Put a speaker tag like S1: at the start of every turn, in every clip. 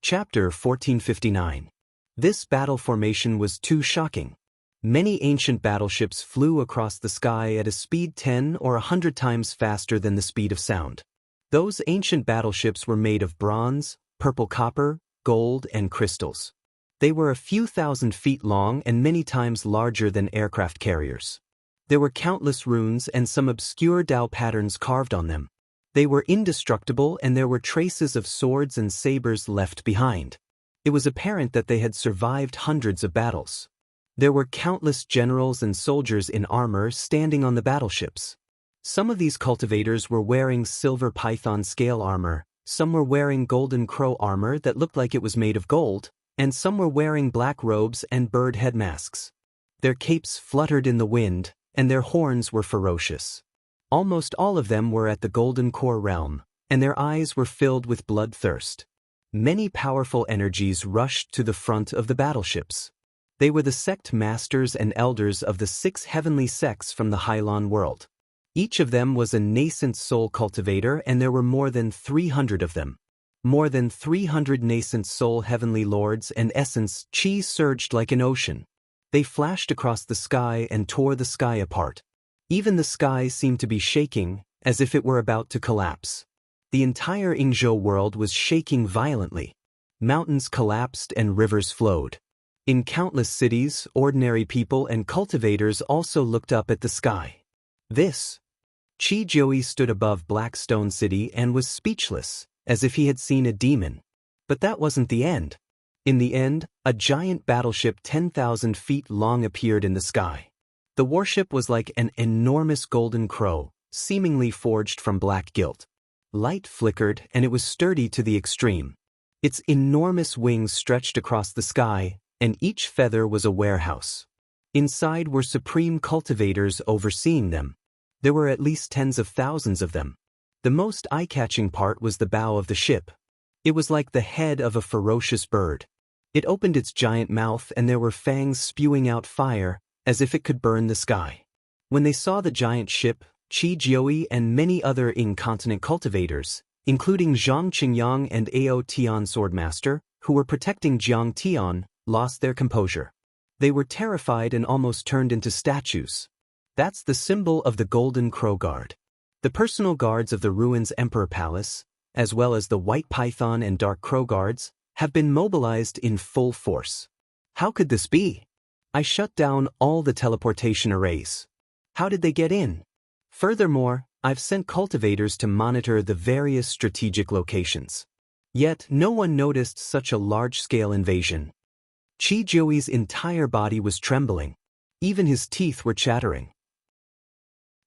S1: Chapter 1459. This battle formation was too shocking. Many ancient battleships flew across the sky at a speed 10 or 100 times faster than the speed of sound. Those ancient battleships were made of bronze, purple copper, gold, and crystals. They were a few thousand feet long and many times larger than aircraft carriers. There were countless runes and some obscure Tao patterns carved on them. They were indestructible and there were traces of swords and sabers left behind. It was apparent that they had survived hundreds of battles. There were countless generals and soldiers in armor standing on the battleships. Some of these cultivators were wearing silver python scale armor, some were wearing golden crow armor that looked like it was made of gold, and some were wearing black robes and bird head masks. Their capes fluttered in the wind, and their horns were ferocious. Almost all of them were at the Golden Core realm, and their eyes were filled with bloodthirst. Many powerful energies rushed to the front of the battleships. They were the sect masters and elders of the 6 heavenly sects from the Hylon world. Each of them was a nascent soul cultivator, and there were more than 300 of them. More than 300 nascent soul heavenly lords and essence chi surged like an ocean. They flashed across the sky and tore the sky apart. Even the sky seemed to be shaking, as if it were about to collapse. The entire Ingzhou world was shaking violently. Mountains collapsed and rivers flowed. In countless cities, ordinary people and cultivators also looked up at the sky. This. Qi Jiui stood above Blackstone City and was speechless, as if he had seen a demon. But that wasn't the end. In the end, a giant battleship 10,000 feet long appeared in the sky. The warship was like an enormous golden crow, seemingly forged from black gilt. Light flickered and it was sturdy to the extreme. Its enormous wings stretched across the sky, and each feather was a warehouse. Inside were supreme cultivators overseeing them. There were at least tens of thousands of them. The most eye-catching part was the bow of the ship. It was like the head of a ferocious bird. It opened its giant mouth and there were fangs spewing out fire, as if it could burn the sky. When they saw the giant ship, Qi Jiui and many other incontinent cultivators, including Zhang Qingyang and Ao Tian Swordmaster, who were protecting Jiang Tian, lost their composure. They were terrified and almost turned into statues. That's the symbol of the Golden Crow Guard. The personal guards of the Ruins Emperor Palace, as well as the White Python and Dark Crow Guards, have been mobilized in full force. How could this be? I shut down all the teleportation arrays. How did they get in? Furthermore, I've sent cultivators to monitor the various strategic locations. Yet no one noticed such a large-scale invasion. Qi Jiui's entire body was trembling. Even his teeth were chattering.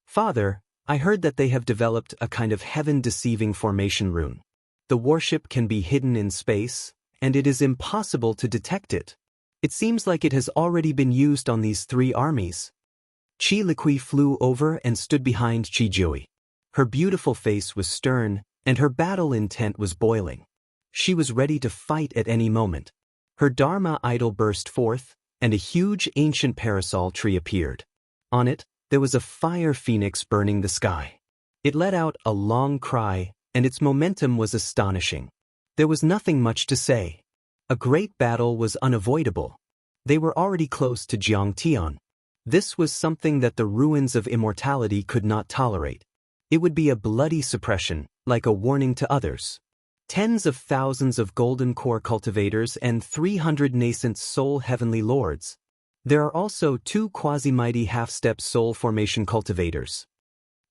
S1: Father, I heard that they have developed a kind of heaven-deceiving formation rune. The warship can be hidden in space, and it is impossible to detect it. It seems like it has already been used on these 3 armies. Qi Liqui flew over and stood behind Qi Jiui. Her beautiful face was stern, and her battle intent was boiling. She was ready to fight at any moment. Her Dharma idol burst forth, and a huge ancient parasol tree appeared. On it, there was a fire phoenix burning the sky. It let out a long cry, and its momentum was astonishing. There was nothing much to say. A great battle was unavoidable. They were already close to Jiang Tian. This was something that the ruins of immortality could not tolerate. It would be a bloody suppression, like a warning to others. Tens of thousands of golden core cultivators and 300 nascent soul heavenly lords. There are also 2 quasi-mighty half-step soul formation cultivators.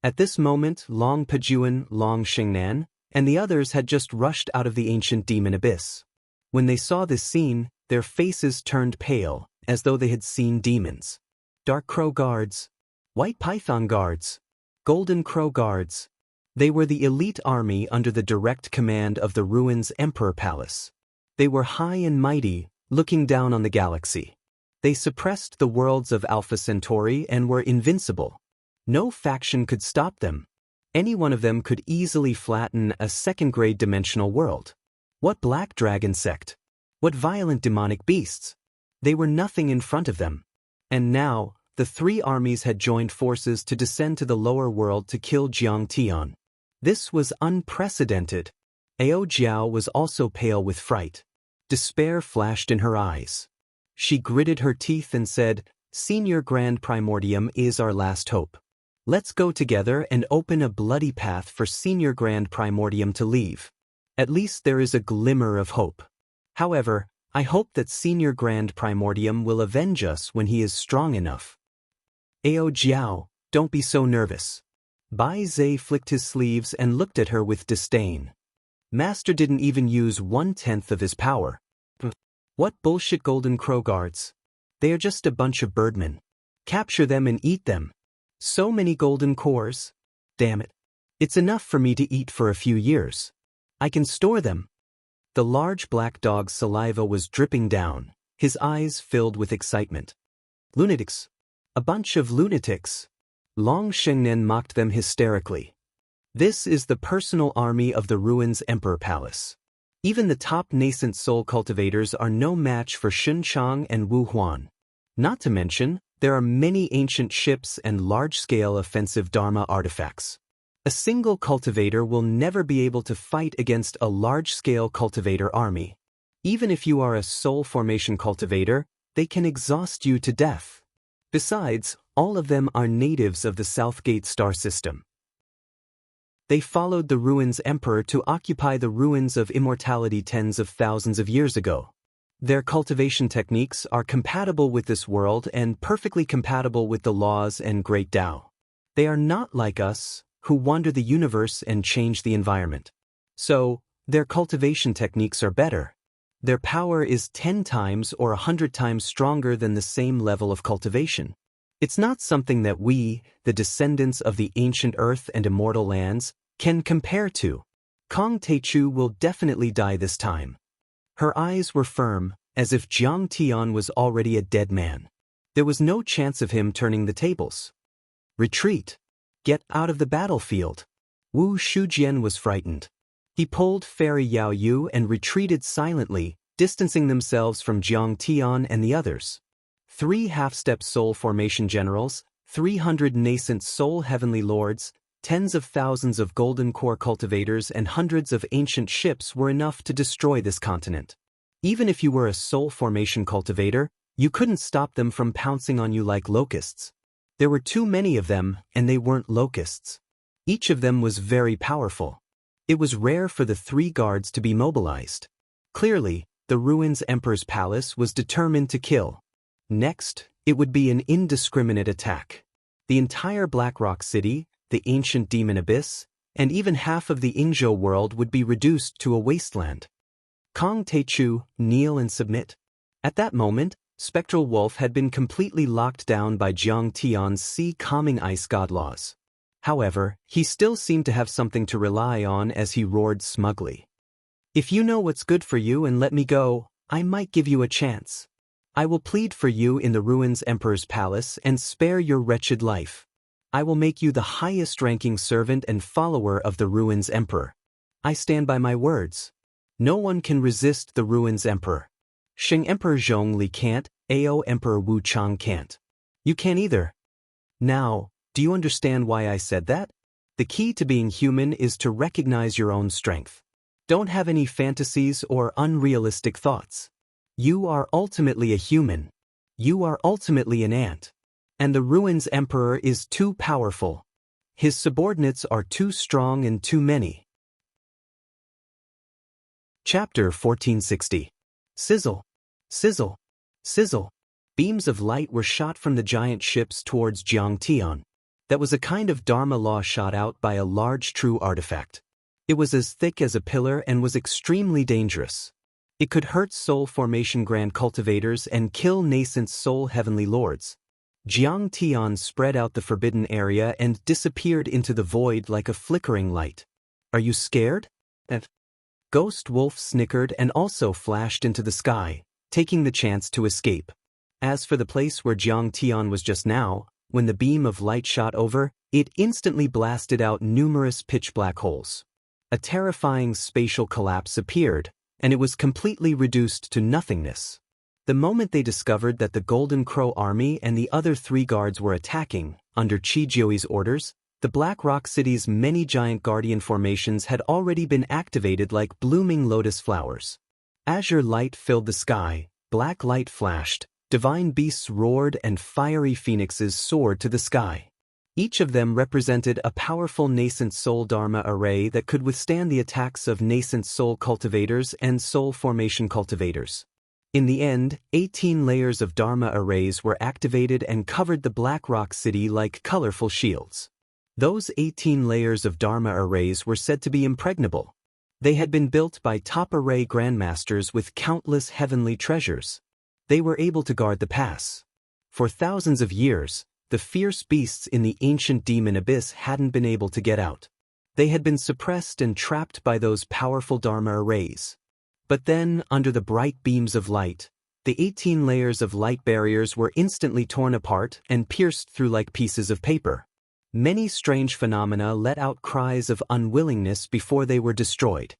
S1: At this moment, Long Pejuan, Long Xingnan, and the others had just rushed out of the ancient demon abyss. When they saw this scene, their faces turned pale, as though they had seen demons. Dark Crow Guards, White Python Guards, Golden Crow Guards. They were the elite army under the direct command of the Ruins Emperor Palace. They were high and mighty, looking down on the galaxy. They suppressed the worlds of Alpha Centauri and were invincible. No faction could stop them. Any one of them could easily flatten a second-grade dimensional world. What black dragon sect? What violent demonic beasts? They were nothing in front of them. And now, the 3 armies had joined forces to descend to the lower world to kill Jiang Tian. This was unprecedented. Ao Jiao was also pale with fright. Despair flashed in her eyes. She gritted her teeth and said, "Senior Grand Primordium is our last hope. Let's go together and open a bloody path for Senior Grand Primordium to leave. At least there is a glimmer of hope. However, I hope that Senior Grand Primordium will avenge us when he is strong enough." "Ao Jiao, don't be so nervous." Bai Zhe flicked his sleeves and looked at her with disdain. "Master didn't even use 1/10 of his power. What bullshit Golden Crow guards? They are just a bunch of birdmen. Capture them and eat them. So many golden cores. Damn it. It's enough for me to eat for a few years. I can store them." The large black dog's saliva was dripping down, his eyes filled with excitement. "Lunatics. A bunch of lunatics." Long Shengnen mocked them hysterically. "This is the personal army of the Ruins Emperor Palace. Even the top nascent soul cultivators are no match for Shun Chang and Wu Huan. Not to mention, there are many ancient ships and large-scale offensive Dharma artifacts. A single cultivator will never be able to fight against a large-scale cultivator army. Even if you are a soul formation cultivator, they can exhaust you to death. Besides, all of them are natives of the Southgate star system. They followed the Ruins Emperor to occupy the ruins of immortality tens of thousands of years ago. Their cultivation techniques are compatible with this world and perfectly compatible with the laws and Great Tao. They are not like us, who wander the universe and change the environment. So, their cultivation techniques are better. Their power is 10 times or 100 times stronger than the same level of cultivation. It's not something that we, the descendants of the ancient earth and immortal lands, can compare to. Kong Teichu will definitely die this time." Her eyes were firm, as if Jiang Tian was already a dead man. There was no chance of him turning the tables. "Retreat. Get out of the battlefield." Wu Shujian was frightened. He pulled Fairy Yao Yu and retreated silently, distancing themselves from Jiang Tian and the others. 3 half-step soul formation generals, 300 nascent soul heavenly lords, tens of thousands of golden core cultivators and hundreds of ancient ships were enough to destroy this continent. Even if you were a soul formation cultivator, you couldn't stop them from pouncing on you like locusts. There were too many of them, and they weren't locusts. Each of them was very powerful. It was rare for the 3 guards to be mobilized. Clearly, the Ruins Emperor's palace was determined to kill. Next, it would be an indiscriminate attack. The entire Blackrock City, the ancient demon abyss, and even half of the Ingzhou world would be reduced to a wasteland. Kong Teichu, kneel and submit. At that moment, Spectral Wolf had been completely locked down by Jiang Tian's sea calming ice god laws. However, he still seemed to have something to rely on as he roared smugly. "If you know what's good for you and let me go, I might give you a chance. I will plead for you in the Ruins Emperor's palace and spare your wretched life. I will make you the highest-ranking servant and follower of the Ruins Emperor. I stand by my words. No one can resist the Ruins Emperor. Sheng Emperor Zhongli can't, Ao Emperor Wu Chang can't. You can't either. Now, do you understand why I said that? The key to being human is to recognize your own strength. Don't have any fantasies or unrealistic thoughts. You are ultimately a human. You are ultimately an ant. And the Ruins Emperor is too powerful. His subordinates are too strong and too many." Chapter 1460. Sizzle. Sizzle. Sizzle. Beams of light were shot from the giant ships towards Jiang Tian. That was a kind of Dharma law shot out by a large true artifact. It was as thick as a pillar and was extremely dangerous. It could hurt soul formation grand cultivators and kill nascent soul heavenly lords. Jiang Tian spread out the forbidden area and disappeared into the void like a flickering light. "Are you scared?" Ghost Wolf snickered and also flashed into the sky, taking the chance to escape. As for the place where Jiang Tian was just now, when the beam of light shot over, it instantly blasted out numerous pitch-black holes. A terrifying spatial collapse appeared, and it was completely reduced to nothingness. The moment they discovered that the Golden Crow army and the other 3 guards were attacking, under Qi Jiui's orders, the Black Rock City's many giant guardian formations had already been activated like blooming lotus flowers. Azure light filled the sky, black light flashed, divine beasts roared and fiery phoenixes soared to the sky. Each of them represented a powerful nascent soul dharma array that could withstand the attacks of nascent soul cultivators and soul formation cultivators. In the end, 18 layers of dharma arrays were activated and covered the Black Rock City like colorful shields. Those 18 layers of dharma arrays were said to be impregnable. They had been built by top array grandmasters with countless heavenly treasures. They were able to guard the pass. For thousands of years, the fierce beasts in the ancient demon abyss hadn't been able to get out. They had been suppressed and trapped by those powerful dharma arrays. But then, under the bright beams of light, the 18 layers of light barriers were instantly torn apart and pierced through like pieces of paper. Many strange phenomena let out cries of unwillingness before they were destroyed.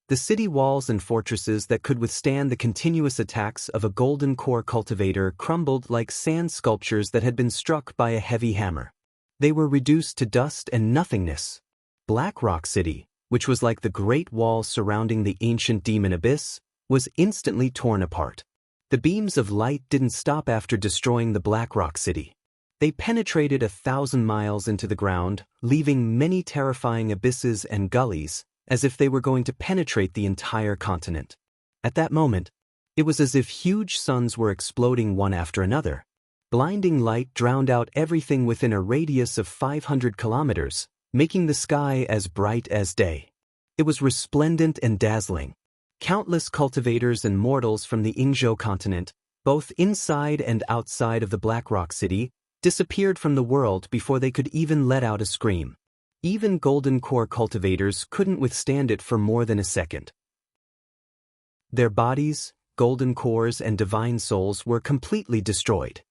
S1: The city walls and fortresses that could withstand the continuous attacks of a golden core cultivator crumbled like sand sculptures that had been struck by a heavy hammer. They were reduced to dust and nothingness. Black Rock City, which was like the great wall surrounding the ancient demon abyss, was instantly torn apart. The beams of light didn't stop after destroying the Black Rock City. They penetrated 1,000 miles into the ground, leaving many terrifying abysses and gullies, as if they were going to penetrate the entire continent. At that moment, it was as if huge suns were exploding one after another. Blinding light drowned out everything within a radius of 500 kilometers, making the sky as bright as day. It was resplendent and dazzling. Countless cultivators and mortals from the Ingzhou continent, both inside and outside of the Black Rock City, disappeared from the world before they could even let out a scream. Even golden core cultivators couldn't withstand it for more than a second. Their bodies, golden cores and divine souls were completely destroyed.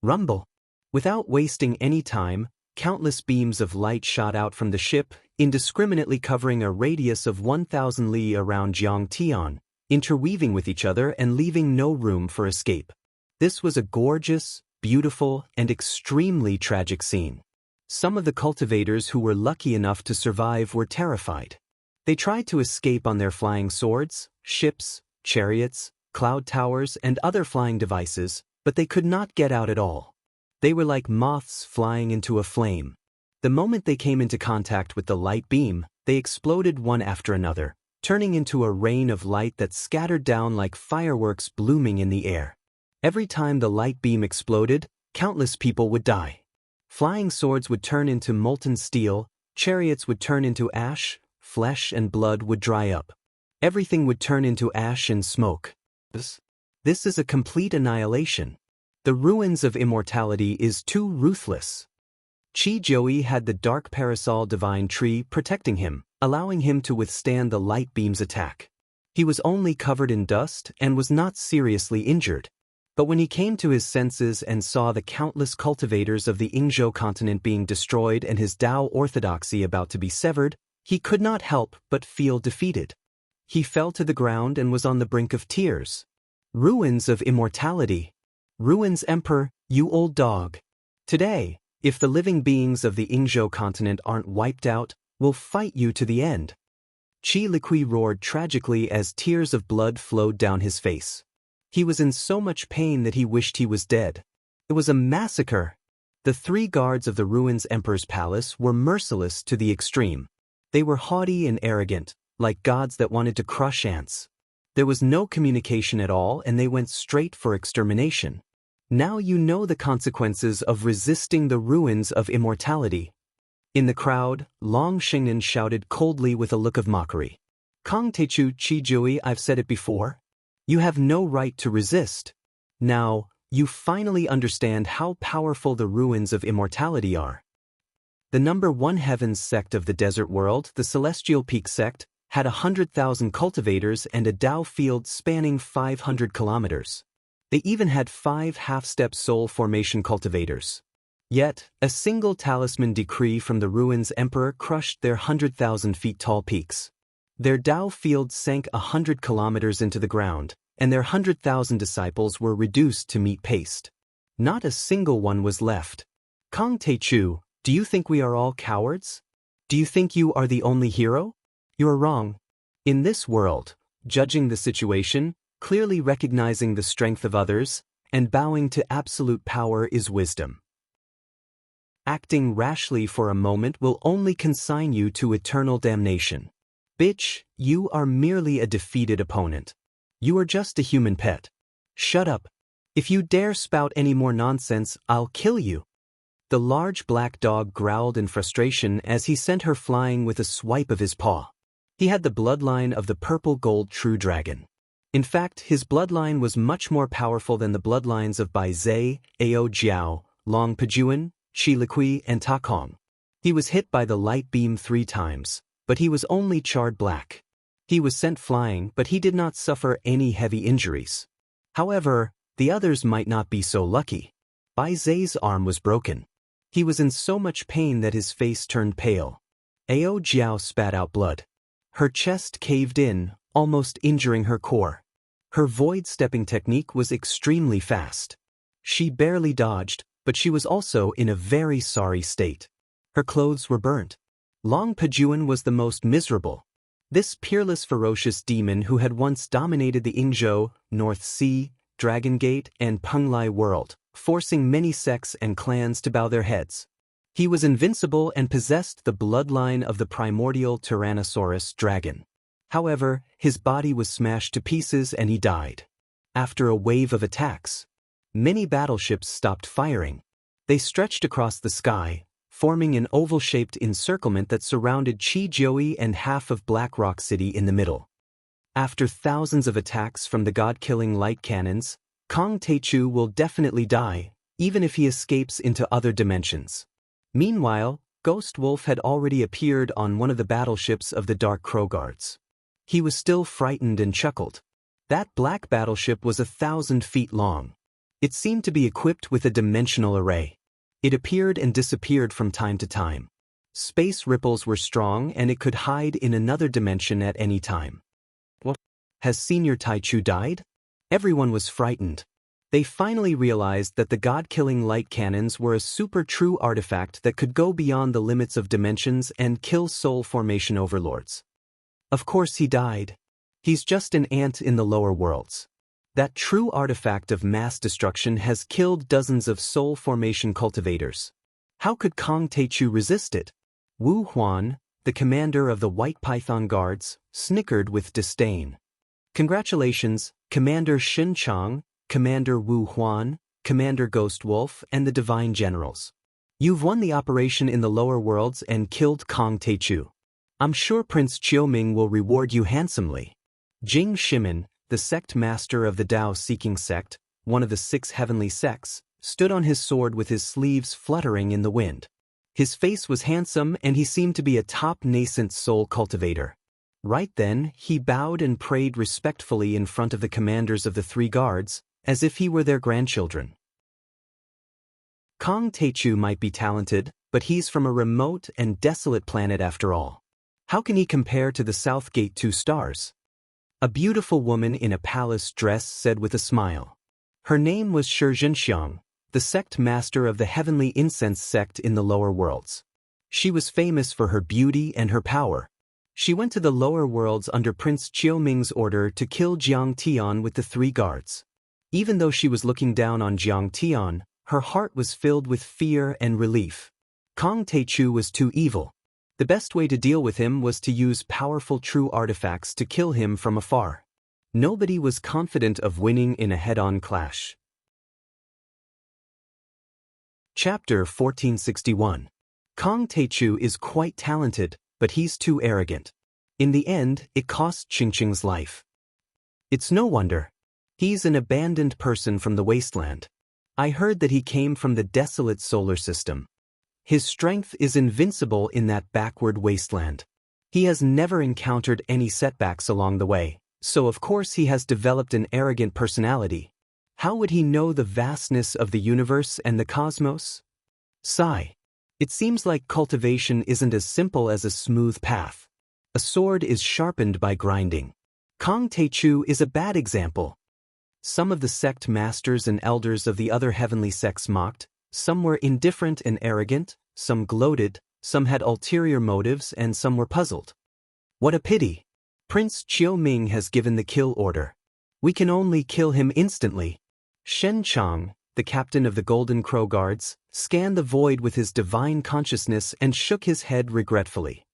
S1: Rumble. Without wasting any time, countless beams of light shot out from the ship, indiscriminately covering a radius of 1,000 li around Jiangtian, interweaving with each other and leaving no room for escape. This was a gorgeous, beautiful, and extremely tragic scene. Some of the cultivators who were lucky enough to survive were terrified. They tried to escape on their flying swords, ships, chariots, cloud towers, and other flying devices, but they could not get out at all. They were like moths flying into a flame. The moment they came into contact with the light beam, they exploded one after another, turning into a rain of light that scattered down like fireworks blooming in the air. Every time the light beam exploded, countless people would die. Flying swords would turn into molten steel, chariots would turn into ash, flesh and blood would dry up. Everything would turn into ash and smoke. This is a complete annihilation. The ruins of immortality is too ruthless. Qi Jiui had the dark parasol divine tree protecting him, allowing him to withstand the light beam's attack. He was only covered in dust and was not seriously injured. But when he came to his senses and saw the countless cultivators of the Ingzhou continent being destroyed and his Tao orthodoxy about to be severed, he could not help but feel defeated. He fell to the ground and was on the brink of tears. Ruins of immortality. Ruins Emperor, you old dog. Today, if the living beings of the Ingzhou continent aren't wiped out, we'll fight you to the end. Qi Liqui roared tragically as tears of blood flowed down his face. He was in so much pain that he wished he was dead. It was a massacre. The 3 guards of the ruins Emperor's palace were merciless to the extreme. They were haughty and arrogant, like gods that wanted to crush ants. There was no communication at all and they went straight for extermination. Now you know the consequences of resisting the ruins of immortality. In the crowd, Long Shengnan shouted coldly with a look of mockery. Kong Techu Qi Jiui, I've said it before. You have no right to resist. Now, you finally understand how powerful the ruins of immortality are. The number 1 heavens sect of the desert world, the Celestial Peak sect, had 100,000 cultivators and a Tao field spanning 500 kilometers. They even had 5 half-step soul formation cultivators. Yet, a single talisman decree from the ruins emperor crushed their 100,000 feet tall peaks. Their Tao field sank 100 kilometers into the ground, and their 100,000 disciples were reduced to meat paste. Not a single one was left. Kong Techu, do you think we are all cowards? Do you think you are the only hero? You're wrong. In this world, judging the situation, Clearly recognizing the strength of others and bowing to absolute power is wisdom. Acting rashly for a moment will only consign you to eternal damnation. Bitch, you are merely a defeated opponent. You are just a human pet. Shut up. If you dare spout any more nonsense, I'll kill you. The large black dog growled in frustration as he sent her flying with a swipe of his paw. He had the bloodline of the purple gold true dragon. In fact, his bloodline was much more powerful than the bloodlines of Bai Zhe, Ao Jiao, Long Pejuan, Shi Liqui, and Ta Kong. He was hit by the light beam 3 times, but he was only charred black. He was sent flying, but he did not suffer any heavy injuries. However, the others might not be so lucky. Bai Zhe's arm was broken. He was in so much pain that his face turned pale. Ao Jiao spat out blood. Her chest caved in, almost injuring her core. Her void stepping technique was extremely fast. She barely dodged, but she was also in a very sorry state. Her clothes were burnt. Long Pejuan was the most miserable. This peerless ferocious demon who had once dominated the Yingzhou, North Sea, Dragon Gate, and Penglai world, forcing many sects and clans to bow their heads. He was invincible and possessed the bloodline of the primordial Tyrannosaurus dragon. However, his body was smashed to pieces and he died. After a wave of attacks, many battleships stopped firing. They stretched across the sky, forming an oval-shaped encirclement that surrounded Chijiui and half of Black Rock City in the middle. After thousands of attacks from the god-killing light cannons, Kong Teichu will definitely die, even if he escapes into other dimensions. Meanwhile, Ghost Wolf had already appeared on one of the battleships of the Dark Crow Guards. He was still frightened and chuckled. That black battleship was 1,000 feet long. It seemed to be equipped with a dimensional array. It appeared and disappeared from time to time. Space ripples were strong and it could hide in another dimension at any time. What? Has Senior Taichu died? Everyone was frightened. They finally realized that the god-killing light cannons were a super true artifact that could go beyond the limits of dimensions and kill soul formation overlords. Of course he died. He's just an ant in the lower worlds. That true artifact of mass destruction has killed dozens of soul formation cultivators. How could Kong Teichu resist it? Wu Huan, the commander of the White Python Guards, snickered with disdain. Congratulations, Commander Xin Chang, Commander Wu Huan, Commander Ghost Wolf, and the Divine Generals. You've won the operation in the lower worlds and killed Kong Teichu. I'm sure Prince Qiuming will reward you handsomely. Jing Shimin, the sect master of the Tao-seeking sect, one of the 6 heavenly sects, stood on his sword with his sleeves fluttering in the wind. His face was handsome and he seemed to be a top nascent soul cultivator. Right then, he bowed and prayed respectfully in front of the commanders of the 3 guards, as if he were their grandchildren. Kong Teichu might be talented, but he's from a remote and desolate planet after all. How can he compare to the South Gate 2 stars? A beautiful woman in a palace dress said with a smile. Her name was Shi Zhenxiang, the sect master of the heavenly incense sect in the lower worlds. She was famous for her beauty and her power. She went to the lower worlds under Prince Qiuming's order to kill Jiang Tian with the 3 guards. Even though she was looking down on Jiang Tian, her heart was filled with fear and relief. Kong Teichu was too evil. The best way to deal with him was to use powerful true artifacts to kill him from afar. Nobody was confident of winning in a head-on clash. Chapter 1461. Kong Teichu is quite talented, but he's too arrogant. In the end, it cost Qingqing's life. It's no wonder. He's an abandoned person from the wasteland. I heard that he came from the desolate solar system. His strength is invincible in that backward wasteland. He has never encountered any setbacks along the way, so of course he has developed an arrogant personality. How would he know the vastness of the universe and the cosmos? Sigh. It seems like cultivation isn't as simple as a smooth path. A sword is sharpened by grinding. Kong Teichu is a bad example. Some of the sect masters and elders of the other heavenly sects mocked. Some were indifferent and arrogant, some gloated, some had ulterior motives, and some were puzzled. What a pity! Prince Qiuming has given the kill order. We can only kill him instantly. Shen Chang, the captain of the Golden Crow Guards, scanned the void with his divine consciousness and shook his head regretfully.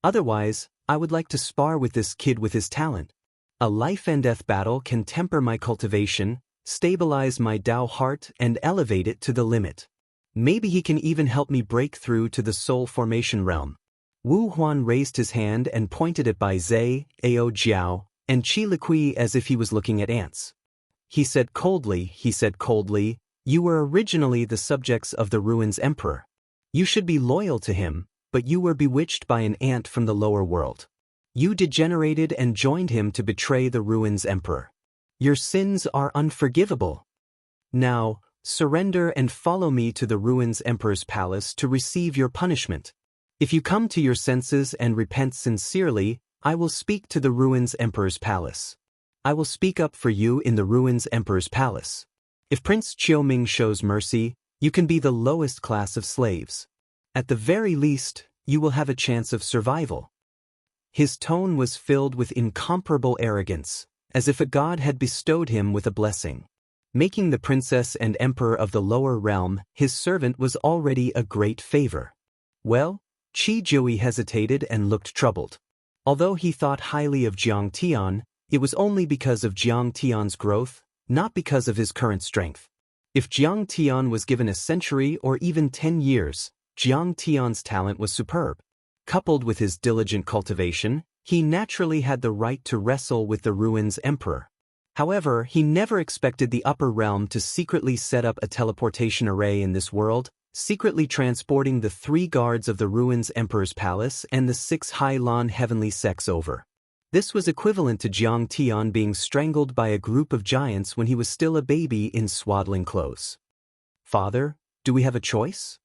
S1: Otherwise, I would like to spar with this kid with his talent. A life-and-death battle can temper my cultivation, stabilize my Tao heart, and elevate it to the limit. Maybe he can even help me break through to the soul formation realm. Wu Huan raised his hand and pointed at Bai Zai, Ao Jiao, and Qi Liqui as if he was looking at ants. He said coldly, "You were originally the subjects of the Ruins Emperor. You should be loyal to him, but you were bewitched by an ant from the lower world. You degenerated and joined him to betray the Ruins Emperor. Your sins are unforgivable. Now, surrender and follow me to the Ruins Emperor's palace to receive your punishment. If you come to your senses and repent sincerely, I will speak to the Ruins Emperor's palace. I will speak up for you in the Ruins Emperor's palace. If Prince Qiuming shows mercy, you can be the lowest class of slaves. At the very least, you will have a chance of survival." His tone was filled with incomparable arrogance, as if a god had bestowed him with a blessing. Making the princess and emperor of the lower realm his servant was already a great favor. Well, Qi Jui hesitated and looked troubled. Although he thought highly of Jiang Tian, it was only because of Jiang Tian's growth, not because of his current strength. If Jiang Tian was given a century or even 10 years, Jiang Tian's talent was superb. Coupled with his diligent cultivation, he naturally had the right to wrestle with the Ruins Emperor. However, he never expected the upper realm to secretly set up a teleportation array in this world, secretly transporting the 3 guards of the Ruins Emperor's palace and the 6 Hailan heavenly sects over. This was equivalent to Jiang Tian being strangled by a group of giants when he was still a baby in swaddling clothes. "Father, do we have a choice?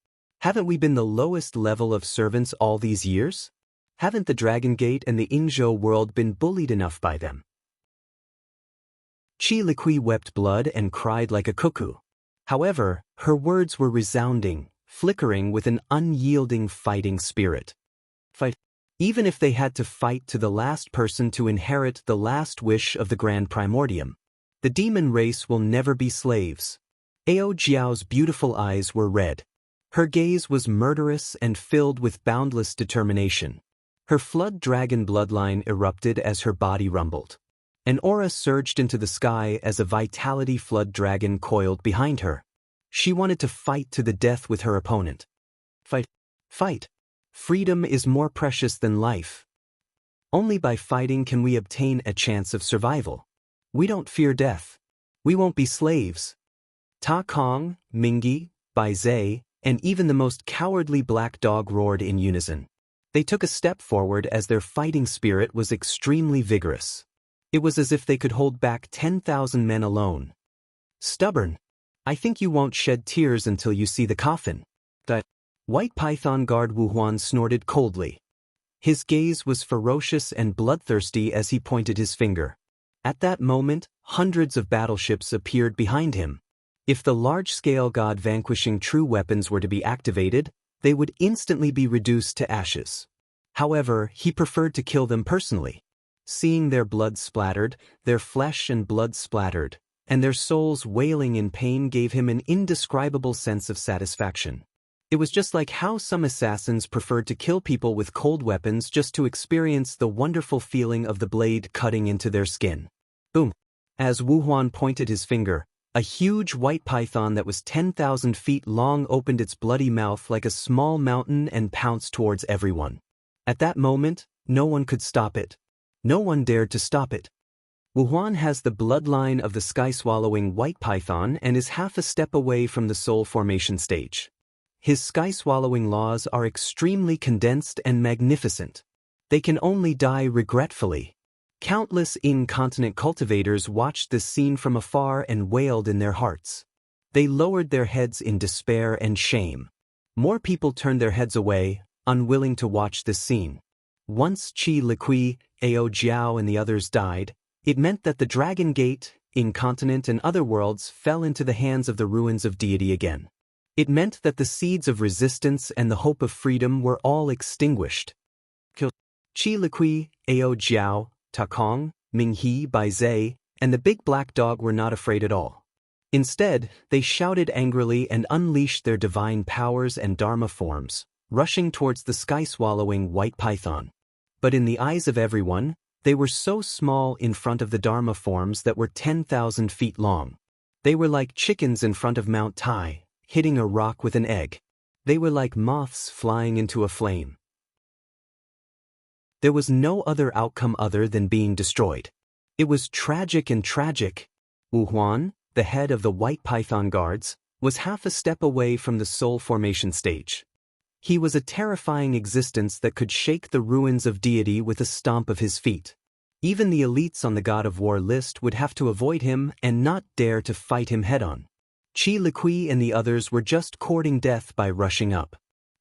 S1: Haven't we been the lowest level of servants all these years? Haven't the Dragon Gate and the Ingzhou world been bullied enough by them?" Qi Liqui wept blood and cried like a cuckoo. However, her words were resounding, flickering with an unyielding fighting spirit. Fight. Even if they had to fight to the last person to inherit the last wish of the Grand Primordium. The demon race will never be slaves. Ao Jiao's beautiful eyes were red. Her gaze was murderous and filled with boundless determination. Her flood dragon bloodline erupted as her body rumbled. An aura surged into the sky as a vitality flood dragon coiled behind her. She wanted to fight to the death with her opponent. Fight. Fight. Freedom is more precious than life. Only by fighting can we obtain a chance of survival. We don't fear death. We won't be slaves. Ta Kong, Mingyi, Bai Zai, and even the most cowardly black dog roared in unison. They took a step forward as their fighting spirit was extremely vigorous. It was as if they could hold back 10,000 men alone. "Stubborn. I think you won't shed tears until you see the coffin." The White Python guard Wu Huan snorted coldly. His gaze was ferocious and bloodthirsty as he pointed his finger. At that moment, hundreds of battleships appeared behind him. If the large-scale god-vanquishing true weapons were to be activated, they would instantly be reduced to ashes. However, he preferred to kill them personally. Seeing their blood splattered, their flesh and blood splattered, and their souls wailing in pain gave him an indescribable sense of satisfaction. It was just like how some assassins preferred to kill people with cold weapons just to experience the wonderful feeling of the blade cutting into their skin. Boom! As Wu Huan pointed his finger, a huge white python that was 10,000 feet long opened its bloody mouth like a small mountain and pounced towards everyone. At that moment, no one could stop it. No one dared to stop it. Wu Huan has the bloodline of the sky-swallowing white python and is half a step away from the soul formation stage. His sky-swallowing laws are extremely condensed and magnificent. They can only die regretfully. Countless incontinent cultivators watched this scene from afar and wailed in their hearts. They lowered their heads in despair and shame. More people turned their heads away, unwilling to watch this scene. Once Qi Liqui, Ao Jiao and the others died, it meant that the Dragon Gate, Incontinent and other worlds fell into the hands of the ruins of deity again. It meant that the seeds of resistance and the hope of freedom were all extinguished. Qi Liqui, Ao Jiao, Ta Kong, Mingyi, Bai Zai, and the big black dog were not afraid at all. Instead, they shouted angrily and unleashed their divine powers and dharma forms, rushing towards the sky-swallowing white python. But in the eyes of everyone, they were so small in front of the dharma forms that were 10,000 feet long. They were like chickens in front of Mount Tai, hitting a rock with an egg. They were like moths flying into a flame. There was no other outcome other than being destroyed. It was tragic and tragic. Wu Huan, the head of the White Python Guards, was half a step away from the soul formation stage. He was a terrifying existence that could shake the ruins of deity with a stomp of his feet. Even the elites on the God of War list would have to avoid him and not dare to fight him head-on. Qi Liqui and the others were just courting death by rushing up.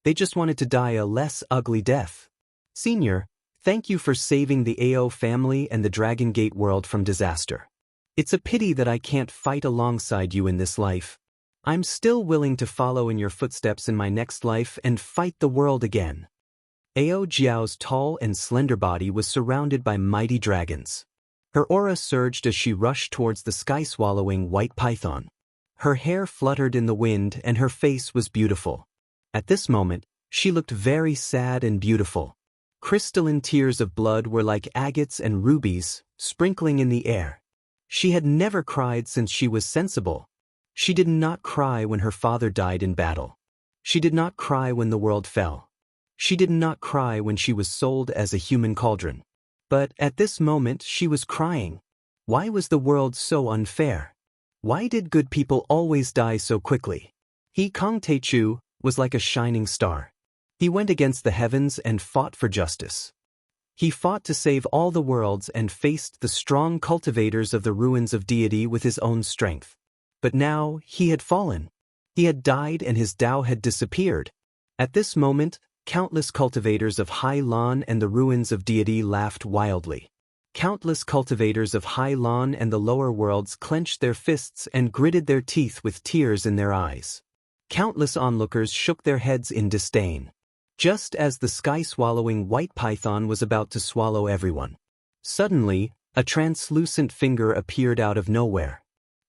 S1: They just wanted to die a less ugly death. Senior, thank you for saving the AO family and the Dragon Gate world from disaster. It's a pity that I can't fight alongside you in this life. I'm still willing to follow in your footsteps in my next life and fight the world again. Ao Jiao's tall and slender body was surrounded by mighty dragons. Her aura surged as she rushed towards the sky-swallowing white python. Her hair fluttered in the wind and her face was beautiful. At this moment, she looked very sad and beautiful. Crystalline tears of blood were like agates and rubies, sprinkling in the air. She had never cried since she was sensible. She did not cry when her father died in battle. She did not cry when the world fell. She did not cry when she was sold as a human cauldron. But at this moment she was crying. Why was the world so unfair? Why did good people always die so quickly? He, Kong Teichu, was like a shining star. He went against the heavens and fought for justice. He fought to save all the worlds and faced the strong cultivators of the ruins of deity with his own strength. But now, he had fallen. He had died and his Tao had disappeared. At this moment, countless cultivators of Hai Lan and the ruins of deity laughed wildly. Countless cultivators of Hai Lan and the lower worlds clenched their fists and gritted their teeth with tears in their eyes. Countless onlookers shook their heads in disdain. Just as the sky-swallowing white python was about to swallow everyone. Suddenly, a translucent finger appeared out of nowhere.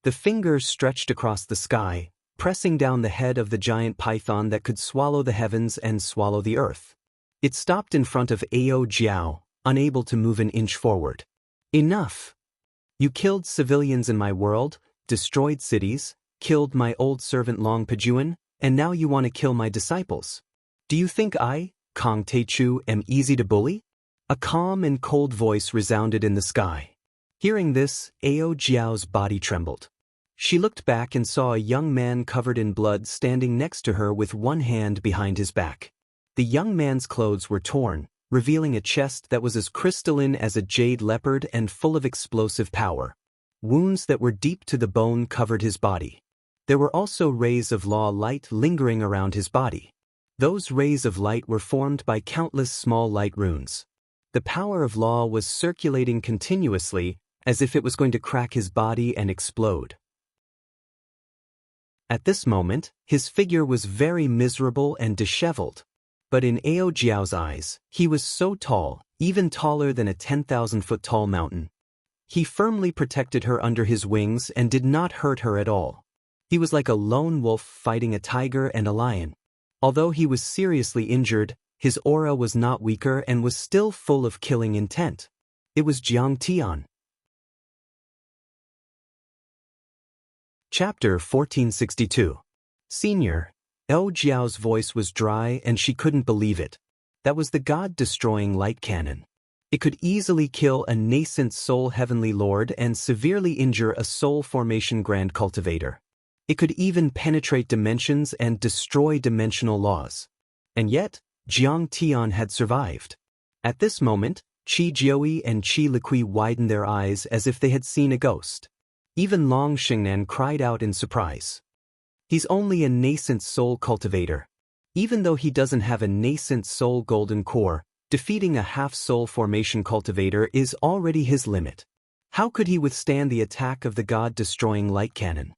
S1: The finger stretched across the sky, pressing down the head of the giant python that could swallow the heavens and swallow the earth. It stopped in front of Ao Jiao, unable to move an inch forward. Enough! You killed civilians in my world, destroyed cities, killed my old servant Long Pejuan, and now you want to kill my disciples. Do you think I, Kong Teichu, am easy to bully? A calm and cold voice resounded in the sky. Hearing this, Ao Jiao's body trembled. She looked back and saw a young man covered in blood standing next to her with one hand behind his back. The young man's clothes were torn, revealing a chest that was as crystalline as a jade leopard and full of explosive power. Wounds that were deep to the bone covered his body. There were also rays of law light lingering around his body. Those rays of light were formed by countless small light runes. The power of law was circulating continuously, as if it was going to crack his body and explode. At this moment, his figure was very miserable and disheveled. But in Ao Jiao's eyes, he was so tall, even taller than a 10,000-foot tall mountain. He firmly protected her under his wings and did not hurt her at all. He was like a lone wolf fighting a tiger and a lion. Although he was seriously injured, his aura was not weaker and was still full of killing intent. It was Jiang Tian. Chapter 1462. Senior. Ao Jiao's voice was dry and she couldn't believe it. That was the God-destroying light cannon. It could easily kill a nascent soul heavenly lord and severely injure a soul formation grand cultivator. It could even penetrate dimensions and destroy dimensional laws. And yet, Jiang Tian had survived. At this moment, Qi Jiui and Qi Liqui widened their eyes as if they had seen a ghost. Even Long Xingnan cried out in surprise. He's only a nascent soul cultivator. Even though he doesn't have a nascent soul golden core, defeating a half-soul formation cultivator is already his limit. How could he withstand the attack of the God-destroying light cannon?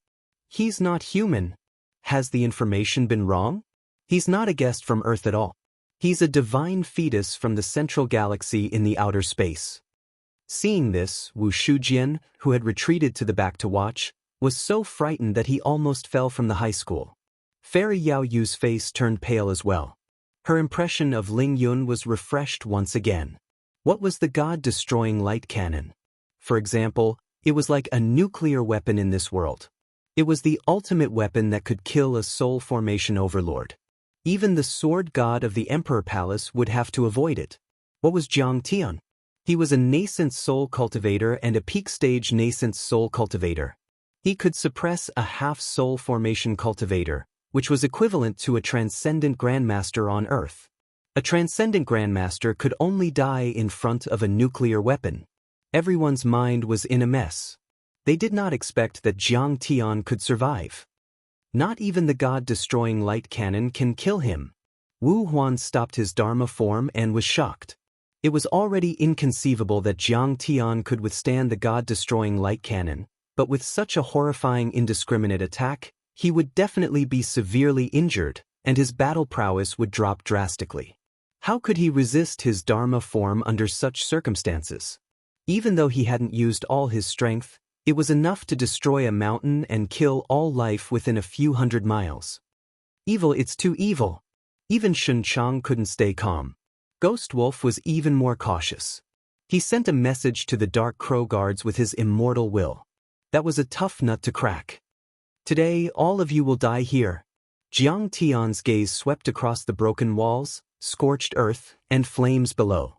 S1: He's not human. Has the information been wrong? He's not a guest from Earth at all. He's a divine fetus from the central galaxy in the outer space. Seeing this, Wu Shujian, who had retreated to the back to watch, was so frightened that he almost fell from the high school. Fairy Yao Yu's face turned pale as well. Her impression of Ling Yun was refreshed once again. What was the god-destroying light cannon? For example, it was like a nuclear weapon in this world. It was the ultimate weapon that could kill a soul formation overlord. Even the sword god of the Emperor Palace would have to avoid it. What was Jiang Tian? He was a nascent soul cultivator and a peak-stage nascent soul cultivator. He could suppress a half-soul formation cultivator, which was equivalent to a transcendent grandmaster on Earth. A transcendent grandmaster could only die in front of a nuclear weapon. Everyone's mind was in a mess. They did not expect that Jiang Tian could survive. Not even the god-destroying light cannon can kill him. Wu Huan stopped his Dharma form and was shocked. It was already inconceivable that Jiang Tian could withstand the god-destroying light cannon, but with such a horrifying indiscriminate attack, he would definitely be severely injured, and his battle prowess would drop drastically. How could he resist his Dharma form under such circumstances? Even though he hadn't used all his strength, it was enough to destroy a mountain and kill all life within a few hundred miles. Evil, it's too evil. Even Shun Chang couldn't stay calm. Ghost Wolf was even more cautious. He sent a message to the Dark Crow guards with his immortal will. That was a tough nut to crack. Today, all of you will die here. Jiang Tian's gaze swept across the broken walls, scorched earth, and flames below.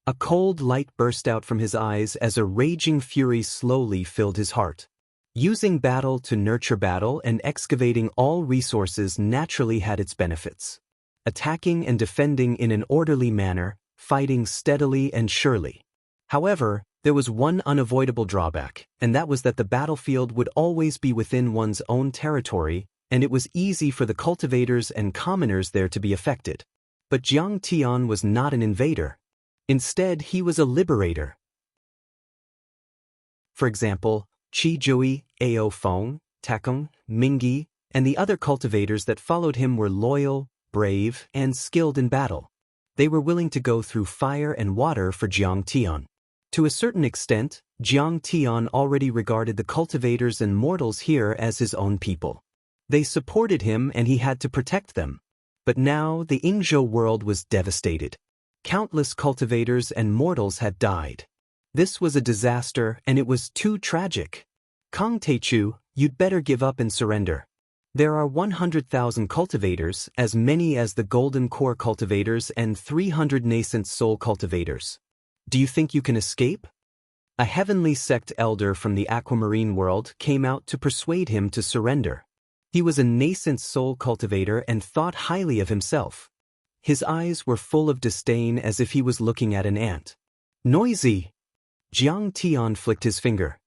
S1: A cold light burst out from his eyes as a raging fury slowly filled his heart. Using battle to nurture battle and excavating all resources naturally had its benefits. Attacking and defending in an orderly manner, fighting steadily and surely. However, there was one unavoidable drawback, and that was that the battlefield would always be within one's own territory, and it was easy for the cultivators and commoners there to be affected. But Jiang Tian was not an invader. Instead, he was a liberator. For example, Qi Jui, Ao Feng, Takung, Mingyi, and the other cultivators that followed him were loyal, brave, and skilled in battle. They were willing to go through fire and water for Jiang Tian. To a certain extent, Jiang Tian already regarded the cultivators and mortals here as his own people. They supported him and he had to protect them. But now the Yingzhou world was devastated. Countless cultivators and mortals had died. This was a disaster and it was too tragic. Kang Teichu, you'd better give up and surrender. There are 100,000 cultivators, as many as the Golden Core cultivators and 300 nascent soul cultivators. Do you think you can escape? A heavenly sect elder from the aquamarine world came out to persuade him to surrender. He was a nascent soul cultivator and thought highly of himself. His eyes were full of disdain as if he was looking at an ant. Noisy! Jiang Tian flicked his finger.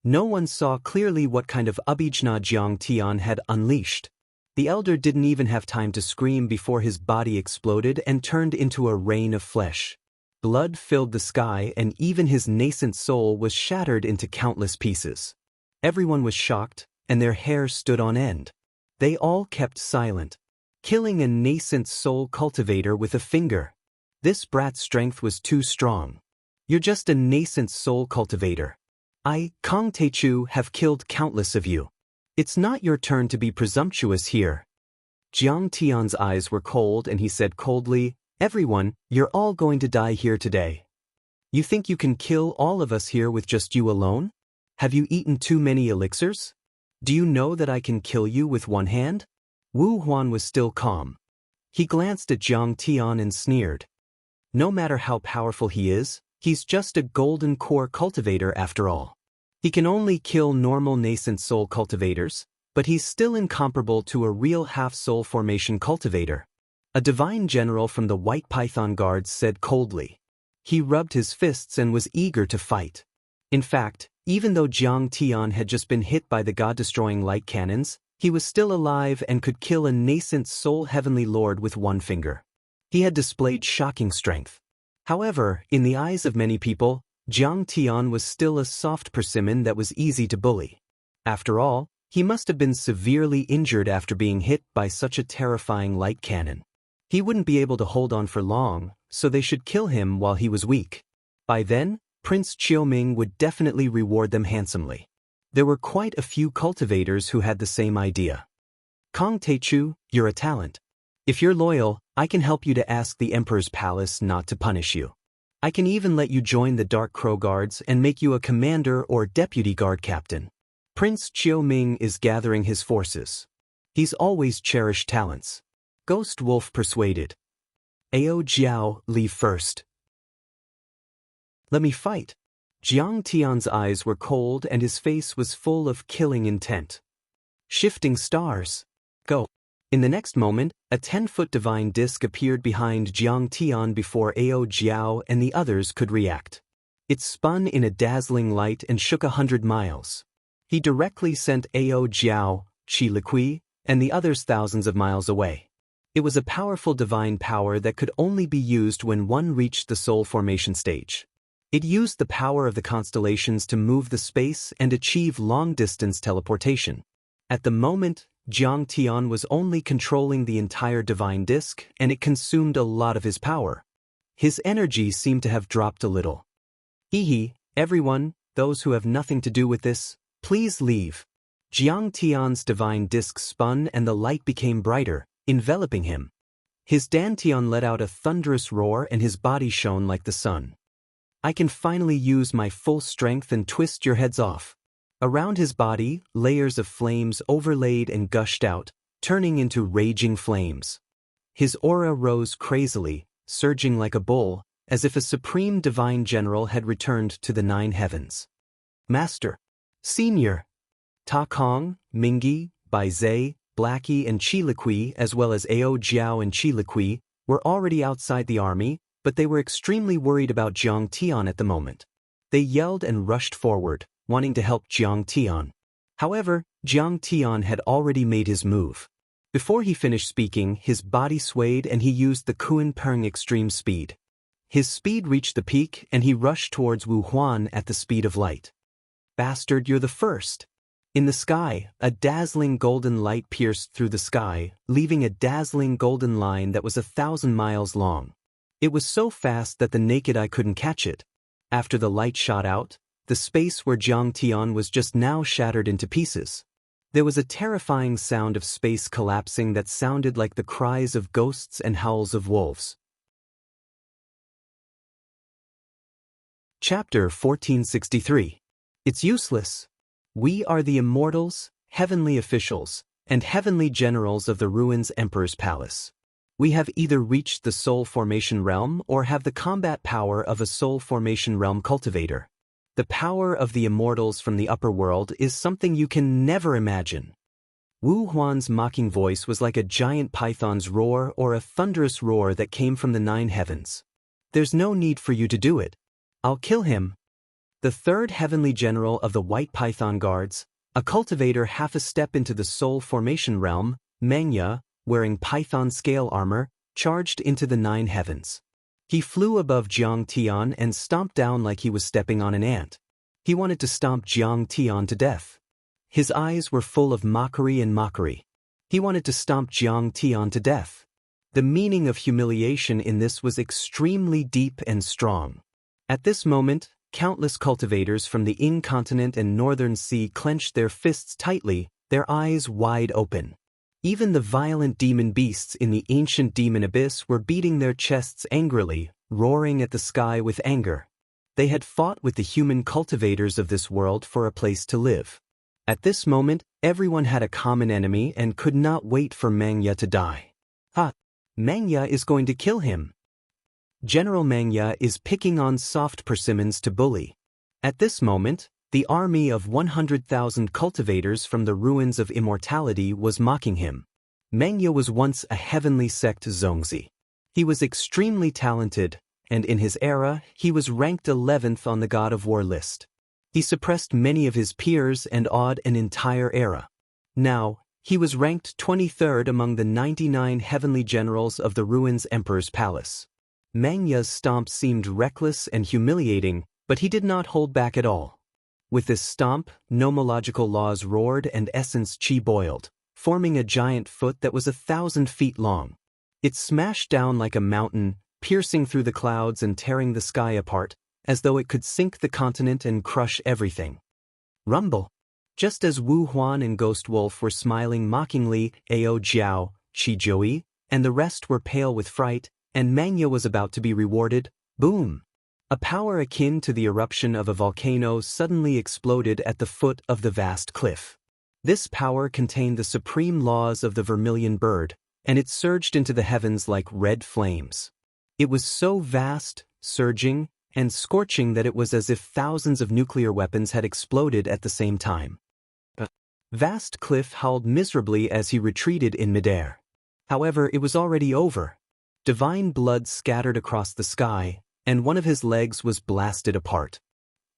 S1: No one saw clearly what kind of abhijna Jiang Tian had unleashed. The elder didn't even have time to scream before his body exploded and turned into a rain of flesh. Blood filled the sky and even his nascent soul was shattered into countless pieces. Everyone was shocked, and their hair stood on end. They all kept silent. Killing a nascent soul cultivator with a finger. This brat's strength was too strong. You're just a nascent soul cultivator. I, Kang Teichu, have killed countless of you. It's not your turn to be presumptuous here. Jiang Tian's eyes were cold and he said coldly, Everyone, you're all going to die here today. You think you can kill all of us here with just you alone? Have you eaten too many elixirs? Do you know that I can kill you with one hand? Wu Huan was still calm. He glanced at Jiang Tian and sneered. No matter how powerful he is, he's just a golden core cultivator after all. He can only kill normal nascent soul cultivators, but he's still incomparable to a real half-soul formation cultivator. A divine general from the White Python Guards said coldly. He rubbed his fists and was eager to fight. In fact, even though Jiang Tian had just been hit by the god-destroying light cannons, he was still alive and could kill a nascent soul heavenly lord with one finger. He had displayed shocking strength. However, in the eyes of many people, Jiang Tian was still a soft persimmon that was easy to bully. After all, he must have been severely injured after being hit by such a terrifying light cannon. He wouldn't be able to hold on for long, so they should kill him while he was weak. By then, Prince Qiuming would definitely reward them handsomely. There were quite a few cultivators who had the same idea. Kong Teichu, you're a talent. If you're loyal, I can help you to ask the Emperor's palace not to punish you. I can even let you join the Dark Crow Guards and make you a commander or deputy guard captain. Prince Qiuming is gathering his forces. He's always cherished talents. Ghost Wolf persuaded. Ao Jiao, leave first. Let me fight. Jiang Tian's eyes were cold and his face was full of killing intent. Shifting stars. Go. In the next moment, a 10-foot divine disc appeared behind Jiang Tian before Ao Jiao and the others could react. It spun in a dazzling light and shook 100 miles. He directly sent Ao Jiao, Qi Liqui, and the others thousands of miles away. It was a powerful divine power that could only be used when one reached the soul formation stage. It used the power of the constellations to move the space and achieve long-distance teleportation. At the moment, Jiang Tian was only controlling the entire divine disk, and it consumed a lot of his power. His energy seemed to have dropped a little. Everyone, those who have nothing to do with this, please leave. Jiang Tian's divine disk spun and the light became brighter, enveloping him. His dantian let out a thunderous roar and his body shone like the sun. I can finally use my full strength and twist your heads off. Around his body, layers of flames overlaid and gushed out, turning into raging flames. His aura rose crazily, surging like a bull, as if a supreme divine general had returned to the 9 heavens. Master. Senior. Ta Kong, Mingyi, Bai Zhe, Blackie and Qi Liqui as well as Ao Jiao and Qi Liqui were already outside the army, but they were extremely worried about Jiang Tian at the moment. They yelled and rushed forward, wanting to help Jiang Tian. However, Jiang Tian had already made his move. Before he finished speaking, his body swayed and he used the Kuan Peng extreme speed. His speed reached the peak and he rushed towards Wu Huan at the speed of light. Bastard, you're the first. In the sky, a dazzling golden light pierced through the sky, leaving a dazzling golden line that was 1,000 miles long. It was so fast that the naked eye couldn't catch it. After the light shot out, the space where Jiang Tian was just now shattered into pieces. There was a terrifying sound of space collapsing that sounded like the cries of ghosts and howls of wolves. Chapter 1463. It's useless. We are the immortals, heavenly officials, and heavenly generals of the ruins Emperor's Palace. We have either reached the soul formation realm or have the combat power of a soul formation realm cultivator. The power of the immortals from the upper world is something you can never imagine. Wu Huan's mocking voice was like a giant python's roar or a thunderous roar that came from the 9 heavens. There's no need for you to do it. I'll kill him. The 3rd heavenly general of the White Python Guards, a cultivator half a step into the soul formation realm, Mengya, wearing python scale armor, charged into the 9 heavens. He flew above Jiang Tian and stomped down like he was stepping on an ant. He wanted to stomp Jiang Tian to death. His eyes were full of mockery and mockery. He wanted to stomp Jiang Tian to death. The meaning of humiliation in this was extremely deep and strong. At this moment, countless cultivators from the Yin continent and Northern Sea clenched their fists tightly, their eyes wide open. Even the violent demon beasts in the ancient demon abyss were beating their chests angrily, roaring at the sky with anger. They had fought with the human cultivators of this world for a place to live. At this moment, everyone had a common enemy and could not wait for Mengya to die. Mengya is going to kill him. General Mengya is picking on soft persimmons to bully. At this moment, the army of 100,000 cultivators from the ruins of immortality was mocking him. Mengya was once a heavenly sect Zongzi. He was extremely talented, and in his era, he was ranked 11th on the God of War list. He suppressed many of his peers and awed an entire era. Now, he was ranked 23rd among the 99 heavenly generals of the ruins Emperor's Palace. Mengya's stomp seemed reckless and humiliating, but he did not hold back at all. With this stomp, nomological laws roared and essence chi boiled, forming a giant foot that was 1,000 feet long. It smashed down like a mountain, piercing through the clouds and tearing the sky apart, as though it could sink the continent and crush everything. Rumble. Just as Wu Huan and Ghost Wolf were smiling mockingly, Ao Jiao, Shi Jiui, and the rest were pale with fright, and Mangya was about to be rewarded, boom! A power akin to the eruption of a volcano suddenly exploded at the foot of the vast cliff. This power contained the supreme laws of the vermilion bird, and it surged into the heavens like red flames. It was so vast, surging, and scorching that it was as if thousands of nuclear weapons had exploded at the same time. Vast Cliff howled miserably as he retreated in midair. However, it was already over. Divine blood scattered across the sky, and one of his legs was blasted apart.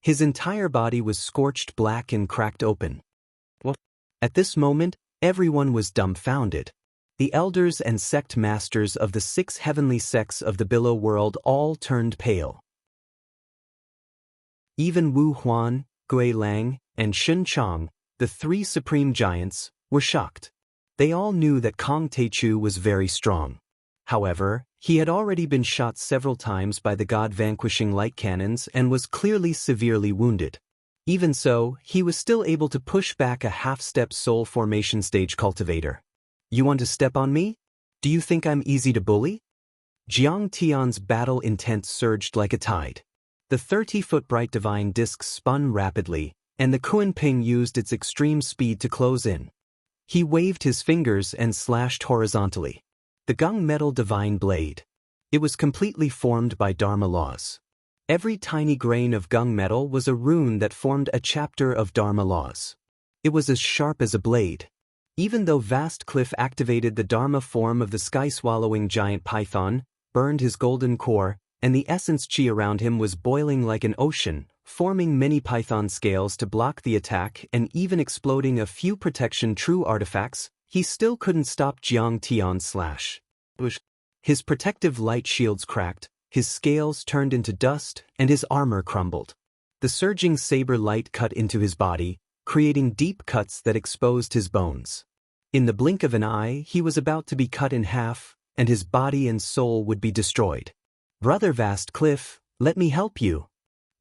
S1: His entire body was scorched black and cracked open. What? At this moment, everyone was dumbfounded. The elders and sect masters of the 6 heavenly sects of the Below World all turned pale. Even Wu Huan, Gui Lang, and Shun Chang, the 3 supreme giants, were shocked. They all knew that Kong Teichu was very strong. However, he had already been shot several times by the god-vanquishing light cannons and was clearly severely wounded. Even so, he was still able to push back a half-step soul formation stage cultivator. You want to step on me? Do you think I'm easy to bully? Jiang Tian's battle intent surged like a tide. The 30-foot bright divine disc spun rapidly, and the Kunping used its extreme speed to close in. He waved his fingers and slashed horizontally. The gung metal divine blade. It was completely formed by Dharma laws. Every tiny grain of gung metal was a rune that formed a chapter of Dharma laws. It was as sharp as a blade. Even though Vast Cliff activated the Dharma form of the sky-swallowing giant python, burned his golden core, and the essence chi around him was boiling like an ocean, forming many python scales to block the attack and even exploding a few protection true artifacts, he still couldn't stop Jiang Tian's slash. His protective light shields cracked, his scales turned into dust, and his armor crumbled. The surging saber light cut into his body, creating deep cuts that exposed his bones. In the blink of an eye, he was about to be cut in half, and his body and soul would be destroyed. Brother Vast Cliff, let me help you.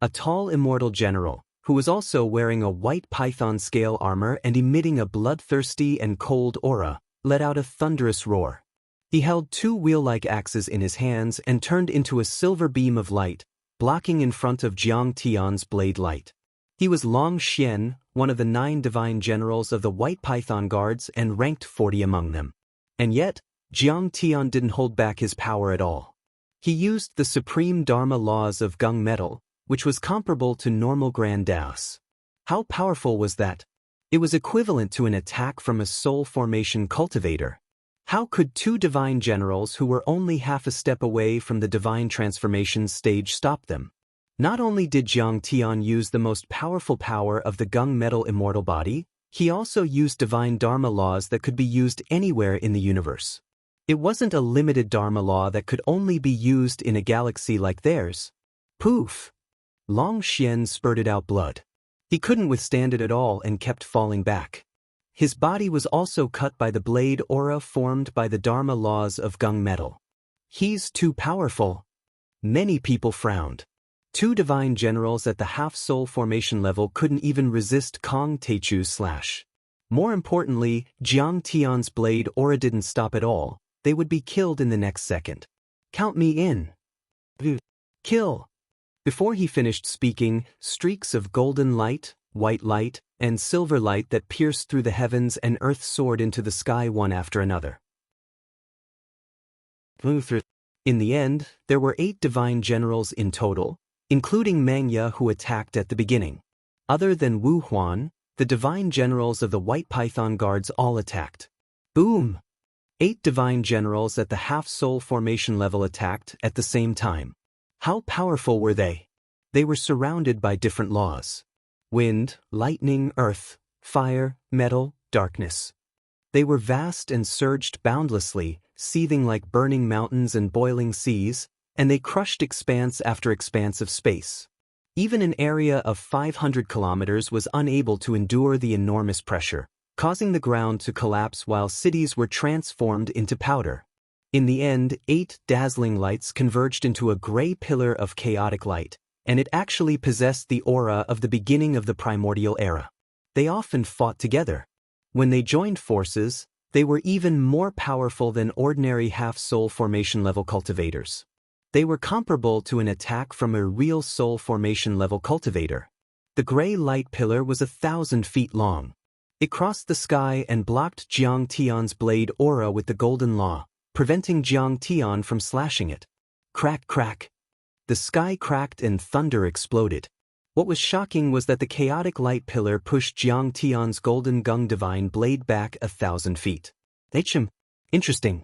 S1: A tall immortal general, who was also wearing a white python scale armor and emitting a bloodthirsty and cold aura, let out a thunderous roar. He held 2 wheel-like axes in his hands and turned into a silver beam of light, blocking in front of Jiang Tian's blade light. He was Long Xian, one of the 9 divine generals of the White Python Guards and ranked 40 among them. And yet, Jiang Tian didn't hold back his power at all. He used the supreme Dharma laws of gung metal, which was comparable to normal Grand Daos. How powerful was that? It was equivalent to an attack from a soul formation cultivator. How could 2 divine generals who were only half a step away from the divine transformation stage stop them? Not only did Jiang Tian use the most powerful power of the gung metal immortal body, he also used divine Dharma laws that could be used anywhere in the universe. It wasn't a limited Dharma law that could only be used in a galaxy like theirs. Poof! Long Xian spurted out blood. He couldn't withstand it at all and kept falling back. His body was also cut by the blade aura formed by the Dharma laws of gung metal. He's too powerful. Many people frowned. 2 divine generals at the half-soul formation level couldn't even resist Kong Teichu's slash. More importantly, Jiang Tian's blade aura didn't stop at all. They would be killed in the next second. Count me in. Kill. Before he finished speaking, streaks of golden light, white light, and silver light that pierced through the heavens and earth soared into the sky one after another. In the end, there were 8 divine generals in total, including Mangya who attacked at the beginning. Other than Wu Huan, the divine generals of the White Python Guards all attacked. Boom! 8 divine generals at the half-soul formation level attacked at the same time. How powerful were they? They were surrounded by different laws. Wind, lightning, earth, fire, metal, darkness. They were vast and surged boundlessly, seething like burning mountains and boiling seas, and they crushed expanse after expanse of space. Even an area of 500 kilometers was unable to endure the enormous pressure, causing the ground to collapse while cities were transformed into powder. In the end, 8 dazzling lights converged into a gray pillar of chaotic light, and it actually possessed the aura of the beginning of the primordial era. They often fought together. When they joined forces, they were even more powerful than ordinary half-soul formation level cultivators. They were comparable to an attack from a real soul formation level cultivator. The gray light pillar was 1,000 feet long. It crossed the sky and blocked Jiang Tian's blade aura with the golden law, preventing Jiang Tian from slashing it. Crack, crack. The sky cracked and thunder exploded. What was shocking was that the chaotic light pillar pushed Jiang Tian's golden gung divine blade back 1,000 feet. Interesting.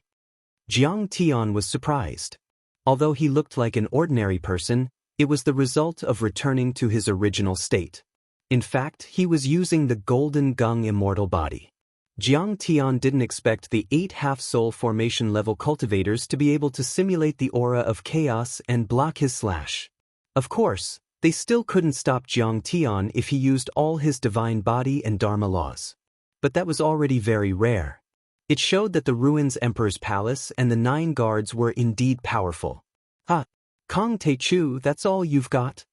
S1: Jiang Tian was surprised. Although he looked like an ordinary person, it was the result of returning to his original state. In fact, he was using the golden gung immortal body. Jiang Tian didn't expect the 8 half-soul formation level cultivators to be able to simulate the aura of chaos and block his slash. Of course, they still couldn't stop Jiang Tian if he used all his divine body and dharma laws. But that was already very rare. It showed that the ruins Emperor's Palace and the 9 guards were indeed powerful. "Ha! Kong Teichu, that's all you've got?"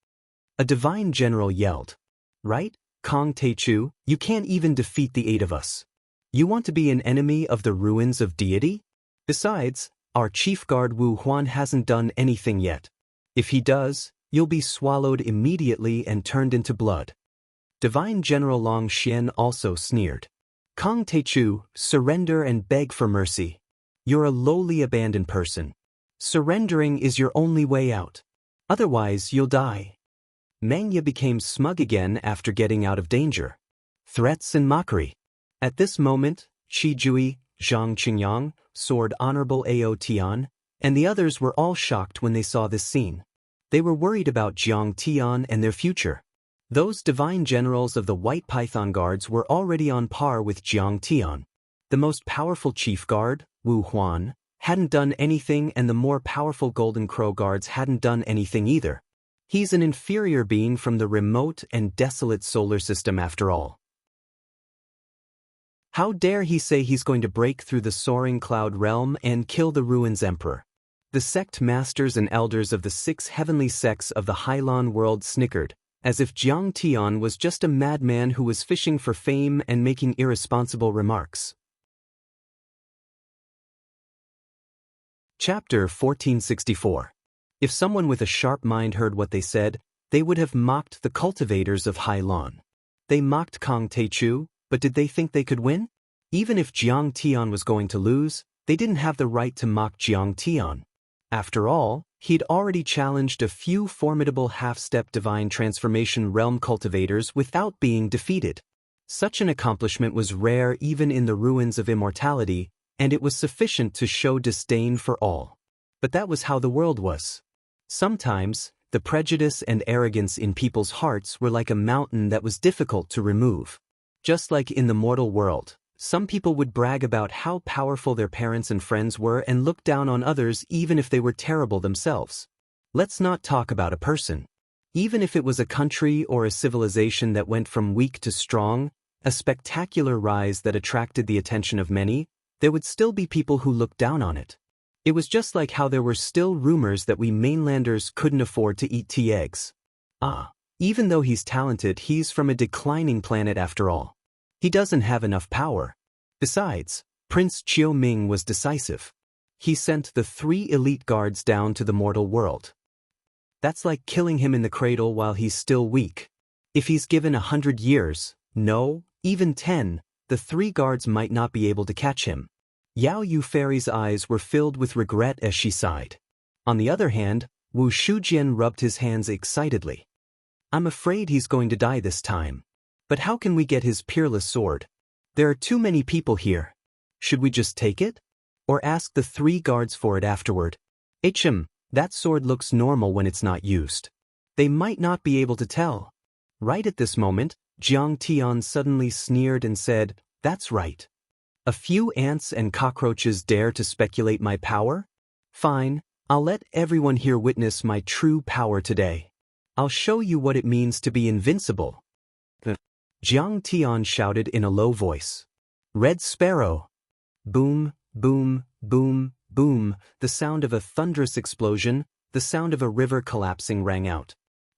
S1: A divine general yelled. "Right, Kong Teichu, you can't even defeat the 8 of us. You want to be an enemy of the ruins of deity? Besides, our chief guard Wu Huan hasn't done anything yet. If he does, you'll be swallowed immediately and turned into blood." Divine General Long Xian also sneered. "Kong Teichu, surrender and beg for mercy. You're a lowly abandoned person. Surrendering is your only way out. Otherwise, you'll die." Mengya became smug again after getting out of danger. Threats and mockery. At this moment, Qi Jui, Zhang Qingyang, Sword Honorable Ao Tian, and the others were all shocked when they saw this scene. They were worried about Jiang Tian and their future. Those divine generals of the White Python Guards were already on par with Jiang Tian. The most powerful chief guard, Wu Huan, hadn't done anything, and the more powerful Golden Crow Guards hadn't done anything either. He's an inferior being from the remote and desolate solar system after all. How dare he say he's going to break through the soaring cloud realm and kill the ruins emperor? The sect masters and elders of the 6 heavenly sects of the Hylon world snickered, as if Jiang Tian was just a madman who was fishing for fame and making irresponsible remarks. Chapter 1464. If someone with a sharp mind heard what they said, they would have mocked the cultivators of Hylon. They mocked Kong Teichu, but did they think they could win? Even if Jiang Tian was going to lose, they didn't have the right to mock Jiang Tian. After all, he'd already challenged a few formidable half-step divine transformation realm cultivators without being defeated. Such an accomplishment was rare even in the ruins of immortality, and it was sufficient to show disdain for all. But that was how the world was. Sometimes, the prejudice and arrogance in people's hearts were like a mountain that was difficult to remove. Just like in the mortal world, some people would brag about how powerful their parents and friends were and look down on others even if they were terrible themselves. Let's not talk about a person. Even if it was a country or a civilization that went from weak to strong, a spectacular rise that attracted the attention of many, there would still be people who looked down on it. It was just like how there were still rumors that we mainlanders couldn't afford to eat tea eggs. Even though he's talented, he's from a declining planet after all. He doesn't have enough power. Besides, Prince Chiu Ming was decisive. He sent the 3 elite guards down to the mortal world. That's like killing him in the cradle while he's still weak. If he's given 100 years, no, even 10, the 3 guards might not be able to catch him. Yao Yu Fairy's eyes were filled with regret as she sighed. On the other hand, Wu Shujian rubbed his hands excitedly. "I'm afraid he's going to die this time. But how can we get his peerless sword? There are too many people here. Should we just take it? Or ask the 3 guards for it afterward? That sword looks normal when it's not used. They might not be able to tell." Right at this moment, Jiang Tian suddenly sneered and said, "That's right. A few ants and cockroaches dare to speculate my power? Fine, I'll let everyone here witness my true power today. I'll show you what it means to be invincible." Jiang Tian shouted in a low voice. "Red Sparrow!" Boom, boom, boom, boom, the sound of a thunderous explosion, the sound of a river collapsing rang out.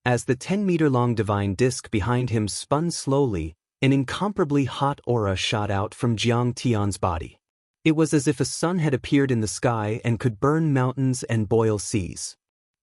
S1: As the 10-meter-long divine disk behind him spun slowly, an incomparably hot aura shot out from Jiang Tian's body. It was as if a sun had appeared in the sky and could burn mountains and boil seas.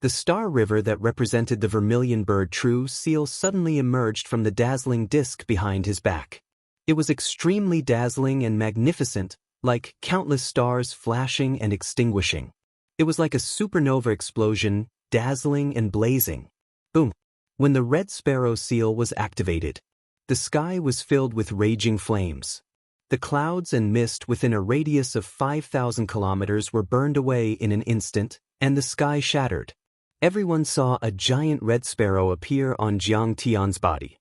S1: The star river that represented the vermilion bird true seal suddenly emerged from the dazzling disk behind his back. It was extremely dazzling and magnificent, like countless stars flashing and extinguishing. It was like a supernova explosion, dazzling and blazing. Boom! When the red sparrow seal was activated, the sky was filled with raging flames. The clouds and mist within a radius of 5,000 kilometers were burned away in an instant, and the sky shattered. Everyone saw a giant red sparrow appear on Jiang Tian's body.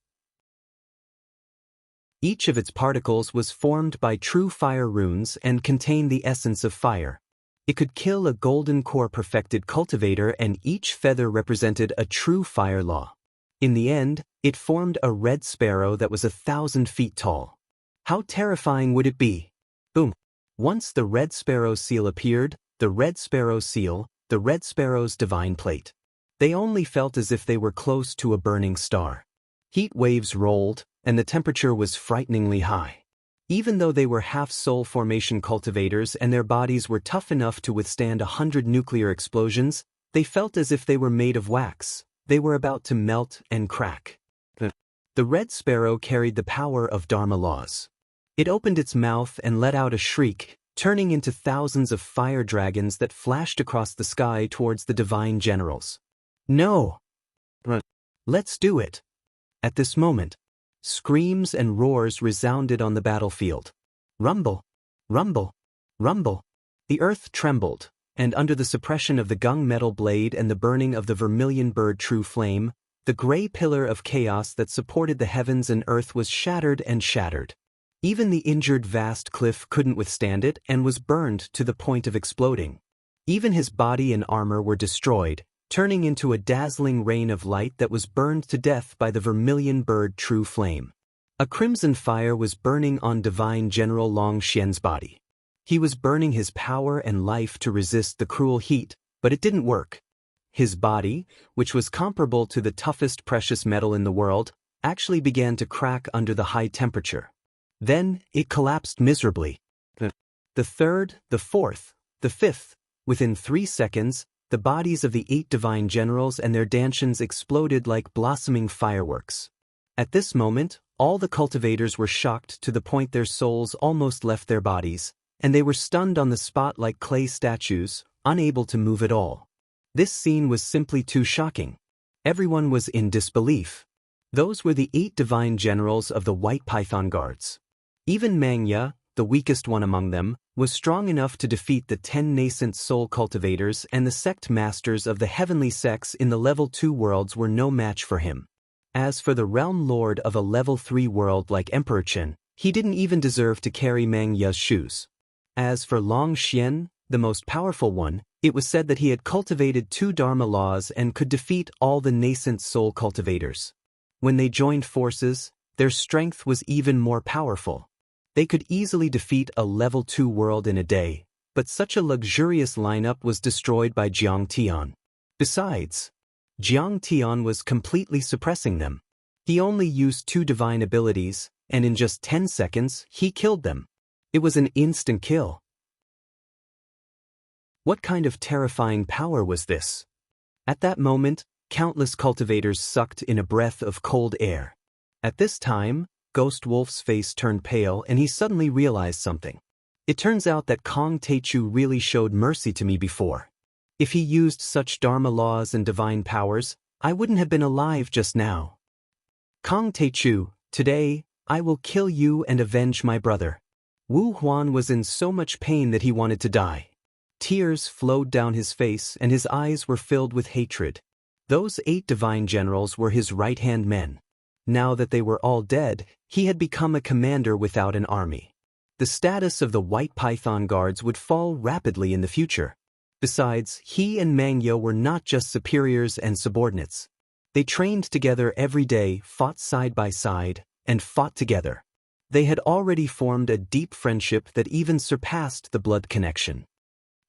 S1: Each of its particles was formed by true fire runes and contained the essence of fire. It could kill a golden core perfected cultivator, and each feather represented a true fire law. In the end, it formed a red sparrow that was 1,000 feet tall. How terrifying would it be? Boom! Once the red sparrow seal appeared, the red sparrow seal, the red sparrow's divine plate. They only felt as if they were close to a burning star. Heat waves rolled, and the temperature was frighteningly high. Even though they were half-soul formation cultivators and their bodies were tough enough to withstand 100 nuclear explosions, they felt as if they were made of wax. They were about to melt and crack. The red sparrow carried the power of Dharma laws. It opened its mouth and let out a shriek, turning into thousands of fire dragons that flashed across the sky towards the divine generals. No! Let's do it! At this moment, screams and roars resounded on the battlefield. Rumble! Rumble! Rumble! The earth trembled, and under the suppression of the gung-metal blade and the burning of the vermilion bird true flame, the gray pillar of chaos that supported the heavens and earth was shattered and shattered. Even the injured vast cliff couldn't withstand it and was burned to the point of exploding. Even his body and armor were destroyed, turning into a dazzling rain of light that was burned to death by the vermilion bird true flame. A crimson fire was burning on divine General Long Xian's body. He was burning his power and life to resist the cruel heat, but it didn't work. His body, which was comparable to the toughest precious metal in the world, actually began to crack under the high temperature. Then, it collapsed miserably. The third, the fourth, the fifth, within 3 seconds, the bodies of the 8 divine generals and their dantians exploded like blossoming fireworks. At this moment, all the cultivators were shocked to the point their souls almost left their bodies, and they were stunned on the spot like clay statues, unable to move at all. This scene was simply too shocking. Everyone was in disbelief. Those were the 8 divine generals of the White Python Guards. Even Mangya, the weakest one among them, was strong enough to defeat the 10 nascent soul cultivators, and the sect masters of the heavenly sects in the level 2 worlds were no match for him. As for the realm lord of a level 3 world like Emperor Chen, he didn't even deserve to carry Mangya's shoes. As for Long Xian, the most powerful one, it was said that he had cultivated 2 Dharma laws and could defeat all the nascent soul cultivators. When they joined forces, their strength was even more powerful. They could easily defeat a level 2 world in a day, but such a luxurious lineup was destroyed by Jiang Tian. Besides, Jiang Tian was completely suppressing them. He only used 2 divine abilities, and in just 10 seconds, he killed them. It was an instant kill. What kind of terrifying power was this? At that moment, countless cultivators sucked in a breath of cold air. At this time, Ghost Wolf's face turned pale and he suddenly realized something. It turns out that Kong Teichu really showed mercy to me before. If he used such Dharma laws and divine powers, I wouldn't have been alive just now. Kong Teichu, today, I will kill you and avenge my brother. Wu Huan was in so much pain that he wanted to die. Tears flowed down his face and his eyes were filled with hatred. Those 8 divine generals were his right-hand men. Now that they were all dead, he had become a commander without an army. The status of the White Python Guards would fall rapidly in the future. Besides, he and Mangya were not just superiors and subordinates. They trained together every day, fought side by side, and fought together. They had already formed a deep friendship that even surpassed the blood connection.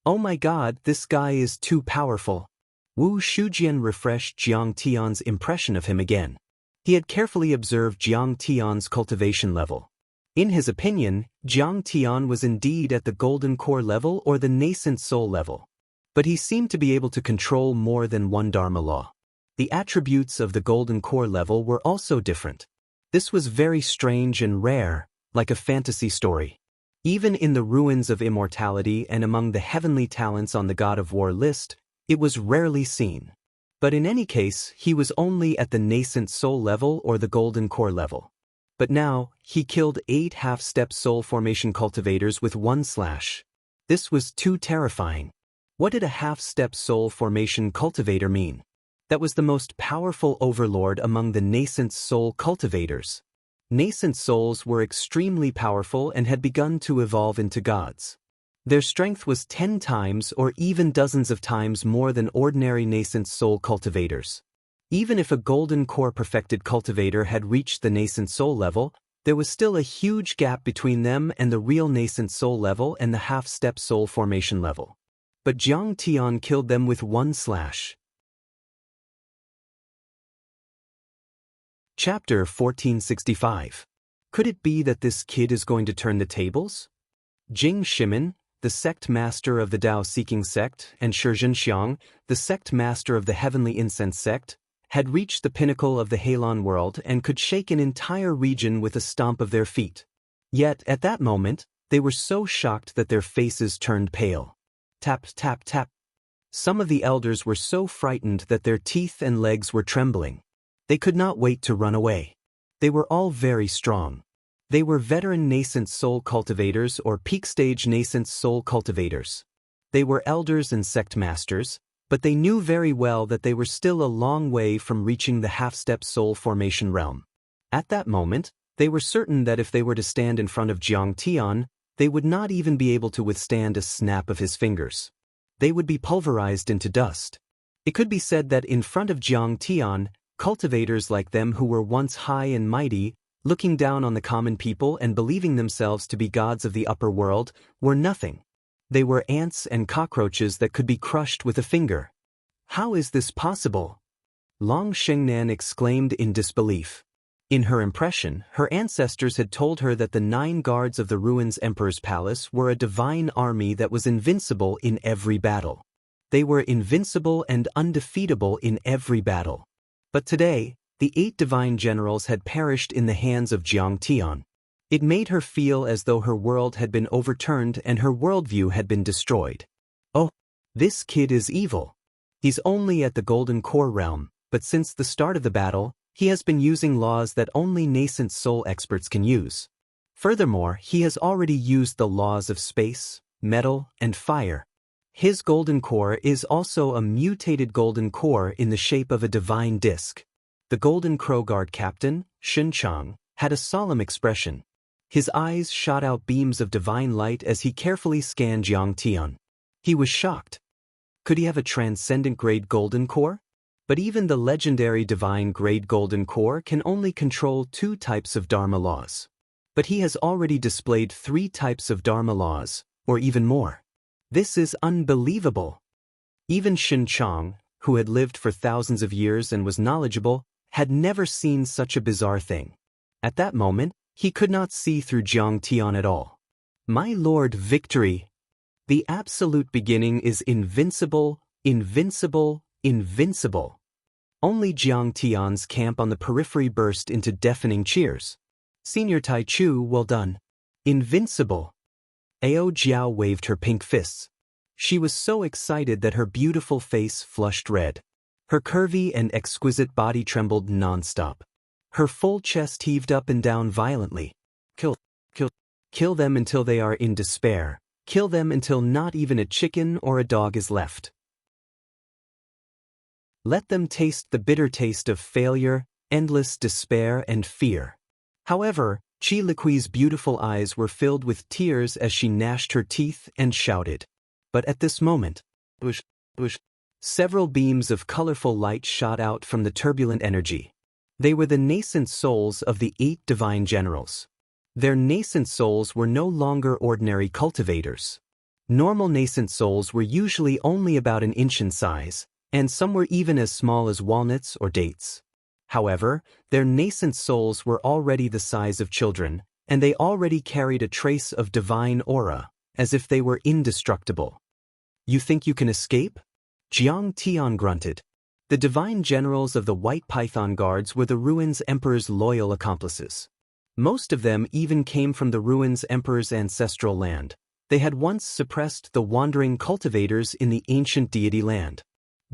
S1: Oh my God, this guy is too powerful. Wu Shujian refreshed Jiang Tian's impression of him again. He had carefully observed Jiang Tian's cultivation level. In his opinion, Jiang Tian was indeed at the golden core level or the nascent soul level. But he seemed to be able to control more than one Dharma law. The attributes of the golden core level were also different. This was very strange and rare, like a fantasy story. Even in the ruins of immortality and among the heavenly talents on the God of War list, it was rarely seen. But in any case, he was only at the nascent soul level or the golden core level. But now, he killed 8 half-step soul formation cultivators with one slash. This was too terrifying. What did a half-step soul formation cultivator mean? That was the most powerful overlord among the nascent soul cultivators. Nascent souls were extremely powerful and had begun to evolve into gods. Their strength was 10 times or even dozens of times more than ordinary nascent soul cultivators. Even if a golden core perfected cultivator had reached the nascent soul level, there was still a huge gap between them and the real nascent soul level and the half-step soul formation level. But Jiang Tian killed them with one slash. Chapter 1465. Could it be that this kid is going to turn the tables? Jing Shimin, the sect master of the Tao-seeking sect, and Shi Zhenxiang, the sect master of the heavenly incense sect, had reached the pinnacle of the Halon world and could shake an entire region with a stomp of their feet. Yet, at that moment, they were so shocked that their faces turned pale. Tap, tap, tap. Some of the elders were so frightened that their teeth and legs were trembling. They could not wait to run away. They were all very strong. They were veteran nascent soul cultivators or peak stage nascent soul cultivators. They were elders and sect masters, but they knew very well that they were still a long way from reaching the half-step soul formation realm. At that moment, they were certain that if they were to stand in front of Jiang Tian, they would not even be able to withstand a snap of his fingers. They would be pulverized into dust. It could be said that in front of Jiang Tian, cultivators like them who were once high and mighty, looking down on the common people and believing themselves to be gods of the upper world, were nothing. They were ants and cockroaches that could be crushed with a finger. How is this possible? Long Shengnan exclaimed in disbelief. In her impression, her ancestors had told her that the 9 guards of the ruins Emperor's Palace were a divine army that was invincible in every battle. They were invincible and undefeatable in every battle. But today, the 8 divine generals had perished in the hands of Jiang Tian. It made her feel as though her world had been overturned and her worldview had been destroyed. Oh, this kid is evil. He's only at the golden core realm, but since the start of the battle, he has been using laws that only nascent soul experts can use. Furthermore, he has already used the laws of space, metal, and fire. His golden core is also a mutated golden core in the shape of a divine disc. The Golden Crow Guard captain, Shen Chang, had a solemn expression. His eyes shot out beams of divine light as he carefully scanned Jiang Tian. He was shocked. Could he have a transcendent grade golden core? But even the legendary divine grade golden core can only control 2 types of Dharma laws. But he has already displayed 3 types of Dharma laws, or even more. This is unbelievable. Even Shen Chang, who had lived for thousands of years and was knowledgeable, had never seen such a bizarre thing. At that moment, he could not see through Jiang Tian at all. My lord, victory! The absolute beginning is invincible, invincible, invincible. Only Jiang Tian's camp on the periphery burst into deafening cheers. Senior Tai Chu, well done. Invincible. Ao Jiao waved her pink fists. She was so excited that her beautiful face flushed red. Her curvy and exquisite body trembled non-stop. Her full chest heaved up and down violently. Kill them until they are in despair. Kill them until not even a chicken or a dog is left. Let them taste the bitter taste of failure, endless despair and fear. However, Chi Liqui's beautiful eyes were filled with tears as she gnashed her teeth and shouted. But at this moment, several beams of colorful light shot out from the turbulent energy. They were the nascent souls of the 8 divine generals. Their nascent souls were no longer ordinary cultivators. Normal nascent souls were usually only about an inch in size, and some were even as small as walnuts or dates. However, their nascent souls were already the size of children, and they already carried a trace of divine aura, as if they were indestructible. You think you can escape? Jiang Tian grunted. The divine generals of the White Python Guards were the Ruins Emperor's loyal accomplices. Most of them even came from the Ruins Emperor's ancestral land. They had once suppressed the wandering cultivators in the ancient deity land.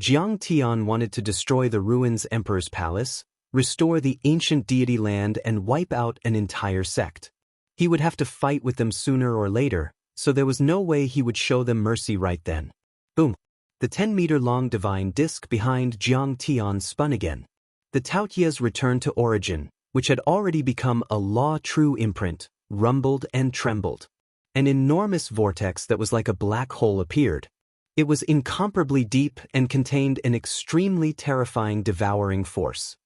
S1: Jiang Tian wanted to destroy the Ruins Emperor's palace, restore the ancient deity land, and wipe out an entire sect. He would have to fight with them sooner or later, so there was no way he would show them mercy right then. Boom! The 10-meter-long divine disc behind Jiang Tian spun again. The Taotia's return to origin, which had already become a law-true imprint, rumbled and trembled. An enormous vortex that was like a black hole appeared. It was incomparably deep and contained an extremely terrifying devouring force.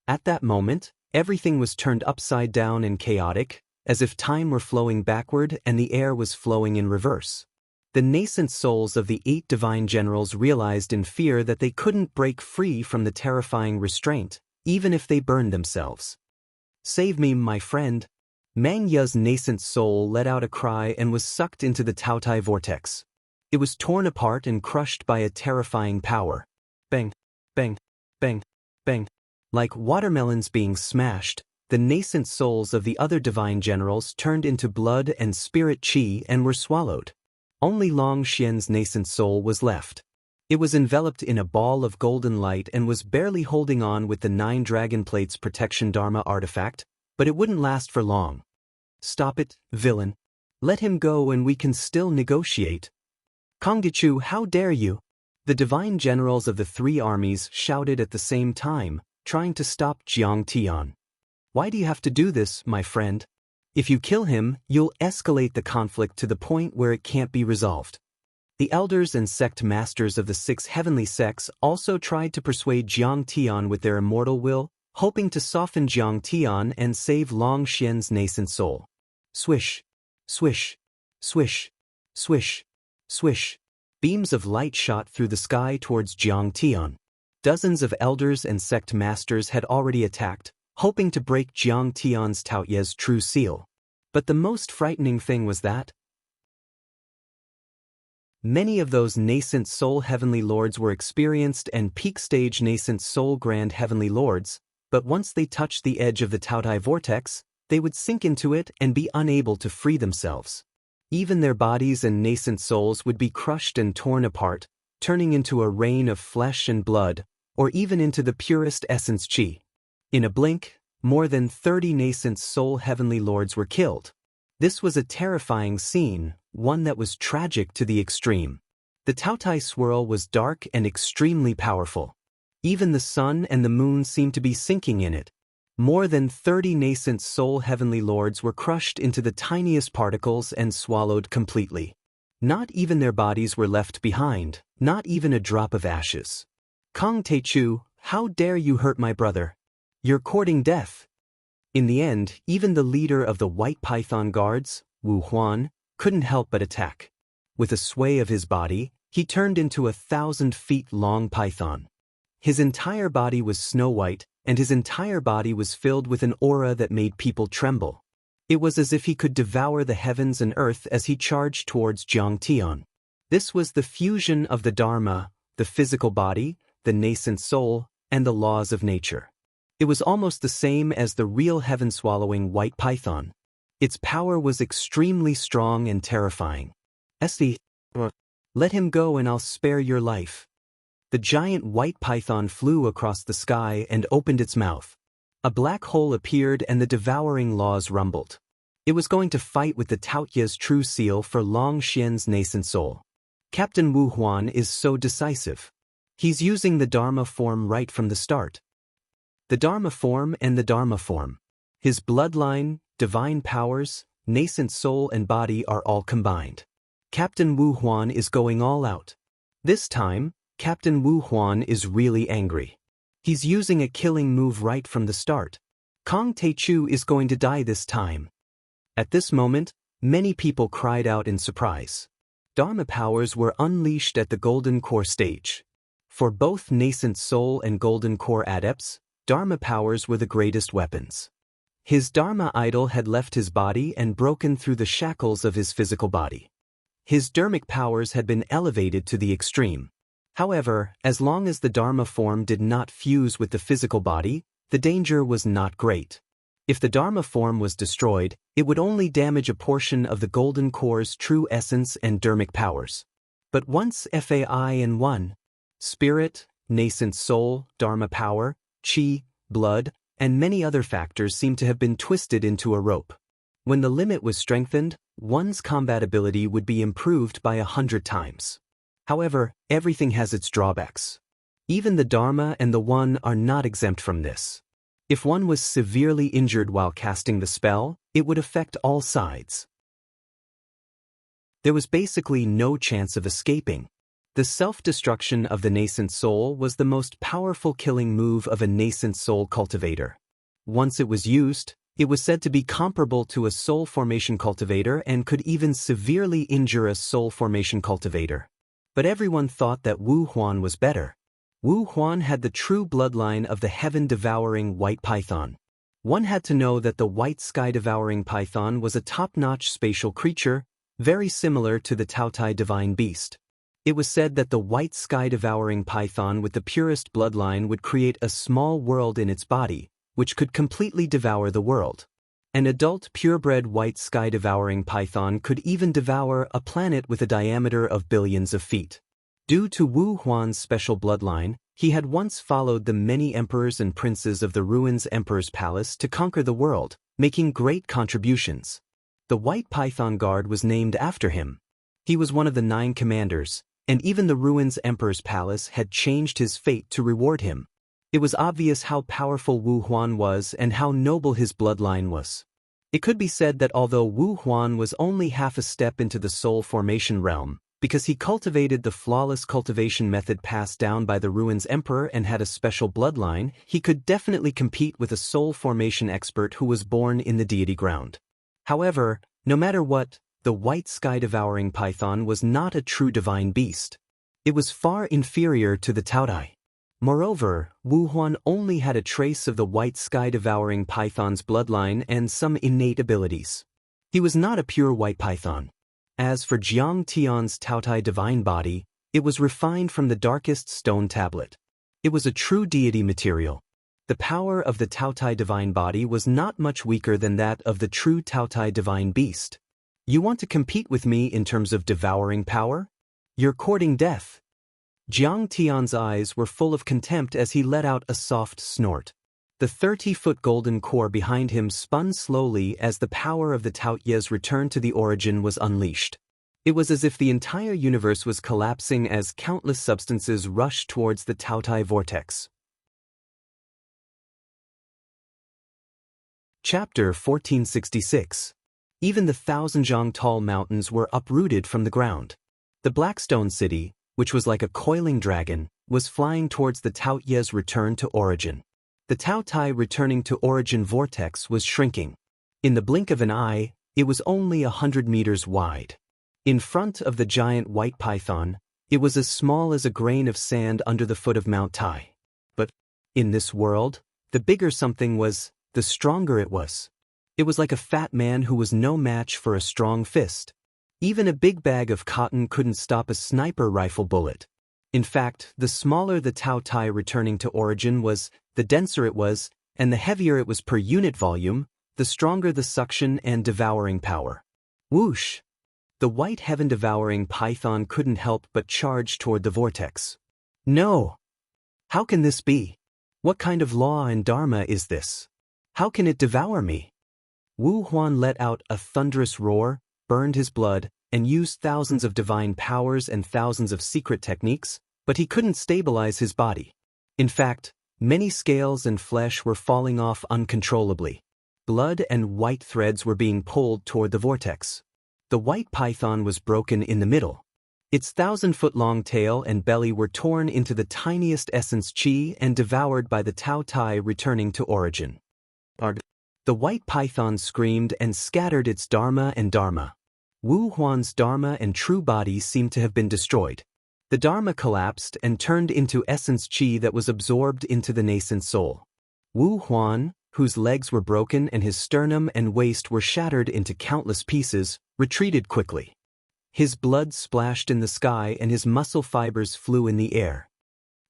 S1: At that moment, everything was turned upside down and chaotic, as if time were flowing backward and the air was flowing in reverse. The nascent souls of the 8 divine generals realized in fear that they couldn't break free from the terrifying restraint, even if they burned themselves. "Save me, my friend." Mang Ye's nascent soul let out a cry and was sucked into the Taotai vortex. It was torn apart and crushed by a terrifying power. Bang, bang, bang, bang. Like watermelons being smashed, the nascent souls of the other divine generals turned into blood and spirit qi and were swallowed. Only Long Xian's nascent soul was left. It was enveloped in a ball of golden light and was barely holding on with the 9 dragon plates protection Dharma artifact, but it wouldn't last for long. "Stop it, villain. Let him go and we can still negotiate." "Konggichu, how dare you?" The divine generals of the 3 armies shouted at the same time, trying to stop Jiang Tian. "Why do you have to do this, my friend? If you kill him, you'll escalate the conflict to the point where it can't be resolved." The elders and sect masters of the 6 heavenly sects also tried to persuade Jiang Tian with their immortal will, hoping to soften Jiang Tian and save Long Xian's nascent soul. Swish, swish, swish, swish, swish. Beams of light shot through the sky towards Jiang Tian. Dozens of elders and sect masters had already attacked, hoping to break Jiang Tian's Taoye's true seal. But the most frightening thing was that many of those nascent soul heavenly lords were experienced and peak stage nascent soul grand heavenly lords, but once they touched the edge of the Taotai vortex, they would sink into it and be unable to free themselves. Even their bodies and nascent souls would be crushed and torn apart, turning into a rain of flesh and blood, or even into the purest essence qi. In a blink, more than 30 nascent soul heavenly lords were killed. This was a terrifying scene, one that was tragic to the extreme. The Taotai swirl was dark and extremely powerful. Even the sun and the moon seemed to be sinking in it. More than 30 nascent soul heavenly lords were crushed into the tiniest particles and swallowed completely. Not even their bodies were left behind, not even a drop of ashes. "Kong Teichu, how dare you hurt my brother? You're courting death." In the end, even the leader of the White Python Guards, Wu Huan, couldn't help but attack. With a sway of his body, he turned into a 1,000-feet-long python. His entire body was snow white, and his entire body was filled with an aura that made people tremble. It was as if he could devour the heavens and earth as he charged towards Jiang Tian. This was the fusion of the Dharma, the physical body, the nascent soul, and the laws of nature. It was almost the same as the real heaven-swallowing white python. Its power was extremely strong and terrifying. "Let him go and I'll spare your life." The giant white python flew across the sky and opened its mouth. A black hole appeared and the devouring laws rumbled. It was going to fight with the Taotia's true seal for Long Xian's nascent soul. Captain Wu Huan is so decisive. He's using the Dharma form right from the start. The Dharma form and the Dharma form. His bloodline, divine powers, nascent soul and body are all combined. Captain Wu Huan is going all out. This time, Captain Wu Huan is really angry. He's using a killing move right from the start. Kong Teichu is going to die this time. At this moment, many people cried out in surprise. Dharma powers were unleashed at the Golden Core stage. For both nascent soul and golden core adepts, Dharma powers were the greatest weapons. His Dharma idol had left his body and broken through the shackles of his physical body. His dharmic powers had been elevated to the extreme. However, as long as the Dharma form did not fuse with the physical body, the danger was not great. If the Dharma form was destroyed, it would only damage a portion of the golden core's true essence and dharmic powers. But once FAI in one, spirit, nascent soul, Dharma power, chi, blood, and many other factors seem to have been twisted into a rope. When the limit was strengthened, one's combatability would be improved by 100 times. However, everything has its drawbacks. Even the Dharma and the One are not exempt from this. If one was severely injured while casting the spell, it would affect all sides. There was basically no chance of escaping. The self-destruction of the nascent soul was the most powerful killing move of a nascent soul cultivator. Once it was used, it was said to be comparable to a soul formation cultivator and could even severely injure a soul formation cultivator. But everyone thought that Wu Huan was better. Wu Huan had the true bloodline of the heaven-devouring white python. One had to know that the white sky-devouring python was a top-notch spatial creature, very similar to the Taotai divine beast. It was said that the white sky-devouring python with the purest bloodline would create a small world in its body, which could completely devour the world. An adult purebred white sky-devouring python could even devour a planet with a diameter of billions of feet. Due to Wu Huan's special bloodline, he had once followed the many emperors and princes of the Ruins Emperor's Palace to conquer the world, making great contributions. The White Python Guard was named after him. He was one of the 9 commanders, and even the Ruins Emperor's Palace had changed his fate to reward him. It was obvious how powerful Wu Huan was and how noble his bloodline was. It could be said that although Wu Huan was only half a step into the soul formation realm, because he cultivated the flawless cultivation method passed down by the Ruins Emperor and had a special bloodline, he could definitely compete with a soul formation expert who was born in the deity ground. However, no matter what, the white sky-devouring python was not a true divine beast. It was far inferior to the Taotai. Moreover, Wu Huan only had a trace of the white sky-devouring python's bloodline and some innate abilities. He was not a pure white python. As for Jiang Tian's Taotai divine body, it was refined from the darkest stone tablet. It was a true deity material. The power of the Taotai divine body was not much weaker than that of the true Taotai divine beast. You want to compete with me in terms of devouring power? You're courting death. Jiang Tian's eyes were full of contempt as he let out a soft snort. The 30-foot golden core behind him spun slowly as the power of the Tao Ye's return to the origin was unleashed. It was as if the entire universe was collapsing as countless substances rushed towards the Taotai vortex. Chapter 1466. Even the 1,000-zhang tall mountains were uprooted from the ground. The Blackstone City, which was like a coiling dragon, was flying towards the Tao Ye's return to origin. The Taotai returning to origin vortex was shrinking. In the blink of an eye, it was only 100 meters wide. In front of the giant white python, it was as small as a grain of sand under the foot of Mount Tai. But, in this world, the bigger something was, the stronger it was. It was like a fat man who was no match for a strong fist. Even a big bag of cotton couldn't stop a sniper rifle bullet. In fact, the smaller the Taotai returning to origin was, the denser it was, and the heavier it was per unit volume, the stronger the suction and devouring power. Whoosh! The white heaven-devouring python couldn't help but charge toward the vortex. No! How can this be? What kind of law and dharma is this? How can it devour me? Wu Huan let out a thunderous roar, burned his blood, and used thousands of divine powers and thousands of secret techniques, but he couldn't stabilize his body. In fact, many scales and flesh were falling off uncontrollably. Blood and white threads were being pulled toward the vortex. The white python was broken in the middle. Its 1,000-foot-long tail and belly were torn into the tiniest essence chi and devoured by the Taotai returning to origin. The white python screamed and scattered its dharma and dharma. Wu Huan's dharma and true body seemed to have been destroyed. The Dharma collapsed and turned into essence chi that was absorbed into the nascent soul. Wu Huan, whose legs were broken and his sternum and waist were shattered into countless pieces, retreated quickly. His blood splashed in the sky and his muscle fibers flew in the air.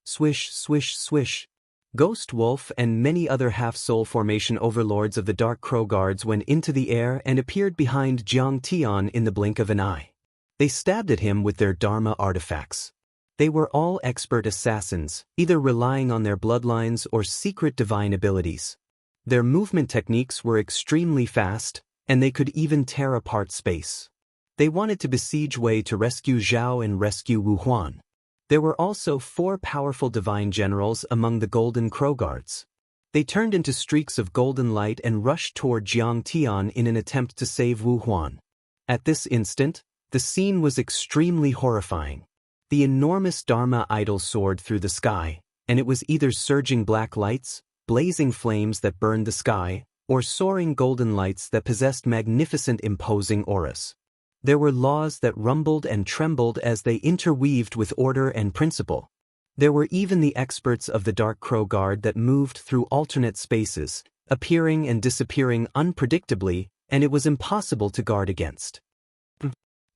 S1: Swish, swish, swish. Ghost Wolf and many other half-soul formation overlords of the Dark Crow Guards went into the air and appeared behind Jiang Tian in the blink of an eye. They stabbed at him with their Dharma artifacts. They were all expert assassins, either relying on their bloodlines or secret divine abilities. Their movement techniques were extremely fast, and they could even tear apart space. They wanted to besiege Wei to rescue Zhao and rescue Wu Huan. There were also 4 powerful divine generals among the Golden Crow Guards. They turned into streaks of golden light and rushed toward Jiang Tian in an attempt to save Wu Huan. At this instant, the scene was extremely horrifying. The enormous Dharma idol soared through the sky, and it was either surging black lights, blazing flames that burned the sky, or soaring golden lights that possessed magnificent imposing auras. There were laws that rumbled and trembled as they interweaved with order and principle. There were even the experts of the Dark Crow Guard that moved through alternate spaces, appearing and disappearing unpredictably, and it was impossible to guard against.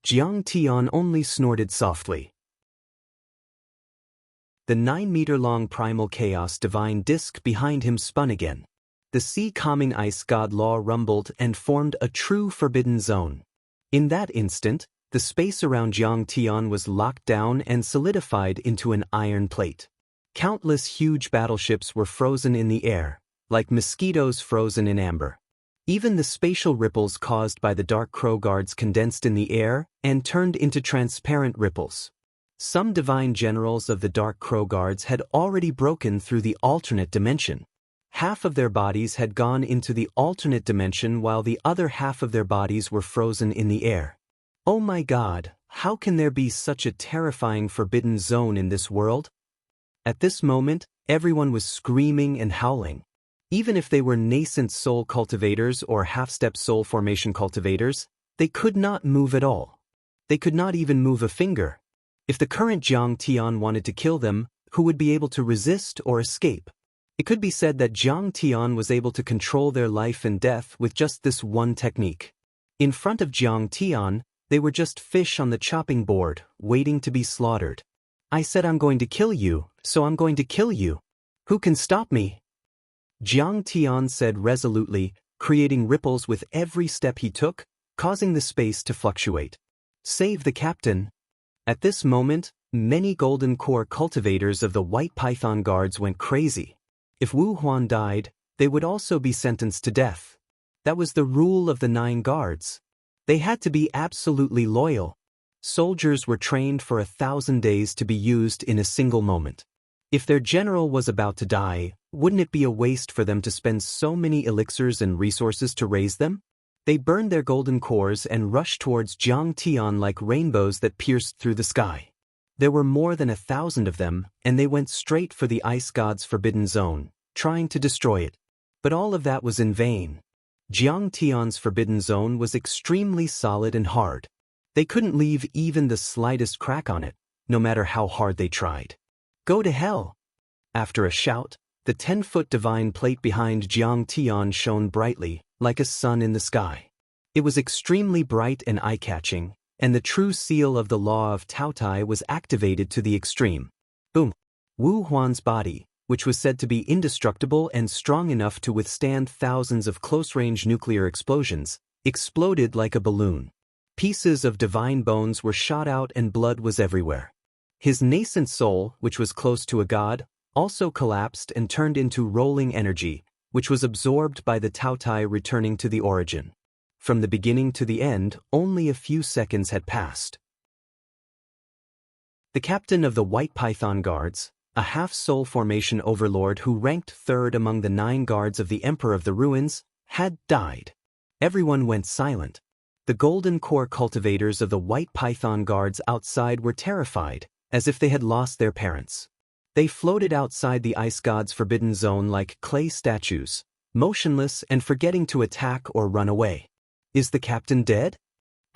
S1: Jiang Tian only snorted softly. The 9-meter-long primal chaos divine disk behind him spun again. The sea-calming ice god law rumbled and formed a true forbidden zone. In that instant, the space around Jiang Tian was locked down and solidified into an iron plate. Countless huge battleships were frozen in the air, like mosquitoes frozen in amber. Even the spatial ripples caused by the Dark Crow Guards condensed in the air and turned into transparent ripples. Some divine generals of the Dark Crow Guards had already broken through the alternate dimension. Half of their bodies had gone into the alternate dimension while the other half of their bodies were frozen in the air. Oh my God, how can there be such a terrifying forbidden zone in this world? At this moment, everyone was screaming and howling. Even if they were nascent soul cultivators or half-step soul formation cultivators, they could not move at all. They could not even move a finger. If the current Jiang Tian wanted to kill them, who would be able to resist or escape? It could be said that Jiang Tian was able to control their life and death with just this one technique. In front of Jiang Tian, they were just fish on the chopping board, waiting to be slaughtered. I said I'm going to kill you, so I'm going to kill you. Who can stop me? Jiang Tian said resolutely, creating ripples with every step he took, causing the space to fluctuate. Save the captain. At this moment, many Golden Core cultivators of the White Python Guards went crazy. If Wu Huan died, they would also be sentenced to death. That was the rule of the 9 guards. They had to be absolutely loyal. Soldiers were trained for 1,000 days to be used in a single moment. If their general was about to die, wouldn't it be a waste for them to spend so many elixirs and resources to raise them? They burned their golden cores and rushed towards Jiang Tian like rainbows that pierced through the sky. There were more than 1,000 of them, and they went straight for the ice god's forbidden zone, trying to destroy it. But all of that was in vain. Jiang Tian's forbidden zone was extremely solid and hard. They couldn't leave even the slightest crack on it, no matter how hard they tried. Go to hell! After a shout, the 10-foot divine plate behind Jiang Tian shone brightly, like a sun in the sky. It was extremely bright and eye-catching, and the true seal of the law of Taotai was activated to the extreme. Boom! Wu Huan's body, which was said to be indestructible and strong enough to withstand thousands of close-range nuclear explosions, exploded like a balloon. Pieces of divine bones were shot out and blood was everywhere. His nascent soul, which was close to a god, also collapsed and turned into rolling energy, which was absorbed by the Taotai returning to the origin. From the beginning to the end, only a few seconds had passed. The captain of the White Python Guards, a half-soul formation overlord who ranked 3rd among the 9 guards of the Emperor of the Ruins, had died. Everyone went silent. The Golden Core cultivators of the White Python Guards outside were terrified, as if they had lost their parents. They floated outside the ice god's forbidden zone like clay statues, motionless and forgetting to attack or run away. Is the captain dead?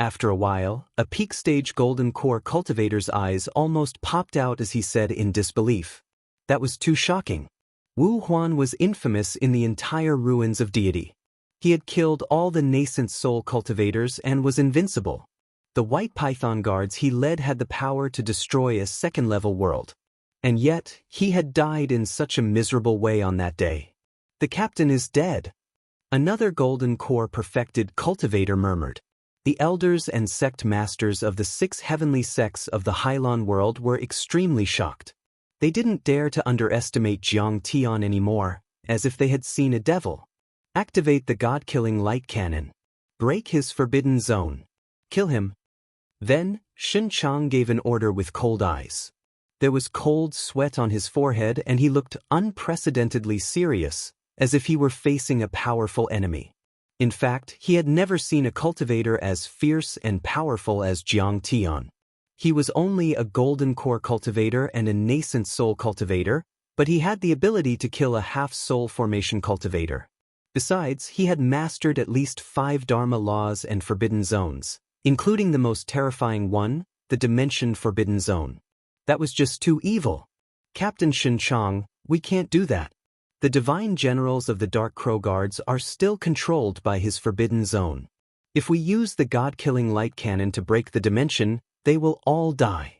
S1: After a while, a peak-stage golden core cultivator's eyes almost popped out as he said in disbelief. That was too shocking. Wu Huan was infamous in the entire ruins of deity. He had killed all the nascent soul cultivators and was invincible. The white python guards he led had the power to destroy a second-level world. And yet, he had died in such a miserable way on that day. The captain is dead. Another golden core perfected cultivator murmured. The elders and sect masters of the 6 heavenly sects of the Hylon world were extremely shocked. They didn't dare to underestimate Jiang Tian anymore, as if they had seen a devil. Activate the god-killing light cannon. Break his forbidden zone. Kill him. Then, Shen Chang gave an order with cold eyes. There was cold sweat on his forehead and he looked unprecedentedly serious, as if he were facing a powerful enemy. In fact, he had never seen a cultivator as fierce and powerful as Jiang Tian. He was only a golden core cultivator and a nascent soul cultivator, but he had the ability to kill a half-soul formation cultivator. Besides, he had mastered at least 5 Dharma laws and forbidden zones, including the most terrifying one, the Dimension Forbidden Zone. That was just too evil. Captain Shen Chang, we can't do that. The divine generals of the Dark Crow Guards are still controlled by his forbidden zone. If we use the god-killing light cannon to break the dimension, they will all die.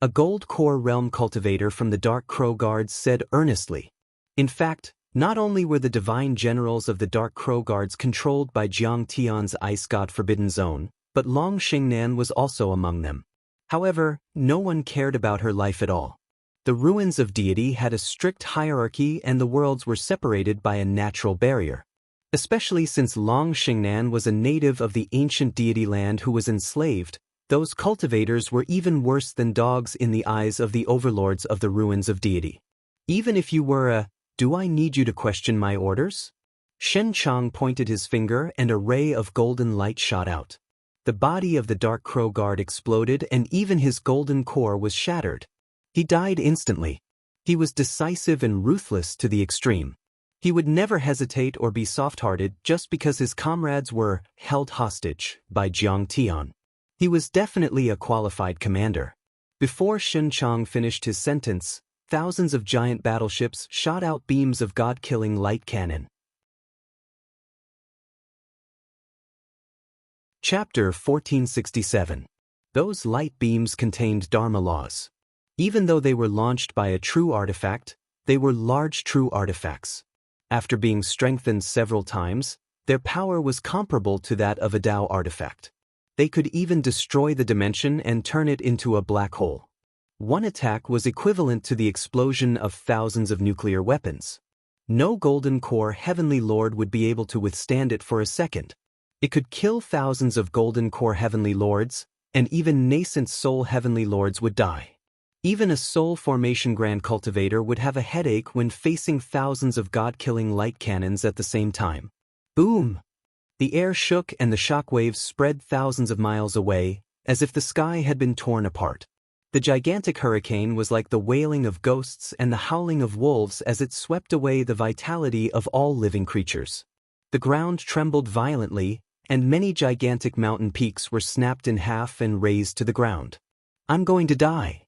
S1: A gold core realm cultivator from the Dark Crow Guards said earnestly. In fact, not only were the divine generals of the Dark Crow Guards controlled by Jiang Tian's ice god forbidden zone, but Long Xingnan was also among them. However, no one cared about her life at all. The ruins of deity had a strict hierarchy and the worlds were separated by a natural barrier. Especially since Long Xingnan was a native of the ancient deity land who was enslaved, those cultivators were even worse than dogs in the eyes of the overlords of the ruins of deity. Even if you were a, do I need you to question my orders? Shen Chang pointed his finger and a ray of golden light shot out. The body of the Dark Crow Guard exploded and even his golden core was shattered. He died instantly. He was decisive and ruthless to the extreme. He would never hesitate or be soft-hearted just because his comrades were held hostage by Jiang Tian. He was definitely a qualified commander. Before Shen Chang finished his sentence, thousands of giant battleships shot out beams of god-killing light cannon. Chapter 1467. Those light beams contained Dharma laws. Even though they were launched by a true artifact, they were large true artifacts. After being strengthened several times, their power was comparable to that of a Dao artifact. They could even destroy the dimension and turn it into a black hole. One attack was equivalent to the explosion of thousands of nuclear weapons. No golden core heavenly lord would be able to withstand it for a second. It could kill thousands of golden core heavenly lords, and even nascent soul heavenly lords would die. Even a soul formation grand cultivator would have a headache when facing thousands of god-killing light cannons at the same time. Boom! The air shook and the shockwaves spread thousands of miles away, as if the sky had been torn apart. The gigantic hurricane was like the wailing of ghosts and the howling of wolves as it swept away the vitality of all living creatures. The ground trembled violently, and many gigantic mountain peaks were snapped in half and razed to the ground. I'm going to die.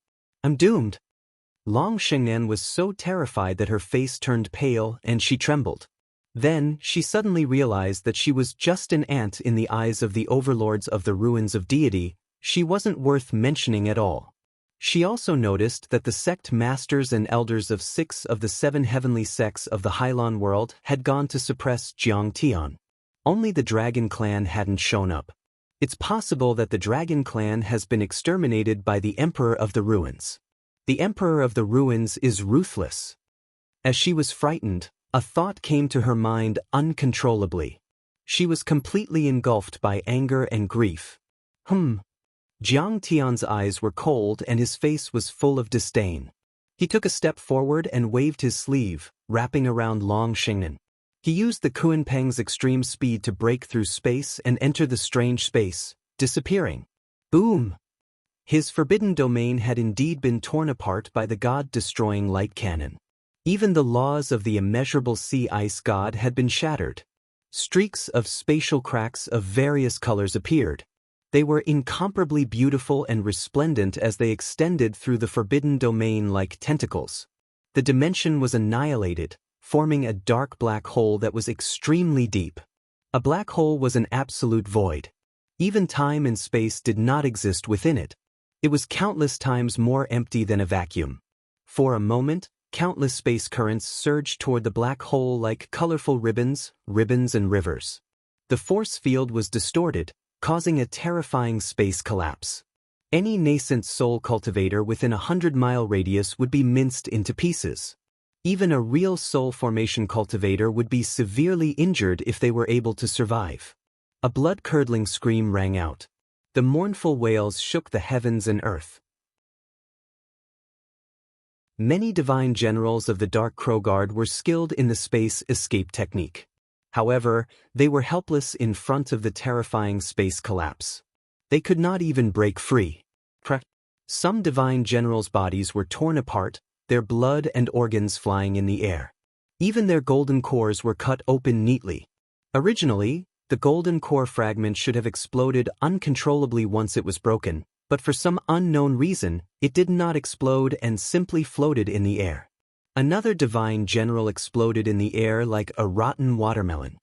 S1: I'm doomed. Long Xingnan was so terrified that her face turned pale and she trembled. Then, she suddenly realized that she was just an ant in the eyes of the overlords of the ruins of deity. She wasn't worth mentioning at all. She also noticed that the sect masters and elders of 6 of the 7 heavenly sects of the Hylon world had gone to suppress Jiang Tian. Only the Dragon Clan hadn't shown up. It's possible that the Dragon Clan has been exterminated by the Emperor of the Ruins. The Emperor of the Ruins is ruthless. As she was frightened, a thought came to her mind uncontrollably. She was completely engulfed by anger and grief. Jiang Tian's eyes were cold and his face was full of disdain. He took a step forward and waved his sleeve, wrapping around Long Xingnan. He used the Kunpeng's extreme speed to break through space and enter the strange space, disappearing. Boom! His forbidden domain had indeed been torn apart by the god-destroying light cannon. Even the laws of the immeasurable sea ice god had been shattered. Streaks of spatial cracks of various colors appeared. They were incomparably beautiful and resplendent as they extended through the forbidden domain like tentacles. The dimension was annihilated, forming a dark black hole that was extremely deep. A black hole was an absolute void. Even time and space did not exist within it. It was countless times more empty than a vacuum. For a moment, countless space currents surged toward the black hole like colorful ribbons and rivers. The force field was distorted, causing a terrifying space collapse. Any nascent soul cultivator within a 100-mile radius would be minced into pieces. Even a real soul formation cultivator would be severely injured if they were able to survive. A blood-curdling scream rang out. The mournful wails shook the heavens and earth. Many divine generals of the Dark Crow Guard were skilled in the space escape technique. However, they were helpless in front of the terrifying space collapse. They could not even break free. Some divine generals' bodies were torn apart, their blood and organs flying in the air. Even their golden cores were cut open neatly. Originally, the golden core fragment should have exploded uncontrollably once it was broken, but for some unknown reason, it did not explode and simply floated in the air. Another divine general exploded in the air like a rotten watermelon.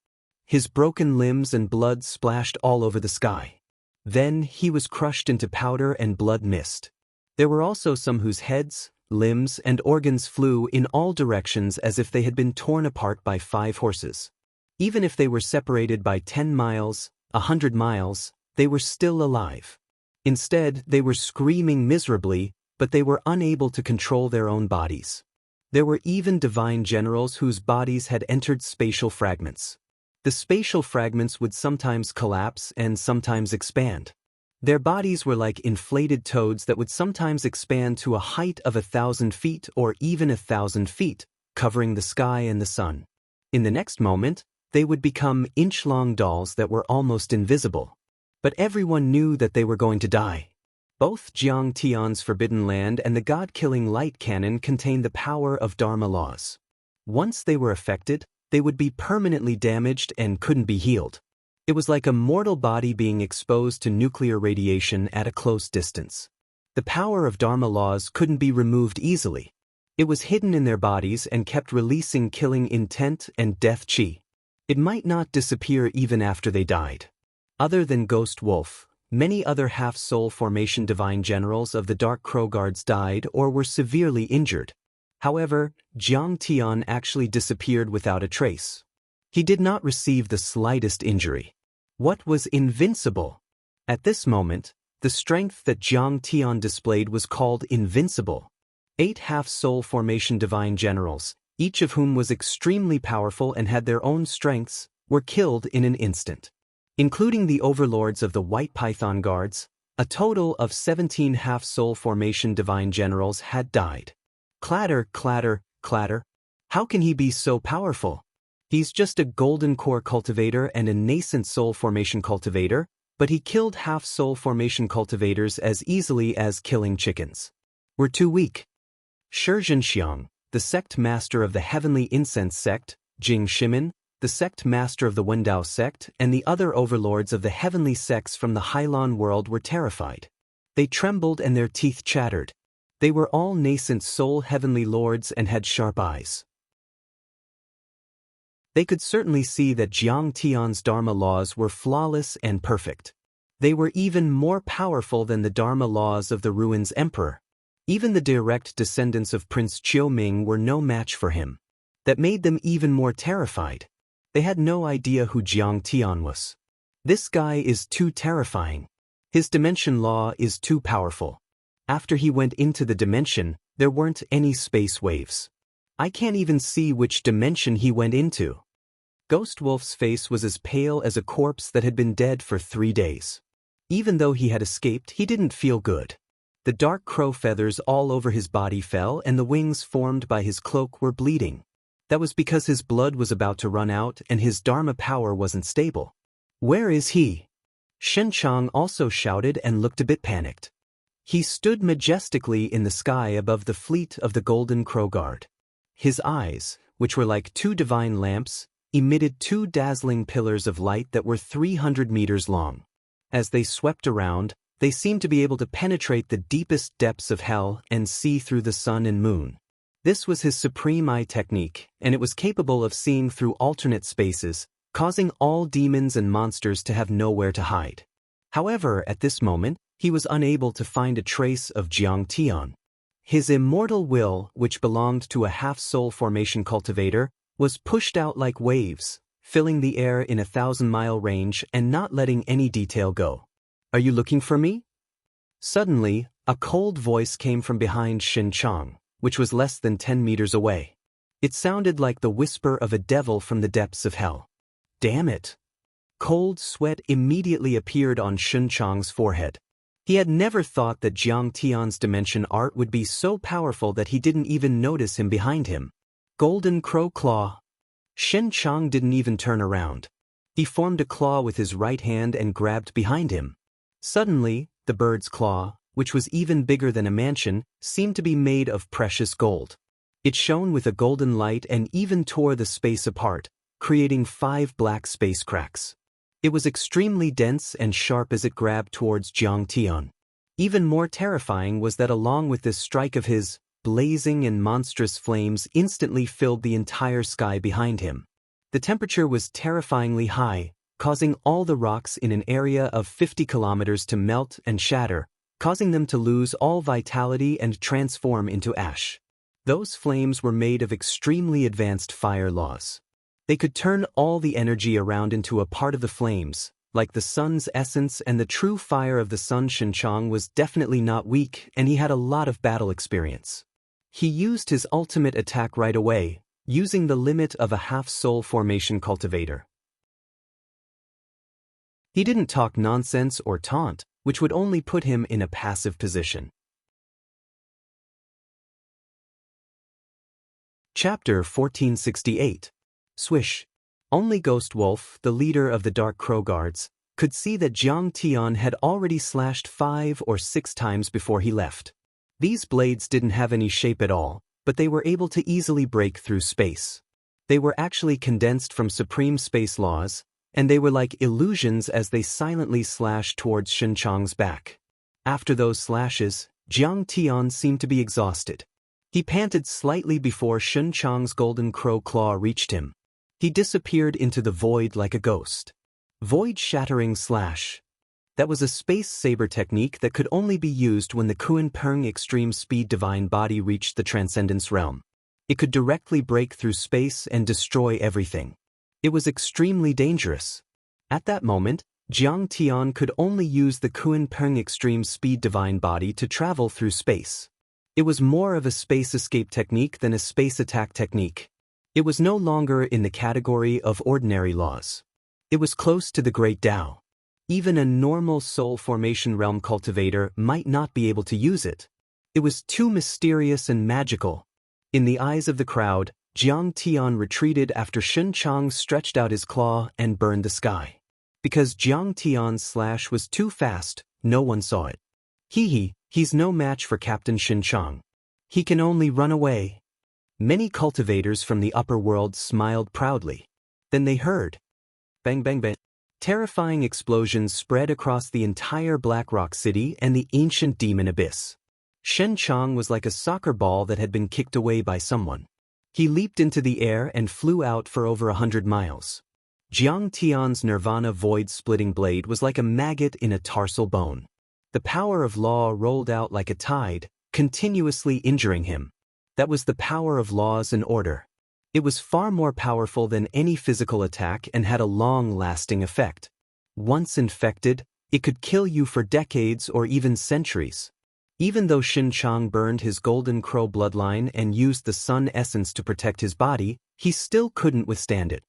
S1: His broken limbs and blood splashed all over the sky. Then he was crushed into powder and blood mist. There were also some whose heads, limbs, and organs flew in all directions as if they had been torn apart by 5 horses. Even if they were separated by 10 miles, 100 miles, they were still alive. Instead, they were screaming miserably, but they were unable to control their own bodies. There were even divine generals whose bodies had entered spatial fragments. The spatial fragments would sometimes collapse and sometimes expand. Their bodies were like inflated toads that would sometimes expand to a height of 1,000 feet or even 1,000 feet, covering the sky and the sun. In the next moment, they would become inch-long dolls that were almost invisible. But everyone knew that they were going to die. Both Jiang Tian's Forbidden Land and the God-killing light cannon contained the power of Dharma laws. Once they were affected, they would be permanently damaged and couldn't be healed. It was like a mortal body being exposed to nuclear radiation at a close distance. The power of Dharma laws couldn't be removed easily. It was hidden in their bodies and kept releasing killing intent and death chi. It might not disappear even after they died. Other than Ghost Wolf, many other half-soul formation divine generals of the Dark Crow Guards died or were severely injured. However, Jiang Tian actually disappeared without a trace. He did not receive the slightest injury. What was invincible? At this moment, the strength that Jiang Tian displayed was called invincible. 8 half-soul formation divine generals, each of whom was extremely powerful and had their own strengths, were killed in an instant. Including the overlords of the White Python Guards, a total of 17 half-soul formation divine generals had died. Clatter, clatter, clatter. How can he be so powerful? He's just a golden core cultivator and a nascent soul formation cultivator, but he killed half-soul formation cultivators as easily as killing chickens. We're too weak. Shizhenxiang, the sect master of the Heavenly Incense sect, Jing Shimin, the sect master of the Wendao sect, and the other overlords of the heavenly sects from the Hylon world were terrified. They trembled and their teeth chattered. They were all nascent soul heavenly lords and had sharp eyes. They could certainly see that Jiang Tian's Dharma laws were flawless and perfect. They were even more powerful than the Dharma laws of the Ruins Emperor. Even the direct descendants of Prince Qiuming were no match for him. That made them even more terrified. They had no idea who Jiang Tian was. This guy is too terrifying. His dimension law is too powerful. After he went into the dimension, there weren't any space waves. I can't even see which dimension he went into. Ghost Wolf's face was as pale as a corpse that had been dead for 3 days. Even though he had escaped, he didn't feel good. The dark crow feathers all over his body fell and the wings formed by his cloak were bleeding. That was because his blood was about to run out and his Dharma power wasn't stable. Where is he? Shen Chang also shouted and looked a bit panicked. He stood majestically in the sky above the fleet of the Golden Crow Guard. His eyes, which were like 2 divine lamps, emitted 2 dazzling pillars of light that were 300 meters long. As they swept around, they seemed to be able to penetrate the deepest depths of hell and see through the sun and moon. This was his supreme eye technique, and it was capable of seeing through alternate spaces, causing all demons and monsters to have nowhere to hide. However, at this moment, he was unable to find a trace of Jiang Tian. His immortal will, which belonged to a half-soul formation cultivator, was pushed out like waves, filling the air in a 1,000-mile range and not letting any detail go. "Are you looking for me?" Suddenly, a cold voice came from behind Xin Chang, which was less than 10 meters away. It sounded like the whisper of a devil from the depths of hell. Damn it! Cold sweat immediately appeared on Xin Chang's forehead. He had never thought that Jiang Tian's dimension art would be so powerful that he didn't even notice him behind him. Golden Crow Claw. Xin Chang didn't even turn around. He formed a claw with his right hand and grabbed behind him. Suddenly, the bird's claw, which was even bigger than a mansion, seemed to be made of precious gold. It shone with a golden light and even tore the space apart, creating 5 black space cracks. It was extremely dense and sharp as it grabbed towards Jiang Tian. Even more terrifying was that along with this strike of his, blazing and monstrous flames instantly filled the entire sky behind him. The temperature was terrifyingly high, causing all the rocks in an area of 50 kilometers to melt and shatter, causing them to lose all vitality and transform into ash. Those flames were made of extremely advanced fire laws. They could turn all the energy around into a part of the flames, like the sun's essence, and the true fire of the sun. Xin Chang was definitely not weak, and he had a lot of battle experience. He used his ultimate attack right away, using the limit of a half-soul formation cultivator. He didn't talk nonsense or taunt, which would only put him in a passive position. Chapter 1468. Swish. Only Ghost Wolf, the leader of the Dark Crow Guards, could see that Jiang Tian had already slashed 5 or 6 times before he left. These blades didn't have any shape at all, but they were able to easily break through space. They were actually condensed from supreme space laws, and they were like illusions as they silently slashed towards Xin Chang's back. After those slashes, Jiang Tian seemed to be exhausted. He panted slightly before Xin Chang's golden crow claw reached him. He disappeared into the void like a ghost. Void-shattering slash. That was a space saber technique that could only be used when the Kuan Peng extreme speed divine body reached the transcendence realm. It could directly break through space and destroy everything. It was extremely dangerous. At that moment, Jiang Tian could only use the Kuan Peng extreme speed divine body to travel through space. It was more of a space escape technique than a space attack technique. It was no longer in the category of ordinary laws. It was close to the Great Tao. Even a normal soul formation realm cultivator might not be able to use it. It was too mysterious and magical. In the eyes of the crowd, Jiang Tian retreated after Xin Chang stretched out his claw and burned the sky. Because Jiang Tian's slash was too fast, no one saw it. He's no match for Captain Xin Chang. He can only run away. Many cultivators from the upper world smiled proudly. Then they heard. Bang bang bang. Terrifying explosions spread across the entire Black Rock City and the ancient demon abyss. Xin Chang was like a soccer ball that had been kicked away by someone. He leaped into the air and flew out for over 100 miles. Jiang Tian's nirvana void-splitting blade was like a maggot in a tarsal bone. The power of law rolled out like a tide, continuously injuring him. That was the power of laws and order. It was far more powerful than any physical attack and had a long-lasting effect. Once infected, it could kill you for decades or even centuries. Even though Xin Chang burned his golden crow bloodline and used the sun essence to protect his body, he still couldn't withstand it.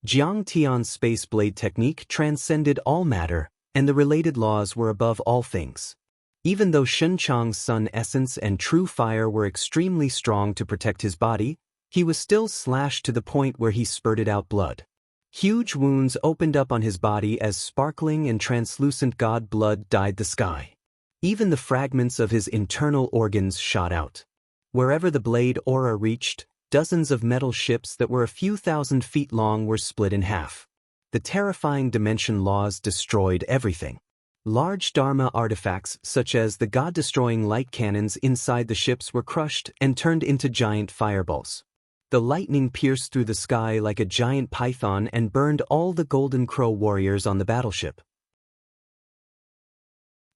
S1: Jiang Tian's space blade technique transcended all matter, and the related laws were above all things. Even though Xin Chang's sun essence and true fire were extremely strong to protect his body, he was still slashed to the point where he spurted out blood. Huge wounds opened up on his body as sparkling and translucent god blood dyed the sky. Even the fragments of his internal organs shot out. Wherever the blade aura reached, dozens of metal ships that were a few thousand feet long were split in half. The terrifying dimension laws destroyed everything. Large Dharma artifacts such as the god-destroying light cannons inside the ships were crushed and turned into giant fireballs. The lightning pierced through the sky like a giant python and burned all the Golden Crow warriors on the battleship.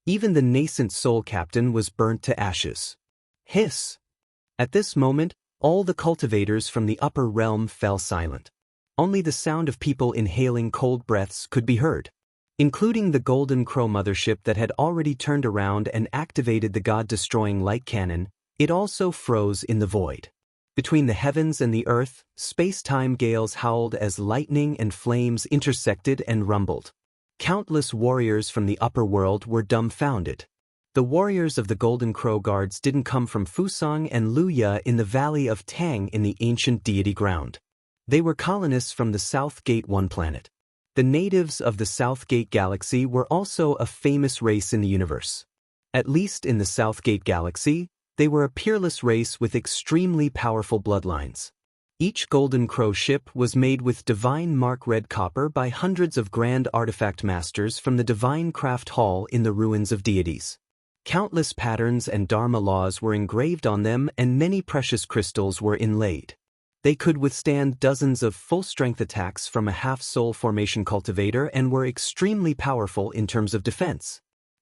S1: Even the nascent soul captain was burnt to ashes. Hiss! At this moment, all the cultivators from the upper realm fell silent. Only the sound of people inhaling cold breaths could be heard. Including the Golden Crow mothership that had already turned around and activated the god-destroying light cannon, it also froze in the void. Between the heavens and the earth, space-time gales howled as lightning and flames intersected and rumbled. Countless warriors from the upper world were dumbfounded. The warriors of the Golden Crow Guards didn't come from Fusang and Luya in the Valley of Tang in the ancient deity ground. They were colonists from the South Gate 1 planet. The natives of the South Gate Galaxy were also a famous race in the universe. At least in the South Gate Galaxy, they were a peerless race with extremely powerful bloodlines. Each Golden Crow ship was made with divine mark red copper by hundreds of grand artifact masters from the Divine Craft Hall in the ruins of deities. Countless patterns and Dharma laws were engraved on them and many precious crystals were inlaid. They could withstand dozens of full-strength attacks from a half-soul formation cultivator and were extremely powerful in terms of defense.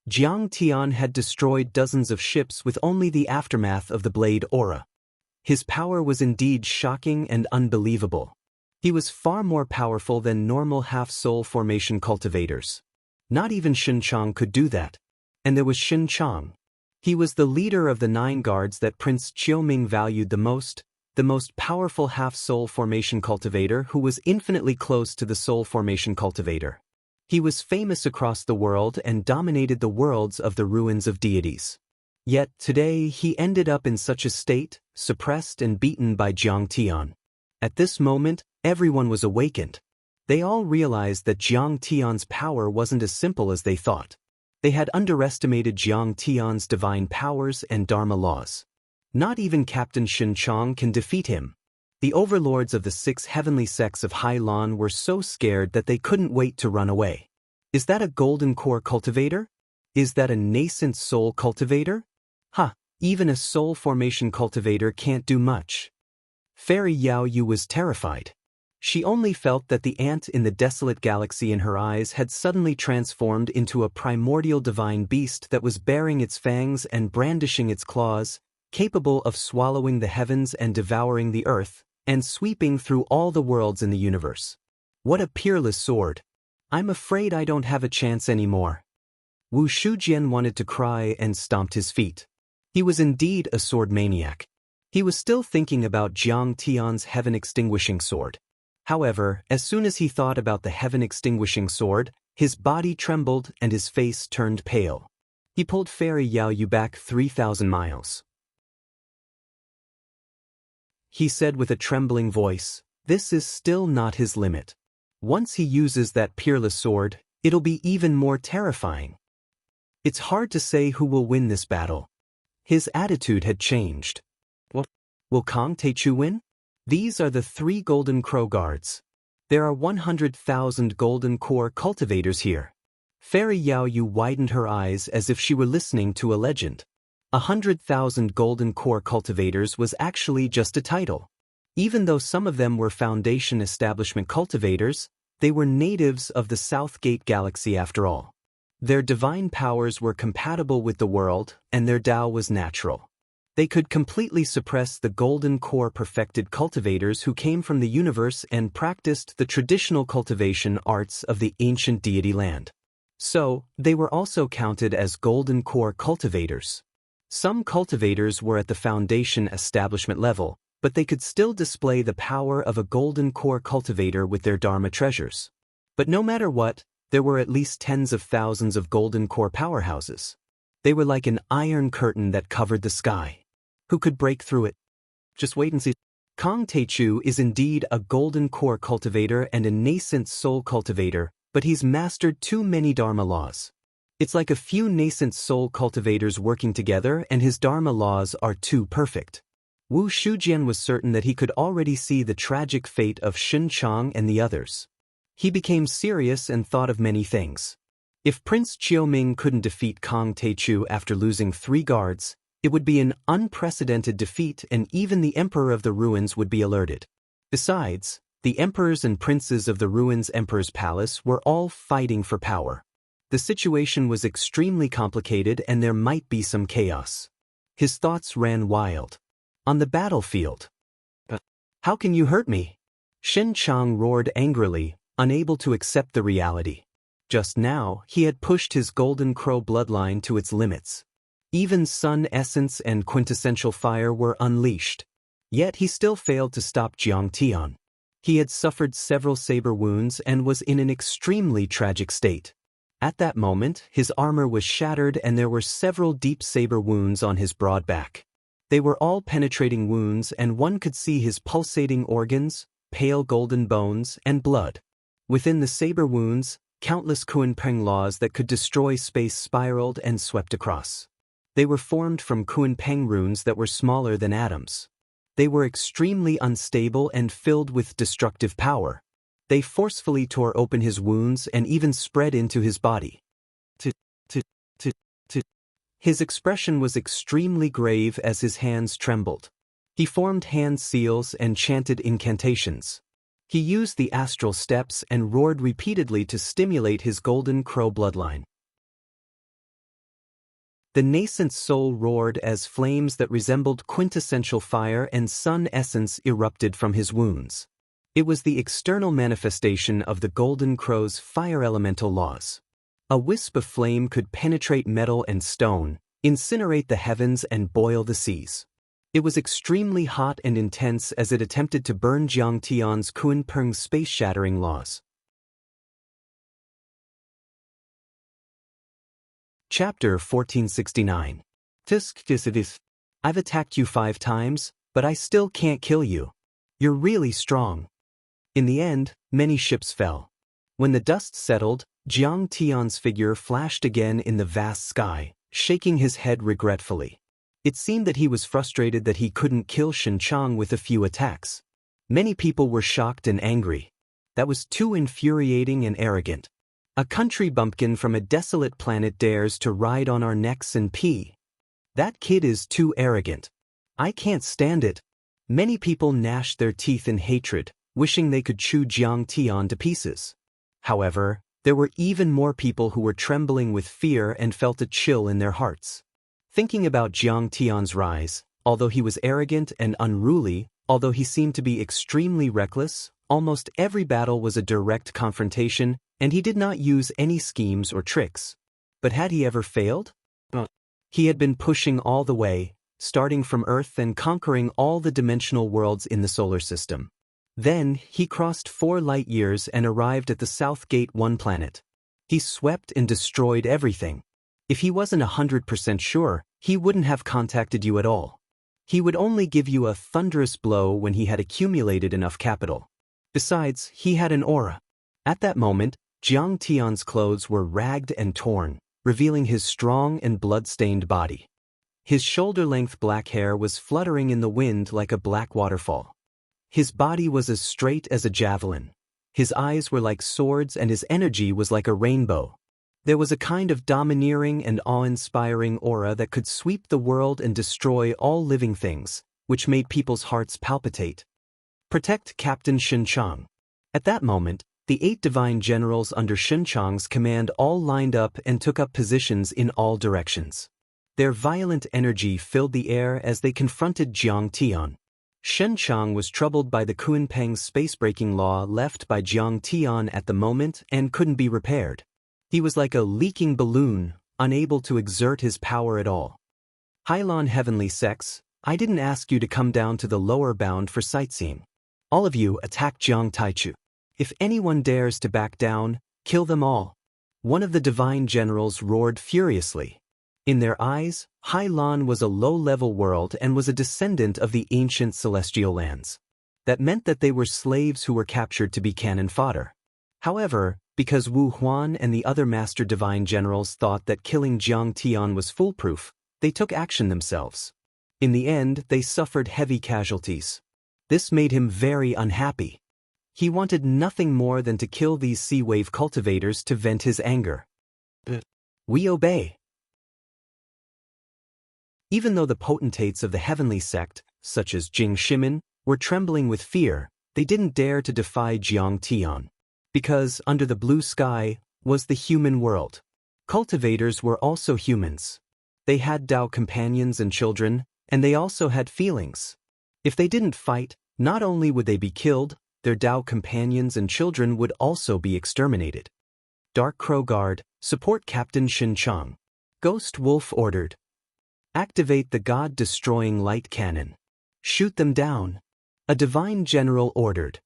S1: Jiang Tian had destroyed dozens of ships with only the aftermath of the blade aura. His power was indeed shocking and unbelievable. He was far more powerful than normal half-soul formation cultivators. Not even Shen Chang could do that. And there was Shen Chang. He was the leader of the 9 guards that Prince Qiuming valued the most powerful half-soul formation cultivator who was infinitely close to the soul formation cultivator. He was famous across the world and dominated the worlds of the ruins of deities. Yet today he ended up in such a state, suppressed and beaten by Jiang Tian. At this moment, everyone was awakened. They all realized that Jiang Tian's power wasn't as simple as they thought. They had underestimated Jiang Tian's divine powers and Dharma laws. Not even Captain Shen Chang can defeat him. The overlords of the 6 heavenly sects of Hai Lan were so scared that they couldn't wait to run away. Is that a golden core cultivator? Is that a nascent soul cultivator? Even a soul formation cultivator can't do much. Fairy Yao Yu was terrified. She only felt that the ant in the desolate galaxy in her eyes had suddenly transformed into a primordial divine beast that was baring its fangs and brandishing its claws, capable of swallowing the heavens and devouring the earth, and sweeping through all the worlds in the universe. What a peerless sword! I'm afraid I don't have a chance anymore. Wu Shujian wanted to cry and stomped his feet. He was indeed a sword maniac. He was still thinking about Jiang Tian's heaven-extinguishing sword. However, as soon as he thought about the heaven-extinguishing sword, his body trembled and his face turned pale. He pulled Fairy Yao Yu back 3,000 miles. He said with a trembling voice, "This is still not his limit. Once he uses that peerless sword, it'll be even more terrifying. It's hard to say who will win this battle." His attitude had changed. What? Will Kang Teichu win? These are the 3 Golden Crow Guards. There are 100,000 Golden Core cultivators here. Fairy Yao Yu widened her eyes as if she were listening to a legend. 100,000 Golden Core cultivators was actually just a title. Even though some of them were Foundation Establishment cultivators, they were natives of the South Gate Galaxy after all. Their divine powers were compatible with the world, and their Tao was natural. They could completely suppress the Golden Core perfected cultivators who came from the universe and practiced the traditional cultivation arts of the ancient deity land. So, they were also counted as Golden Core cultivators. Some cultivators were at the Foundation Establishment level, but they could still display the power of a Golden Core cultivator with their Dharma treasures. But no matter what, there were at least tens of thousands of Golden Core powerhouses. They were like an iron curtain that covered the sky. Who could break through it? Just wait and see. Kang Teichu is indeed a Golden Core cultivator and a nascent soul cultivator, but he's mastered too many Dharma laws. It's like a few nascent soul cultivators working together and his Dharma laws are too perfect. Wu Shujian was certain that he could already see the tragic fate of Shen Chang and the others. He became serious and thought of many things. If Prince Qiuming couldn't defeat Kang Taichu after losing 3 guards, it would be an unprecedented defeat and even the Emperor of the Ruins would be alerted. Besides, the emperors and princes of the Ruins Emperor's Palace were all fighting for power. The situation was extremely complicated and there might be some chaos. His thoughts ran wild. On the battlefield. How can you hurt me? Shen Chang roared angrily, unable to accept the reality. Just now, he had pushed his Golden Crow bloodline to its limits. Even Sun Essence and Quintessential Fire were unleashed. Yet he still failed to stop Jiang Tian. He had suffered several saber wounds and was in an extremely tragic state. At that moment, his armor was shattered and there were several deep saber wounds on his broad back. They were all penetrating wounds and one could see his pulsating organs, pale golden bones, and blood. Within the saber wounds, countless Kunpeng laws that could destroy space spiraled and swept across. They were formed from Kunpeng runes that were smaller than atoms. They were extremely unstable and filled with destructive power. They forcefully tore open his wounds and even spread into his body. His expression was extremely grave as his hands trembled. He formed hand seals and chanted incantations. He used the astral steps and roared repeatedly to stimulate his Golden Crow bloodline. The nascent soul roared as flames that resembled quintessential fire and sun essence erupted from his wounds. It was the external manifestation of the Golden Crow's fire elemental laws. A wisp of flame could penetrate metal and stone, incinerate the heavens and boil the seas. It was extremely hot and intense as it attempted to burn Jiang Tian's Kunpeng space-shattering laws. Chapter 1469. I've attacked you 5 times, but I still can't kill you. You're really strong. In the end, many ships fell. When the dust settled, Jiang Tian's figure flashed again in the vast sky, shaking his head regretfully. It seemed that he was frustrated that he couldn't kill Shen Chang with a few attacks. Many people were shocked and angry. That was too infuriating and arrogant. A country bumpkin from a desolate planet dares to ride on our necks and pee. That kid is too arrogant. I can't stand it. Many people gnashed their teeth in hatred, wishing they could chew Jiang Tian to pieces. However, there were even more people who were trembling with fear and felt a chill in their hearts. Thinking about Jiang Tian's rise, although he was arrogant and unruly, although he seemed to be extremely reckless, almost every battle was a direct confrontation, and he did not use any schemes or tricks. But had he ever failed? He had been pushing all the way, starting from Earth and conquering all the dimensional worlds in the solar system. Then, he crossed 4 light years and arrived at the South Gate 1 planet. He swept and destroyed everything. If he wasn't 100% sure, he wouldn't have contacted you at all. He would only give you a thunderous blow when he had accumulated enough capital. Besides, he had an aura. At that moment, Jiang Tian's clothes were ragged and torn, revealing his strong and blood-stained body. His shoulder-length black hair was fluttering in the wind like a black waterfall. His body was as straight as a javelin. His eyes were like swords and his energy was like a rainbow. There was a kind of domineering and awe-inspiring aura that could sweep the world and destroy all living things, which made people's hearts palpitate. Protect Captain Shen Chang. At that moment, the 8 divine generals under Shen Chang's command all lined up and took up positions in all directions. Their violent energy filled the air as they confronted Jiang Tian. Shen Chang was troubled by the Kunpeng space-breaking law left by Jiang Tian at the moment and couldn't be repaired. He was like a leaking balloon, unable to exert his power at all. Hylon Heavenly Sex, I didn't ask you to come down to the lower bound for sightseeing. All of you attack Jiang Taichu. If anyone dares to back down, kill them all. One of the divine generals roared furiously. In their eyes, Hylon was a low-level world and was a descendant of the ancient celestial lands. That meant that they were slaves who were captured to be cannon fodder. However, because Wu Huan and the other master divine generals thought that killing Jiang Tian was foolproof, they took action themselves. In the end, they suffered heavy casualties. This made him very unhappy. He wanted nothing more than to kill these sea wave cultivators to vent his anger. We obey. Even though the potentates of the heavenly sect, such as Jing Shimin, were trembling with fear, they didn't dare to defy Jiang Tian. Because under the blue sky was the human world. Cultivators were also humans. They had Tao companions and children, and they also had feelings. If they didn't fight, not only would they be killed, their Tao companions and children would also be exterminated. Dark Crow Guard, support Captain Shin Chang. Ghost Wolf ordered. Activate the God-destroying light cannon. Shoot them down. A divine general ordered.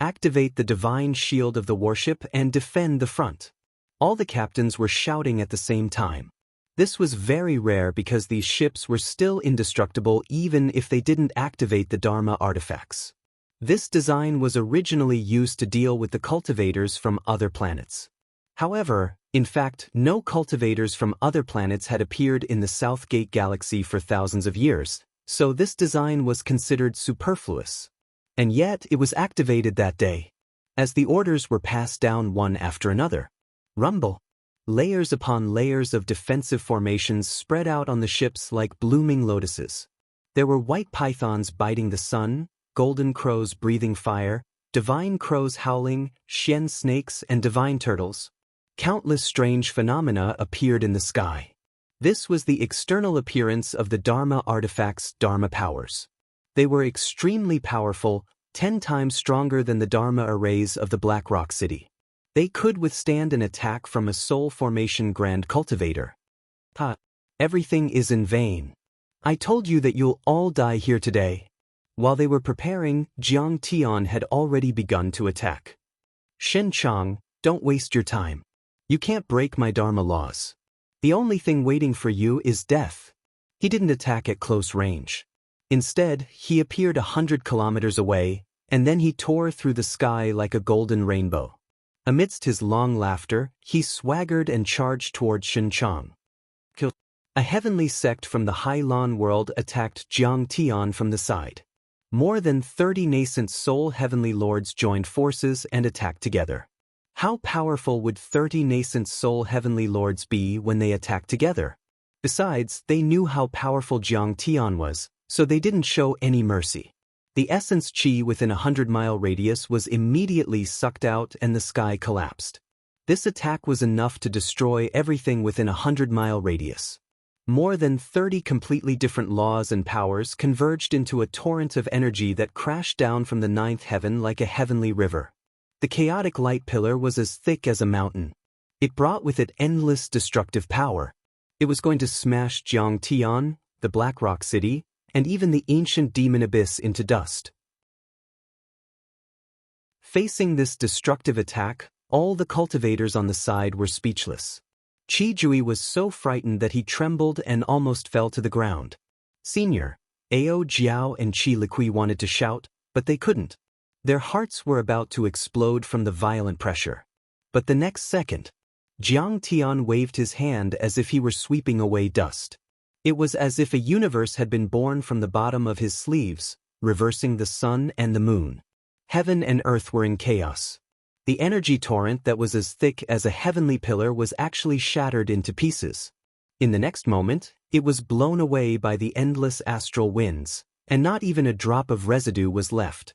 S1: Activate the divine shield of the warship and defend the front. All the captains were shouting at the same time. This was very rare because these ships were still indestructible even if they didn't activate the Dharma artifacts. This design was originally used to deal with the cultivators from other planets. However, in fact, no cultivators from other planets had appeared in the Southgate galaxy for thousands of years, so this design was considered superfluous. And yet it was activated that day. As the orders were passed down one after another. Rumble. Layers upon layers of defensive formations spread out on the ships like blooming lotuses. There were white pythons biting the sun, golden crows breathing fire, divine crows howling, shen snakes and divine turtles. Countless strange phenomena appeared in the sky. This was the external appearance of the Dharma artifacts' Dharma powers. They were extremely powerful, 10 times stronger than the Dharma arrays of the Black Rock City. They could withstand an attack from a Soul Formation Grand Cultivator. Everything is in vain. I told you that you'll all die here today. While they were preparing, Jiang Tian had already begun to attack. Shen Chang, don't waste your time. You can't break my Dharma laws. The only thing waiting for you is death. He didn't attack at close range. Instead, he appeared 100 kilometers away, and then he tore through the sky like a golden rainbow. Amidst his long laughter, he swaggered and charged toward Shen Chang. A heavenly sect from the Hailan world attacked Jiang Tian from the side. More than 30 nascent soul heavenly lords joined forces and attacked together. How powerful would 30 nascent soul heavenly lords be when they attacked together? Besides, they knew how powerful Jiang Tian was, so they didn't show any mercy. The essence chi within a 100-mile radius was immediately sucked out and the sky collapsed. This attack was enough to destroy everything within a 100-mile radius. More than 30 completely different laws and powers converged into a torrent of energy that crashed down from the 9th heaven like a heavenly river. The chaotic light pillar was as thick as a mountain. It brought with it endless destructive power. It was going to smash Jiang Tian, the Black Rock City, and even the ancient demon abyss into dust. Facing this destructive attack, all the cultivators on the side were speechless. Qi Jui was so frightened that he trembled and almost fell to the ground. Senior, Ao Jiao and Qi Liqui wanted to shout, but they couldn't. Their hearts were about to explode from the violent pressure. But the next second, Jiang Tian waved his hand as if he were sweeping away dust. It was as if a universe had been born from the bottom of his sleeves, reversing the sun and the moon. Heaven and earth were in chaos. The energy torrent that was as thick as a heavenly pillar was actually shattered into pieces. In the next moment, it was blown away by the endless astral winds, and not even a drop of residue was left.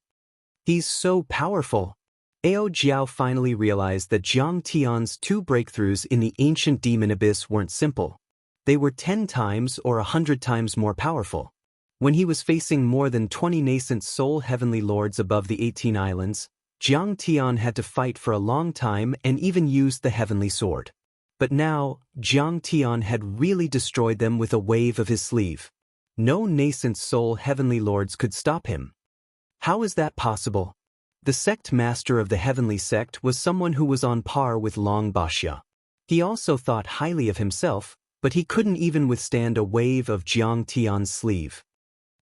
S1: He's so powerful. Ao Jiao finally realized that Jiang Tian's 2 breakthroughs in the ancient demon abyss weren't simple. They were 10 times or 100 times more powerful. When he was facing more than 20 nascent soul heavenly lords above the 18 islands, Jiang Tian had to fight for a long time and even used the heavenly sword. But now, Jiang Tian had really destroyed them with a wave of his sleeve. No nascent soul heavenly lords could stop him. How is that possible? The sect master of the heavenly sect was someone who was on par with Long Baxia. He also thought highly of himself, but he couldn't even withstand a wave of Jiang Tian's sleeve.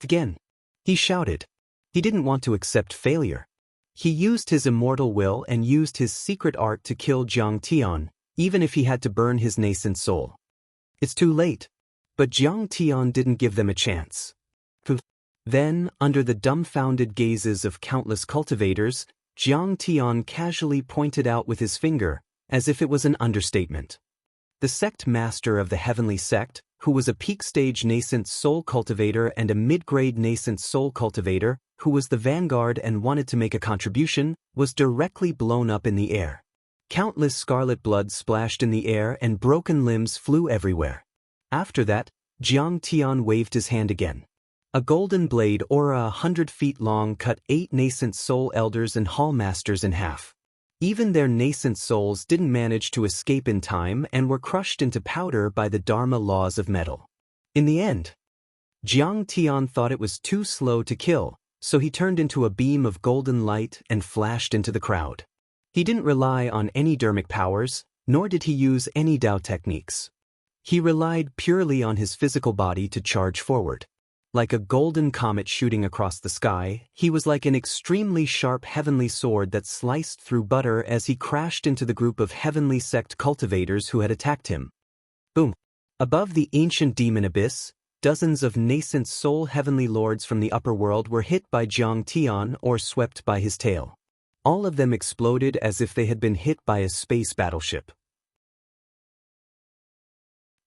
S1: Again, he shouted. He didn't want to accept failure. He used his immortal will and used his secret art to kill Jiang Tian, even if he had to burn his nascent soul. It's too late. But Jiang Tian didn't give them a chance. Then, under the dumbfounded gazes of countless cultivators, Jiang Tian casually pointed out with his finger, as if it was an understatement. the sect master of the heavenly sect, who was a peak-stage nascent soul cultivator and a mid-grade nascent soul cultivator, who was the vanguard and wanted to make a contribution, was directly blown up in the air. Countless scarlet blood splashed in the air and broken limbs flew everywhere. After that, Jiang Tian waved his hand again. A golden blade aura 100 feet long cut 8 nascent soul elders and hall masters in half. Even their nascent souls didn't manage to escape in time and were crushed into powder by the Dharma laws of metal. In the end, Jiang Tian thought it was too slow to kill, so he turned into a beam of golden light and flashed into the crowd. He didn't rely on any dermic powers, nor did he use any Dao techniques. He relied purely on his physical body to charge forward. Like a golden comet shooting across the sky, he was like an extremely sharp heavenly sword that sliced through butter as he crashed into the group of heavenly sect cultivators who had attacked him. Boom! Above the ancient demon abyss, dozens of nascent soul heavenly lords from the upper world were hit by Jiang Tian or swept by his tail. All of them exploded as if they had been hit by a space battleship.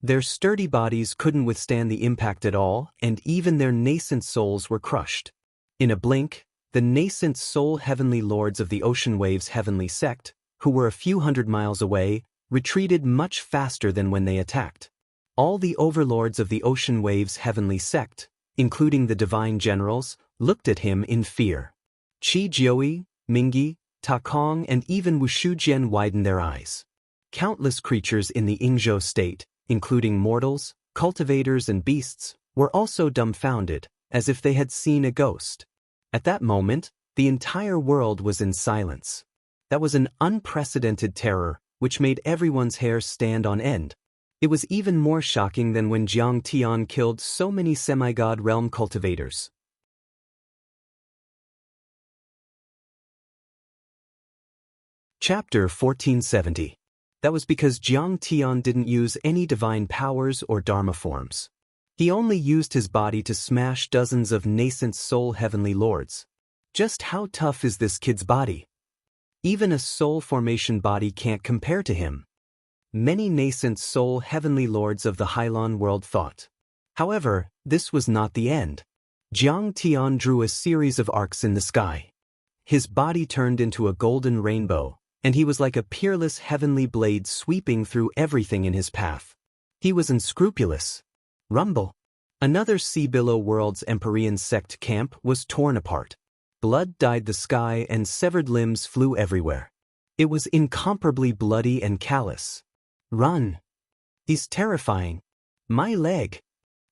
S1: Their sturdy bodies couldn't withstand the impact at all, and even their nascent souls were crushed. In a blink, the nascent soul heavenly lords of the Ocean Waves heavenly sect, who were a few hundred miles away, retreated much faster than when they attacked. All the overlords of the Ocean Waves heavenly sect, including the divine generals, looked at him in fear. Qi Jiui, Mingyi, Ta Kong, and even Wushu Jian widened their eyes. Countless creatures in the Yingzhou state, including mortals, cultivators, and beasts, were also dumbfounded, as if they had seen a ghost. At that moment, the entire world was in silence. That was an unprecedented terror, which made everyone's hair stand on end. It was even more shocking than when Jiang Tian killed so many semi-god realm cultivators. Chapter 1470. That was because Jiang Tian didn't use any divine powers or dharma forms. He only used his body to smash dozens of nascent soul heavenly lords. Just how tough is this kid's body? Even a soul formation body can't compare to him. Many nascent soul heavenly lords of the Hylon world thought. However, this was not the end. Jiang Tian drew a series of arcs in the sky. His body turned into a golden rainbow, and he was like a peerless heavenly blade sweeping through everything in his path. He was unscrupulous. Rumble. Another Sea Billow World's Empyrean sect camp was torn apart. Blood dyed the sky and severed limbs flew everywhere. It was incomparably bloody and callous. Run! He's terrifying. My leg!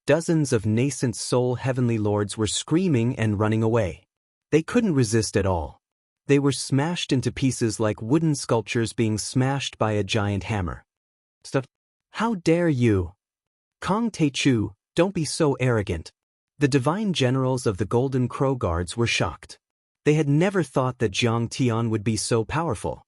S1: Dozens of nascent soul heavenly lords were screaming and running away. They couldn't resist at all. They were smashed into pieces like wooden sculptures being smashed by a giant hammer. Stuff. How dare you? Kong Teichu, don't be so arrogant. The divine generals of the Golden Crow Guards were shocked. They had never thought that Jiang Tian would be so powerful.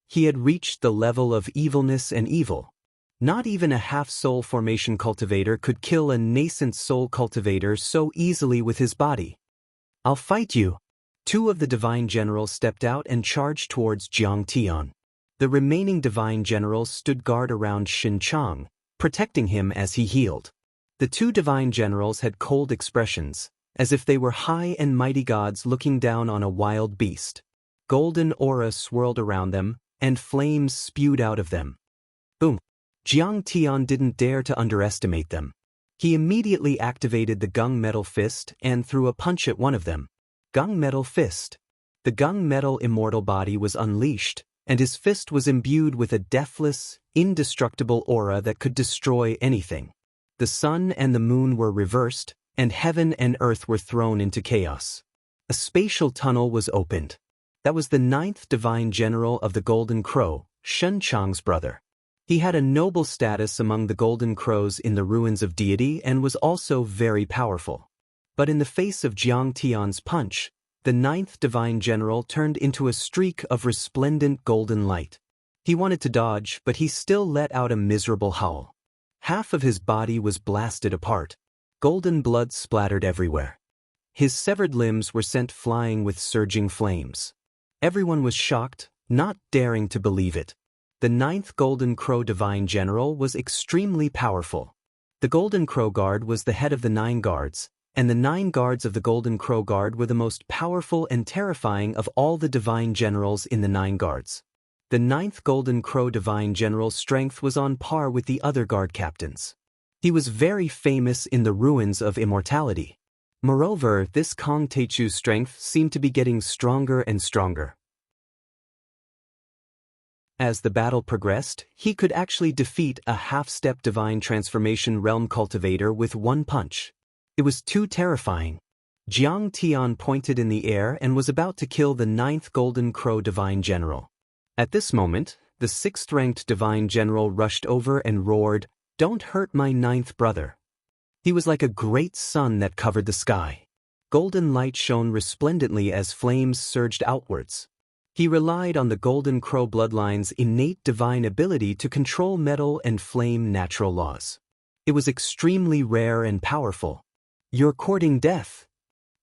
S1: He had reached the level of evilness and evil. Not even a half-soul formation cultivator could kill a nascent soul cultivator so easily with his body. I'll fight you. Two of the divine generals stepped out and charged towards Jiang Tian. The remaining divine generals stood guard around Xin Chang, protecting him as he healed. The two divine generals had cold expressions, as if they were high and mighty gods looking down on a wild beast. Golden aura swirled around them, and flames spewed out of them. Boom! Jiang Tian didn't dare to underestimate them. He immediately activated the Gung Metal Fist and threw a punch at one of them. Gung Metal Fist. The Gung Metal immortal body was unleashed, and his fist was imbued with a deathless, indestructible aura that could destroy anything. The sun and the moon were reversed, and heaven and earth were thrown into chaos. A spatial tunnel was opened. That was the 9th divine general of the Golden Crow, Shen Chang's brother. He had a noble status among the Golden Crows in the ruins of deity and was also very powerful. But in the face of Jiang Tian's punch, the 9th divine general turned into a streak of resplendent golden light. He wanted to dodge, but he still let out a miserable howl. Half of his body was blasted apart. Golden blood splattered everywhere. His severed limbs were sent flying with surging flames. Everyone was shocked, not daring to believe it. The The ninth Golden Crow Divine General was extremely powerful. The Golden Crow Guard was the head of the 9 guards, and the 9 guards of the Golden Crow Guard were the most powerful and terrifying of all the Divine Generals in the 9 guards. The 9th Golden Crow Divine General's strength was on par with the other guard captains. He was very famous in the ruins of immortality. Moreover, this Kong Teichu's strength seemed to be getting stronger and stronger. As the battle progressed, he could actually defeat a half-step Divine Transformation Realm Cultivator with one punch. It was too terrifying. Jiang Tian pointed in the air and was about to kill the 9th Golden Crow Divine General. At this moment, the 6th-ranked Divine General rushed over and roared, "Don't hurt my 9th brother." He was like a great sun that covered the sky. Golden light shone resplendently as flames surged outwards. He relied on the Golden Crow bloodline's innate divine ability to control metal and flame natural laws. It was extremely rare and powerful. "You're courting death."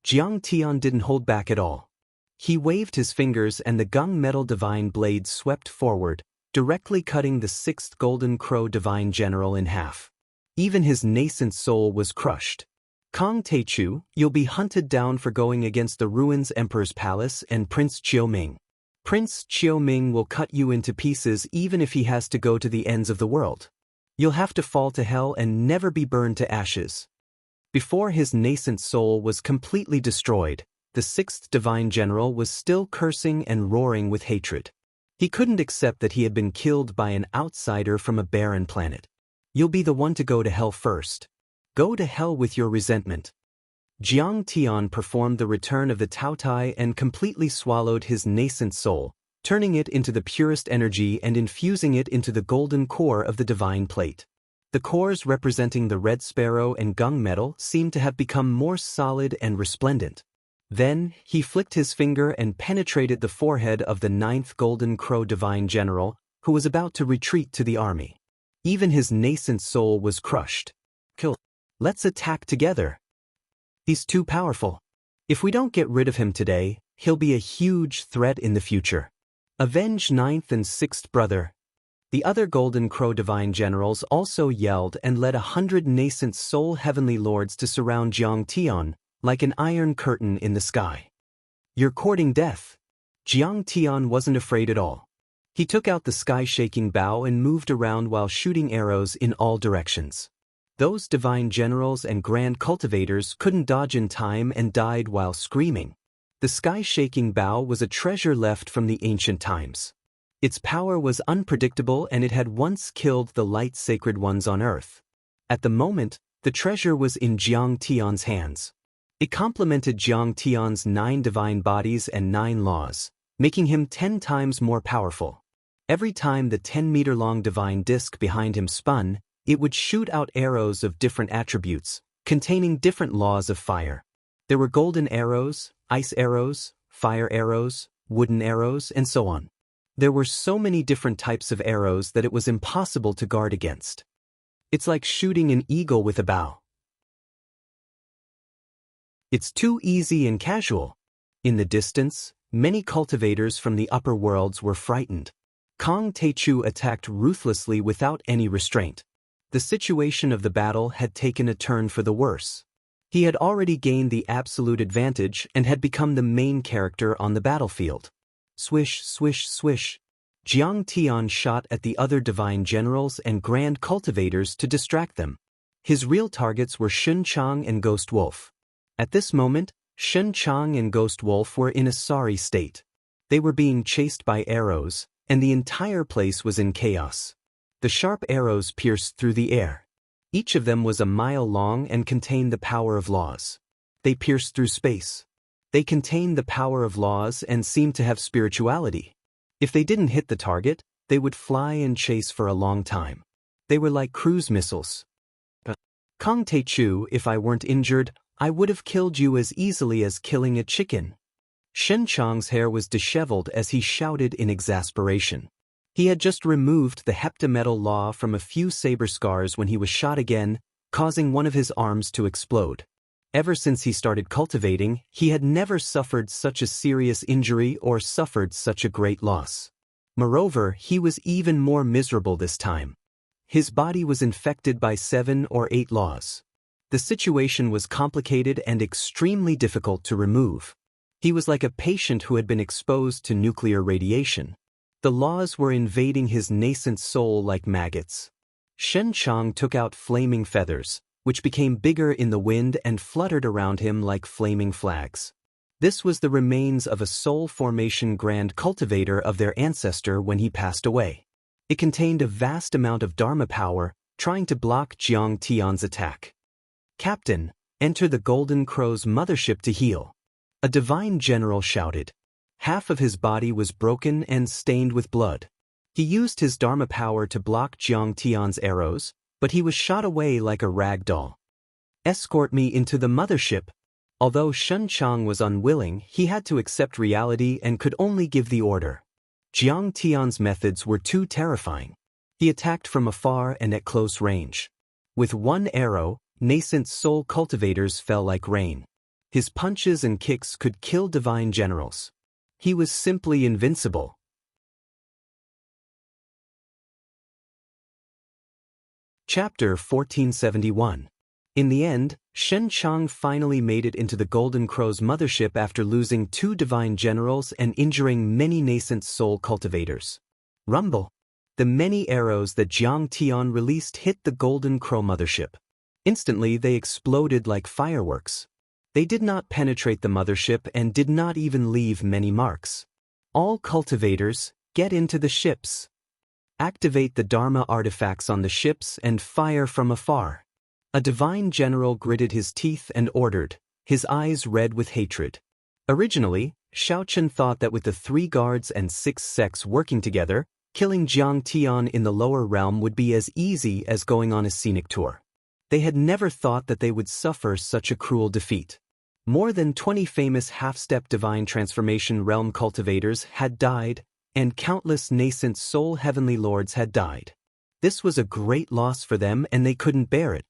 S1: Jiang Tian didn't hold back at all. He waved his fingers and the gung metal divine blade swept forward, directly cutting the 6th Golden Crow Divine General in half. Even his nascent soul was crushed. "Kong Teichu, you'll be hunted down for going against the Ruins Emperor's Palace and Prince Qiuming. Prince Qiuming will cut you into pieces even if he has to go to the ends of the world. You'll have to fall to hell and never be burned to ashes." Before his nascent soul was completely destroyed, the 6th Divine General was still cursing and roaring with hatred. He couldn't accept that he had been killed by an outsider from a barren planet. "You'll be the one to go to hell first. Go to hell with your resentment." Jiang Tian performed the return of the Taotai and completely swallowed his nascent soul, turning it into the purest energy and infusing it into the golden core of the divine plate. The cores representing the red sparrow and gung metal seemed to have become more solid and resplendent. Then, he flicked his finger and penetrated the forehead of the 9th Golden Crow Divine General, who was about to retreat to the army. Even his nascent soul was crushed. "Kill. Let's attack together. He's too powerful. If we don't get rid of him today, he'll be a huge threat in the future. Avenge 9th and 6th brother." The other Golden Crow Divine Generals also yelled and led 100 nascent soul heavenly lords to surround Jiang Tian, like an iron curtain in the sky. "You're courting death." Jiang Tian wasn't afraid at all. He took out the sky-shaking bow and moved around while shooting arrows in all directions. Those Divine Generals and Grand Cultivators couldn't dodge in time and died while screaming. The sky-shaking bow was a treasure left from the ancient times. Its power was unpredictable and it had once killed the light sacred ones on Earth. At the moment, the treasure was in Jiang Tian's hands. It complemented Jiang Tian's 9 divine bodies and 9 laws, making him 10 times more powerful. Every time the 10-meter-long divine disc behind him spun, it would shoot out arrows of different attributes, containing different laws of fire. There were golden arrows, ice arrows, fire arrows, wooden arrows, and so on. There were so many different types of arrows that it was impossible to guard against. It's like shooting an eagle with a bow. It's too easy and casual. In the distance, many cultivators from the upper worlds were frightened. Kong Teichu attacked ruthlessly without any restraint. The situation of the battle had taken a turn for the worse. He had already gained the absolute advantage and had become the main character on the battlefield. Swish, swish, swish. Jiang Tian shot at the other divine generals and grand cultivators to distract them. His real targets were Shun Chang and Ghost Wolf. At this moment, Shun Chang and Ghost Wolf were in a sorry state. They were being chased by arrows, and the entire place was in chaos. The sharp arrows pierced through the air. Each of them was a mile long and contained the power of laws. They pierced through space. They contained the power of laws and seemed to have spirituality. If they didn't hit the target, they would fly and chase for a long time. They were like cruise missiles. Kong Teichu, if I weren't injured, I would have killed you as easily as killing a chicken. Shen Chang's hair was disheveled as he shouted in exasperation. He had just removed the heptametal law from a few saber scars when he was shot again, causing one of his arms to explode. Ever since he started cultivating, he had never suffered such a serious injury or suffered such a great loss. Moreover, he was even more miserable this time. His body was infected by 7 or 8 laws. The situation was complicated and extremely difficult to remove. He was like a patient who had been exposed to nuclear radiation. The laws were invading his nascent soul like maggots. Shen Chang took out flaming feathers, which became bigger in the wind and fluttered around him like flaming flags. This was the remains of a soul formation grand cultivator of their ancestor when he passed away. It contained a vast amount of Dharma power, trying to block Jiang Tian's attack. "Captain, enter the Golden Crow's mothership to heal," a divine general shouted. Half of his body was broken and stained with blood. He used his Dharma power to block Jiang Tian's arrows, but he was shot away like a rag doll. "Escort me into the mothership." Although Shen Chang was unwilling, he had to accept reality and could only give the order. Jiang Tian's methods were too terrifying. He attacked from afar and at close range. With one arrow, nascent soul cultivators fell like rain. His punches and kicks could kill divine generals. He was simply invincible. Chapter 1471. In the end, Shen Chang finally made it into the Golden Crow's mothership after losing 2 divine generals and injuring many nascent soul cultivators. Rumble! The many arrows that Jiang Tian released hit the Golden Crow mothership. Instantly they exploded like fireworks. They did not penetrate the mothership and did not even leave many marks. "All cultivators, get into the ships. Activate the Dharma artifacts on the ships and fire from afar." A divine general gritted his teeth and ordered, his eyes red with hatred. Originally, Shaochen thought that with the 3 guards and 6 sects working together, killing Jiang Tian in the lower realm would be as easy as going on a scenic tour. They had never thought that they would suffer such a cruel defeat. More than 20 famous half-step divine transformation realm cultivators had died, and countless nascent soul heavenly lords had died. This was a great loss for them and they couldn't bear it.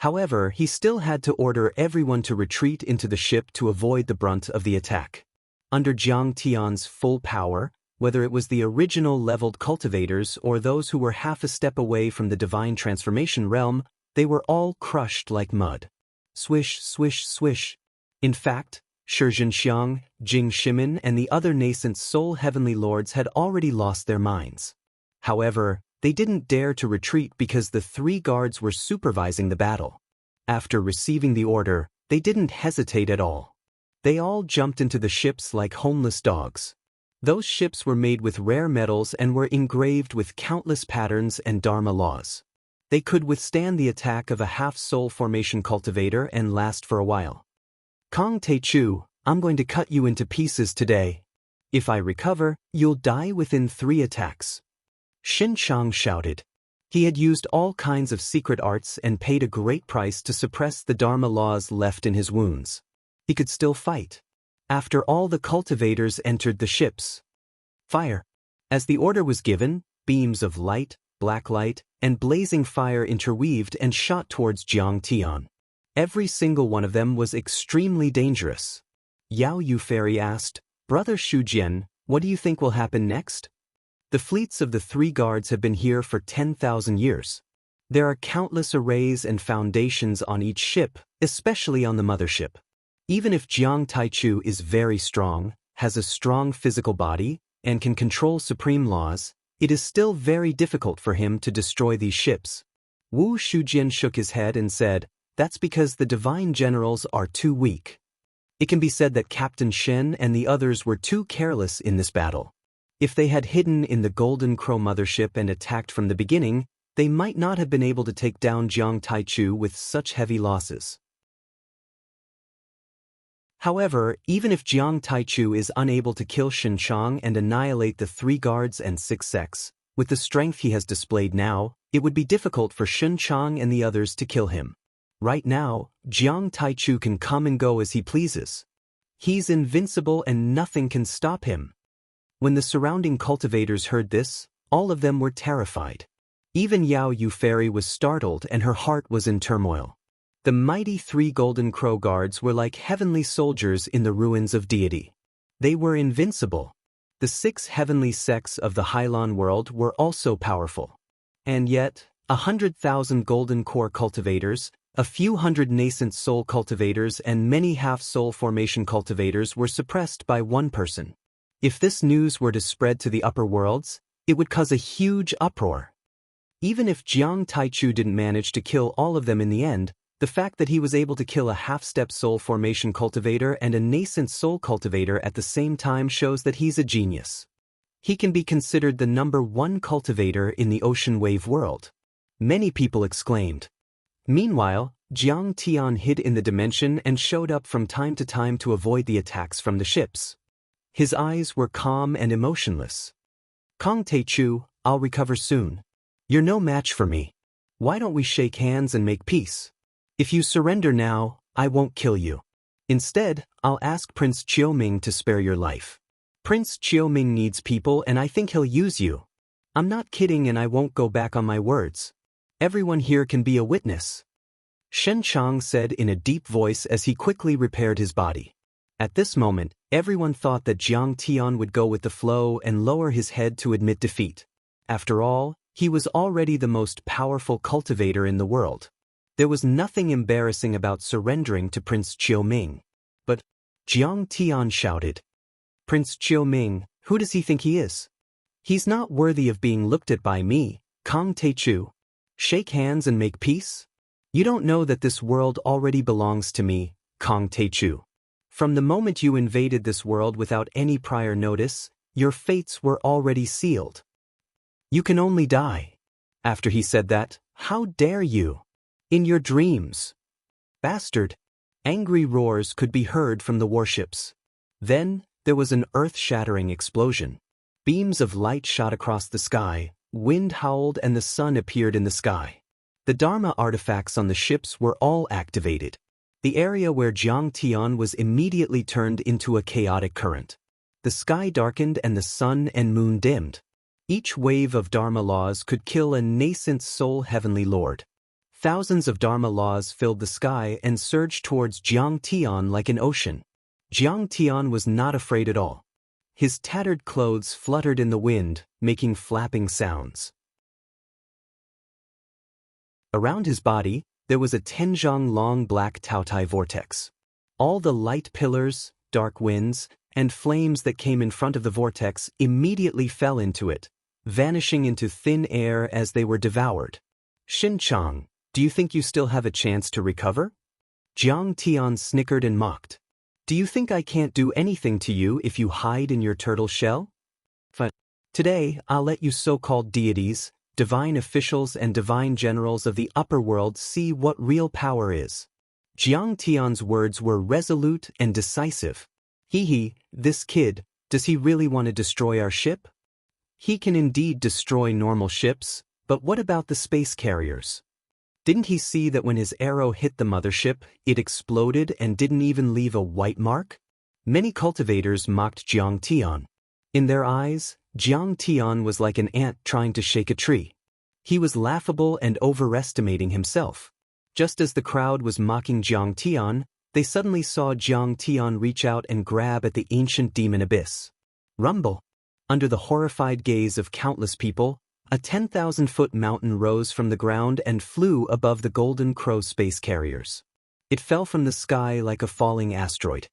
S1: However, he still had to order everyone to retreat into the ship to avoid the brunt of the attack. Under Jiang Tian's full power, whether it was the original leveled cultivators or those who were half a step away from the divine transformation realm, they were all crushed like mud. Swish, swish, swish. In fact, Shi Zhenxiang, Jing Shimin and the other nascent soul heavenly lords had already lost their minds. However, they didn't dare to retreat because the 3 guards were supervising the battle. After receiving the order, they didn't hesitate at all. They all jumped into the ships like homeless dogs. Those ships were made with rare metals and were engraved with countless patterns and Dharma laws. They could withstand the attack of a half-soul formation cultivator and last for a while. "Kong Teichu, I'm going to cut you into pieces today. If I recover, you'll die within 3 attacks." Shen Chang shouted. He had used all kinds of secret arts and paid a great price to suppress the Dharma laws left in his wounds. He could still fight. After all, the cultivators entered the ships. Fire! As the order was given, beams of light, black light, and blazing fire interweaved and shot towards Jiang Tian. Every single one of them was extremely dangerous. Yao Yu Fairy asked, "Brother Shujian, what do you think will happen next?" The fleets of the 3 guards have been here for 10,000 years. There are countless arrays and foundations on each ship, especially on the mothership. Even if Jiang Taichu is very strong, has a strong physical body, and can control supreme laws, it is still very difficult for him to destroy these ships. Wu Shujian shook his head and said, "That's because the divine generals are too weak." It can be said that Captain Shen and the others were too careless in this battle. If they had hidden in the Golden Crow mothership and attacked from the beginning, they might not have been able to take down Jiang Taichu with such heavy losses. However, even if Jiang Taichu is unable to kill Shen Chang and annihilate the 3 guards and 6 sects, with the strength he has displayed now, it would be difficult for Shen Chang and the others to kill him. Right now, Jiang Taichu can come and go as he pleases. He's invincible and nothing can stop him. When the surrounding cultivators heard this, all of them were terrified. Even Yao Yu Fairy was startled and her heart was in turmoil. The mighty 3 Golden Crow guards were like heavenly soldiers in the ruins of deity. They were invincible. The 6 heavenly sects of the Hylon world were also powerful. And yet, 100,000 golden core cultivators, a few hundred nascent soul cultivators and many half-soul formation cultivators were suppressed by one person. If this news were to spread to the upper worlds, it would cause a huge uproar. Even if Jiang Taichu didn't manage to kill all of them in the end, the fact that he was able to kill a half-step soul formation cultivator and a nascent soul cultivator at the same time shows that he's a genius. He can be considered the #1 cultivator in the ocean wave world. Many people exclaimed. Meanwhile, Jiang Tian hid in the dimension and showed up from time to time to avoid the attacks from the ships. His eyes were calm and emotionless. Kong Taichu, I'll recover soon. You're no match for me. Why don't we shake hands and make peace? If you surrender now, I won't kill you. Instead, I'll ask Prince Qiuming to spare your life. Prince Qiuming needs people and I think he'll use you. I'm not kidding and I won't go back on my words. Everyone here can be a witness. Shen Chang said in a deep voice as he quickly repaired his body. At this moment, everyone thought that Jiang Tian would go with the flow and lower his head to admit defeat. After all, he was already the most powerful cultivator in the world. There was nothing embarrassing about surrendering to Prince Qiuming. But Jiang Tian shouted. Prince Qiuming, who does he think he is? He's not worthy of being looked at by me, Kong Taichu. Shake hands and make peace? You don't know that this world already belongs to me, Kong Taichu. From the moment you invaded this world without any prior notice, your fates were already sealed. You can only die. After he said that, how dare you? In your dreams. Bastard. Angry roars could be heard from the warships. Then, there was an earth-shattering explosion. Beams of light shot across the sky, wind howled and the sun appeared in the sky. The Dharma artifacts on the ships were all activated. The area where Jiang Tian was immediately turned into a chaotic current. The sky darkened and the sun and moon dimmed. Each wave of Dharma laws could kill a nascent soul heavenly lord. Thousands of Dharma laws filled the sky and surged towards Jiang Tian like an ocean. Jiang Tian was not afraid at all. His tattered clothes fluttered in the wind, making flapping sounds. Around his body, there was a 10-zhang-long black Taotai vortex. All the light pillars, dark winds, and flames that came in front of the vortex immediately fell into it, vanishing into thin air as they were devoured. Xinchang, do you think you still have a chance to recover? Jiang Tian snickered and mocked. Do you think I can't do anything to you if you hide in your turtle shell? But today, I'll let you so-called deities, divine officials and divine generals of the upper world see what real power is. Jiang Tian's words were resolute and decisive. This kid, does he really want to destroy our ship? He can indeed destroy normal ships, but what about the space carriers? Didn't he see that when his arrow hit the mothership, it exploded and didn't even leave a white mark? Many cultivators mocked Jiang Tian. In their eyes, Jiang Tian was like an ant trying to shake a tree. He was laughable and overestimating himself. Just as the crowd was mocking Jiang Tian, they suddenly saw Jiang Tian reach out and grab at the ancient demon abyss. Rumble! Under the horrified gaze of countless people, a 10,000-foot mountain rose from the ground and flew above the Golden Crow space carriers. It fell from the sky like a falling asteroid.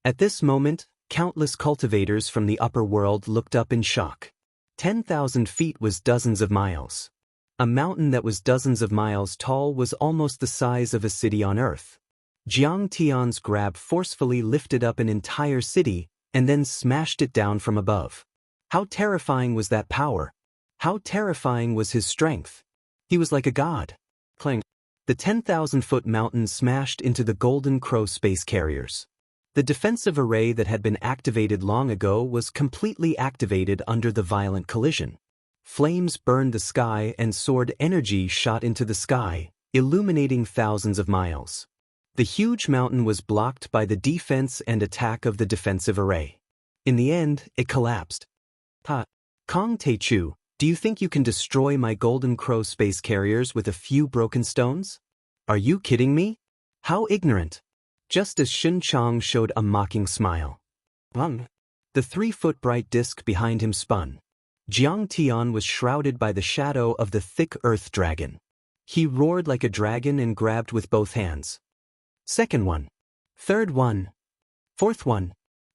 S1: At this moment, countless cultivators from the upper world looked up in shock. 10,000 feet was dozens of miles. A mountain that was dozens of miles tall was almost the size of a city on Earth. Jiang Tian's grab forcefully lifted up an entire city and then smashed it down from above. How terrifying was that power? How terrifying was his strength? He was like a god. Clang. The 10,000-foot mountain smashed into the Golden Crow space carriers. The defensive array that had been activated long ago was completely activated under the violent collision. Flames burned the sky and sword energy shot into the sky, illuminating thousands of miles. The huge mountain was blocked by the defense and attack of the defensive array. In the end, it collapsed. Kong Taichu, do you think you can destroy my Golden Crow space carriers with a few broken stones? Are you kidding me? How ignorant! Just as Xinchang showed a mocking smile. The 3-foot bright disk behind him spun. Jiang Tian was shrouded by the shadow of the thick earth dragon. He roared like a dragon and grabbed with both hands. Second one. Third one. Fourth one.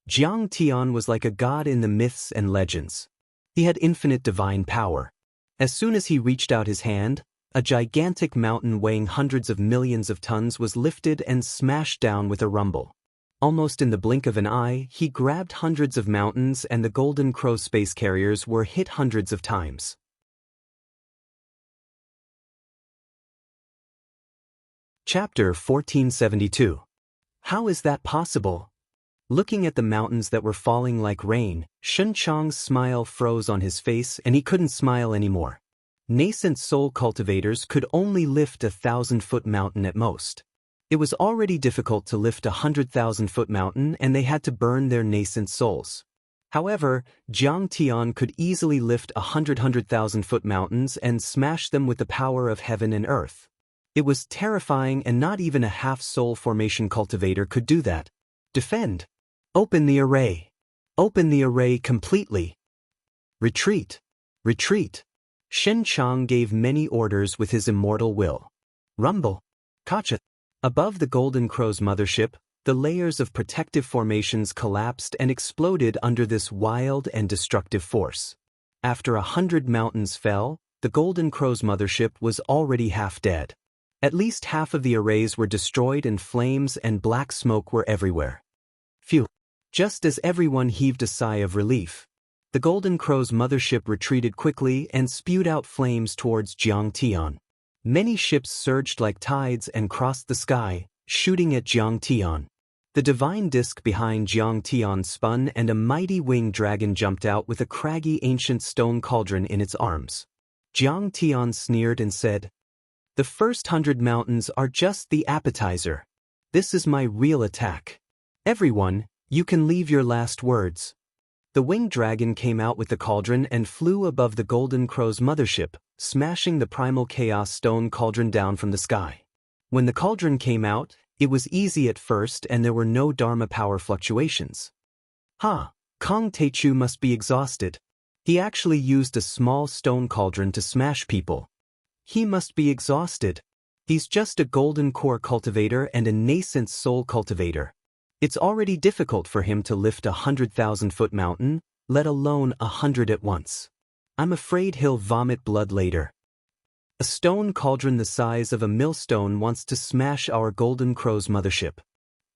S1: Jiang Tian was like a god in the myths and legends. He had infinite divine power. As soon as he reached out his hand, a gigantic mountain weighing hundreds of millions of tons was lifted and smashed down with a rumble. Almost in the blink of an eye, he grabbed hundreds of mountains and the Golden Crow space carriers were hit hundreds of times. Chapter 1472. How is that possible? Looking at the mountains that were falling like rain, Shun Chang's smile froze on his face and he couldn't smile anymore. Nascent soul cultivators could only lift a 1,000-foot mountain at most. It was already difficult to lift a 100,000-foot mountain and they had to burn their nascent souls. However, Jiang Tian could easily lift 100,000-foot mountains and smash them with the power of heaven and earth. It was terrifying and not even a half-soul formation cultivator could do that. Defend. Open the array. Open the array completely. Retreat. Retreat. Shen Chang gave many orders with his immortal will. Rumble. Kacha. Above the Golden Crow's mothership, the layers of protective formations collapsed and exploded under this wild and destructive force. After 100 mountains fell, the Golden Crow's mothership was already half dead. At least half of the arrays were destroyed and flames and black smoke were everywhere. Phew. Just as everyone heaved a sigh of relief, the Golden Crow's mothership retreated quickly and spewed out flames towards Jiang Tian. Many ships surged like tides and crossed the sky, shooting at Jiang Tian. The divine disk behind Jiang Tian spun and a mighty winged dragon jumped out with a craggy ancient stone cauldron in its arms. Jiang Tian sneered and said, "The first 100 mountains are just the appetizer. This is my real attack. Everyone, you can leave your last words." The winged dragon came out with the cauldron and flew above the Golden Crow's mothership, smashing the primal chaos stone cauldron down from the sky. When the cauldron came out, it was easy at first and there were no Dharma power fluctuations. Kong Teichu must be exhausted. He actually used a small stone cauldron to smash people. He must be exhausted. He's just a golden core cultivator and a nascent soul cultivator. It's already difficult for him to lift a 100,000-foot mountain, let alone 100 at once. I'm afraid he'll vomit blood later. A stone cauldron the size of a millstone wants to smash our Golden Crow's mothership.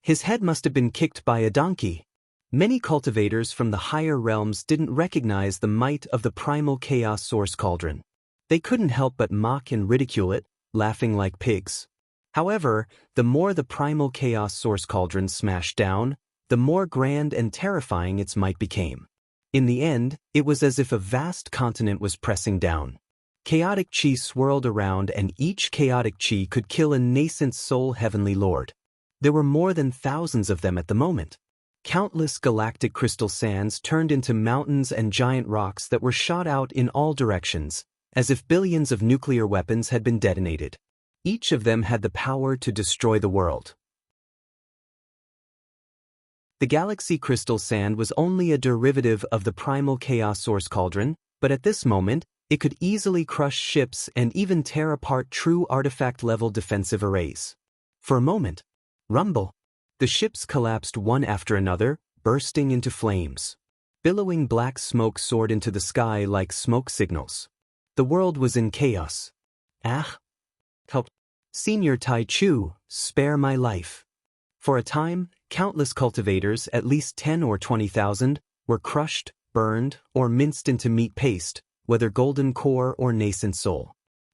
S1: His head must have been kicked by a donkey. Many cultivators from the higher realms didn't recognize the might of the primal chaos source cauldron. They couldn't help but mock and ridicule it, laughing like pigs. However, the more the primal chaos source cauldron smashed down, the more grand and terrifying its might became. In the end, it was as if a vast continent was pressing down. Chaotic chi swirled around and each chaotic chi could kill a nascent soul heavenly lord. There were more than thousands of them at the moment. Countless galactic crystal sands turned into mountains and giant rocks that were shot out in all directions, as if billions of nuclear weapons had been detonated. Each of them had the power to destroy the world. The galaxy crystal sand was only a derivative of the primal chaos source cauldron, but at this moment, it could easily crush ships and even tear apart true artifact-level defensive arrays. For a moment, rumble. The ships collapsed one after another, bursting into flames. Billowing black smoke soared into the sky like smoke signals. The world was in chaos. Help. Senior Tai Chu, spare my life. For a time, countless cultivators, at least 10 or 20,000, were crushed, burned, or minced into meat paste, whether golden core or nascent soul.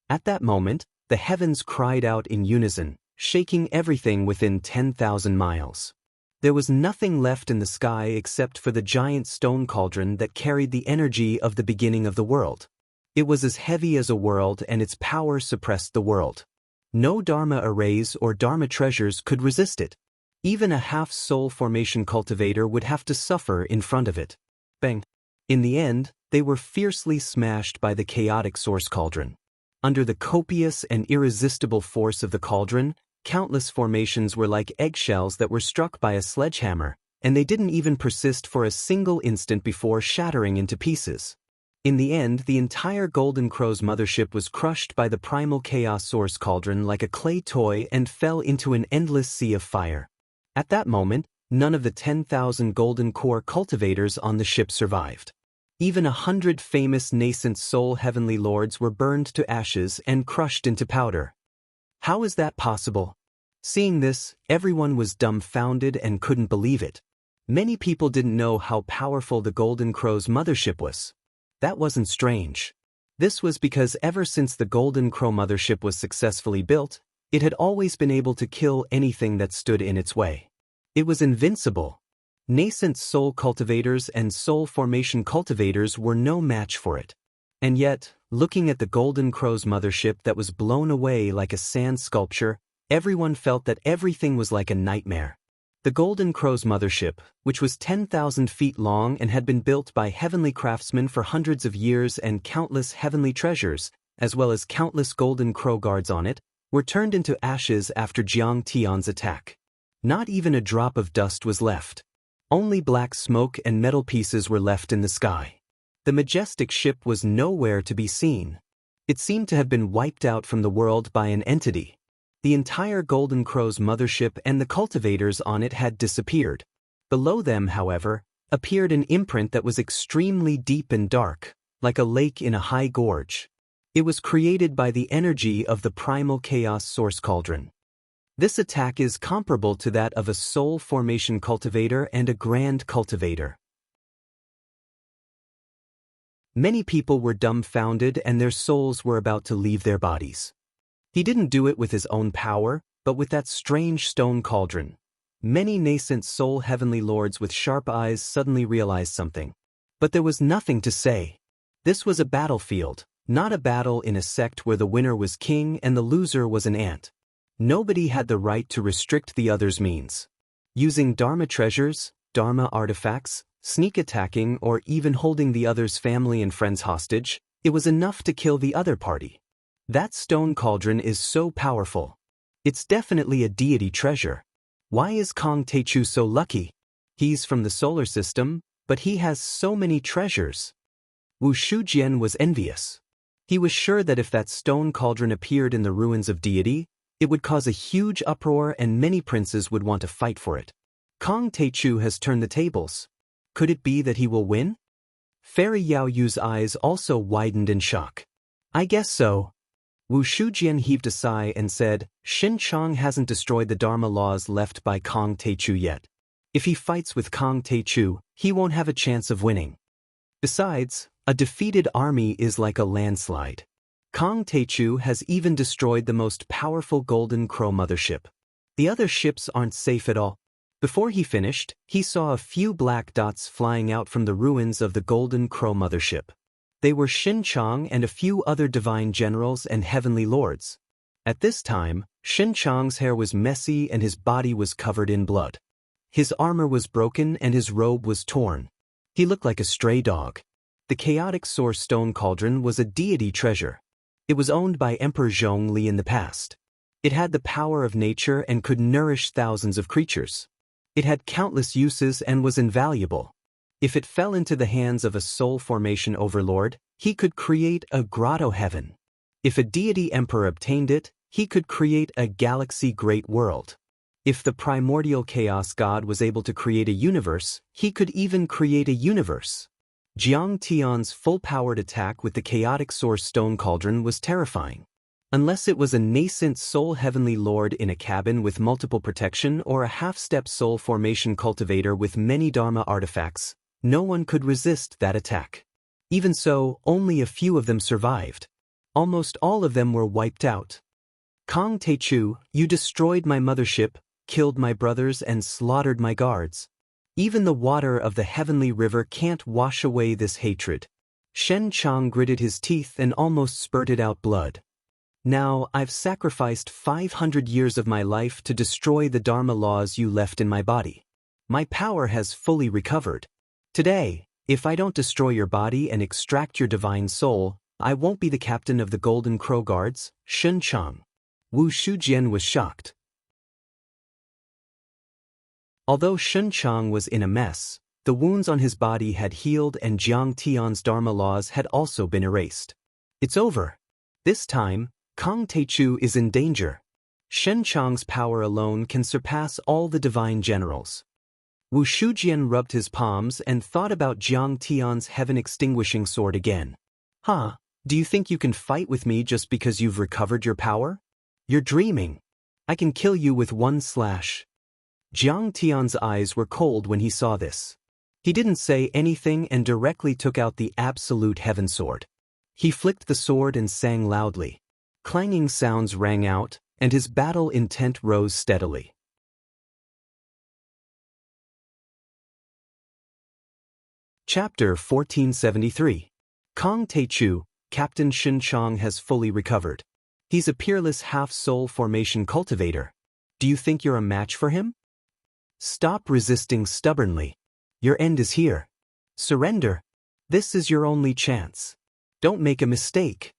S1: At that moment, the heavens cried out in unison, shaking everything within 10,000 miles. There was nothing left in the sky except for the giant stone cauldron that carried the energy of the beginning of the world. It was as heavy as a world and its power suppressed the world. No Dharma arrays or Dharma treasures could resist it. Even a half-soul formation cultivator would have to suffer in front of it. Bang! In the end, they were fiercely smashed by the chaotic source cauldron. Under the copious and irresistible force of the cauldron, countless formations were like eggshells that were struck by a sledgehammer, and they didn't even persist for a single instant before shattering into pieces. In the end, the entire Golden Crow's mothership was crushed by the primal chaos source cauldron like a clay toy and fell into an endless sea of fire. At that moment, none of the 10,000 golden core cultivators on the ship survived. Even 100 famous nascent soul heavenly lords were burned to ashes and crushed into powder. How is that possible? Seeing this, everyone was dumbfounded and couldn't believe it. Many people didn't know how powerful the Golden Crow's mothership was. That wasn't strange. This was because ever since the Golden Crow mothership was successfully built, it had always been able to kill anything that stood in its way. It was invincible. Nascent soul cultivators and soul formation cultivators were no match for it. And yet, looking at the Golden Crow's mothership that was blown away like a sand sculpture, everyone felt that everything was like a nightmare. The Golden Crow's mothership, which was 10,000 feet long and had been built by heavenly craftsmen for hundreds of years and countless heavenly treasures, as well as countless Golden Crow guards on it, were turned into ashes after Jiang Tian's attack. Not even a drop of dust was left. Only black smoke and metal pieces were left in the sky. The majestic ship was nowhere to be seen. It seemed to have been wiped out from the world by an entity. The entire Golden Crow's mothership and the cultivators on it had disappeared. Below them, however, appeared an imprint that was extremely deep and dark, like a lake in a high gorge. It was created by the energy of the primal chaos source cauldron. This attack is comparable to that of a soul formation cultivator and a grand cultivator. Many people were dumbfounded and their souls were about to leave their bodies. He didn't do it with his own power, but with that strange stone cauldron. Many nascent soul heavenly lords with sharp eyes suddenly realized something. But there was nothing to say. This was a battlefield, not a battle in a sect where the winner was king and the loser was an ant. Nobody had the right to restrict the other's means. Using Dharma treasures, Dharma artifacts, sneak attacking, or even holding the other's family and friends hostage, it was enough to kill the other party. That stone cauldron is so powerful. It's definitely a deity treasure. Why is Kong Techu so lucky? He's from the solar system, but he has so many treasures. Wu Shujian was envious. He was sure that if that stone cauldron appeared in the ruins of deity, it would cause a huge uproar and many princes would want to fight for it. Kong Techu has turned the tables. Could it be that he will win? Fairy Yao Yu's eyes also widened in shock. I guess so. Wu Shujian heaved a sigh and said, Xin Chang hasn't destroyed the Dharma laws left by Kong Techu yet. If he fights with Kong Techu, he won't have a chance of winning. Besides, a defeated army is like a landslide. Kong Techu has even destroyed the most powerful Golden Crow mothership. The other ships aren't safe at all. Before he finished, he saw a few black dots flying out from the ruins of the Golden Crow mothership. They were Xin Chang and a few other divine generals and heavenly lords. At this time, Xin Chang's hair was messy and his body was covered in blood. His armor was broken and his robe was torn. He looked like a stray dog. The chaotic source stone cauldron was a deity treasure. It was owned by Emperor Zhongli in the past. It had the power of nature and could nourish thousands of creatures. It had countless uses and was invaluable. If it fell into the hands of a soul formation overlord, he could create a grotto heaven. If a deity emperor obtained it, he could create a galaxy-great world. If the primordial chaos god was able to create a universe, he could even create a universe. Jiang Tian's full-powered attack with the chaotic source stone cauldron was terrifying. Unless it was a nascent soul heavenly lord in a cabin with multiple protection or a half-step soul formation cultivator with many Dharma artifacts, no one could resist that attack. Even so, only a few of them survived. Almost all of them were wiped out. Kong Techu, you destroyed my mothership, killed my brothers and slaughtered my guards. Even the water of the heavenly river can't wash away this hatred. Shen Chang gritted his teeth and almost spurted out blood. Now, I've sacrificed 500 years of my life to destroy the Dharma laws you left in my body. My power has fully recovered. Today, if I don't destroy your body and extract your divine soul, I won't be the captain of the Golden Crow Guards, Shen Chang. Wu Shujian was shocked. Although Shun Chang was in a mess, the wounds on his body had healed and Jiang Tian's Dharma laws had also been erased. It's over. This time, Kang Taichu is in danger. Shen Chang's power alone can surpass all the divine generals. Wu Shujian rubbed his palms and thought about Jiang Tian's heaven-extinguishing sword again. Huh, do you think you can fight with me just because you've recovered your power? You're dreaming. I can kill you with one slash. Jiang Tian's eyes were cold when he saw this. He didn't say anything and directly took out the absolute heaven sword. He flicked the sword and sang loudly. Clanging sounds rang out, and his battle intent rose steadily. Chapter 1473. Kang Taichu, Captain Shen Chang has fully recovered. He's a peerless half-soul formation cultivator. Do you think you're a match for him? Stop resisting stubbornly. Your end is here. Surrender. This is your only chance. Don't make a mistake.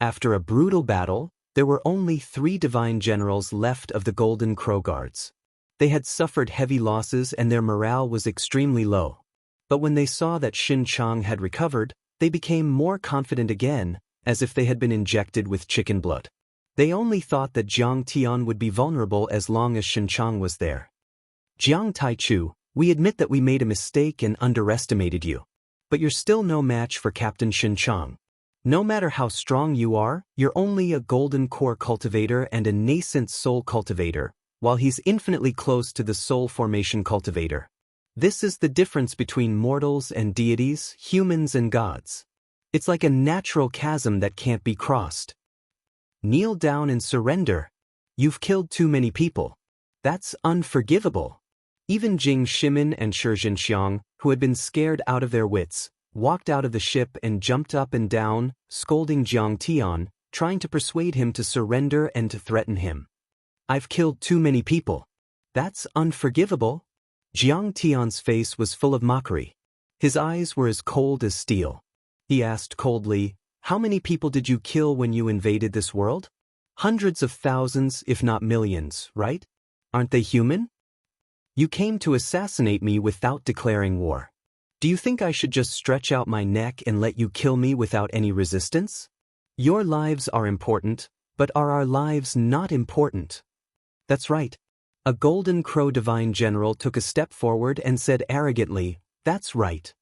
S1: After a brutal battle, there were only 3 divine generals left of the Golden Crow Guards. They had suffered heavy losses and their morale was extremely low. But when they saw that Shen Chang had recovered, they became more confident again, as if they had been injected with chicken blood. They only thought that Jiang Tian would be vulnerable as long as Shen Chang was there. Jiang Taichu, we admit that we made a mistake and underestimated you. But you're still no match for Captain Shen Chang. No matter how strong you are, you're only a golden core cultivator and a nascent soul cultivator, while he's infinitely close to the soul formation cultivator. This is the difference between mortals and deities, humans and gods. It's like a natural chasm that can't be crossed. Kneel down and surrender. You've killed too many people. That's unforgivable. Even Jing Shimin and Shi Jinxiang, who had been scared out of their wits, walked out of the ship and jumped up and down, scolding Jiang Tian, trying to persuade him to surrender and to threaten him. I've killed too many people. That's unforgivable. Jiang Tian's face was full of mockery. His eyes were as cold as steel. He asked coldly, how many people did you kill when you invaded this world? Hundreds of thousands, if not millions, right? Aren't they human? You came to assassinate me without declaring war. Do you think I should just stretch out my neck and let you kill me without any resistance? Your lives are important, but are our lives not important? That's right. A Golden Crow Divine General took a step forward and said arrogantly, that's right.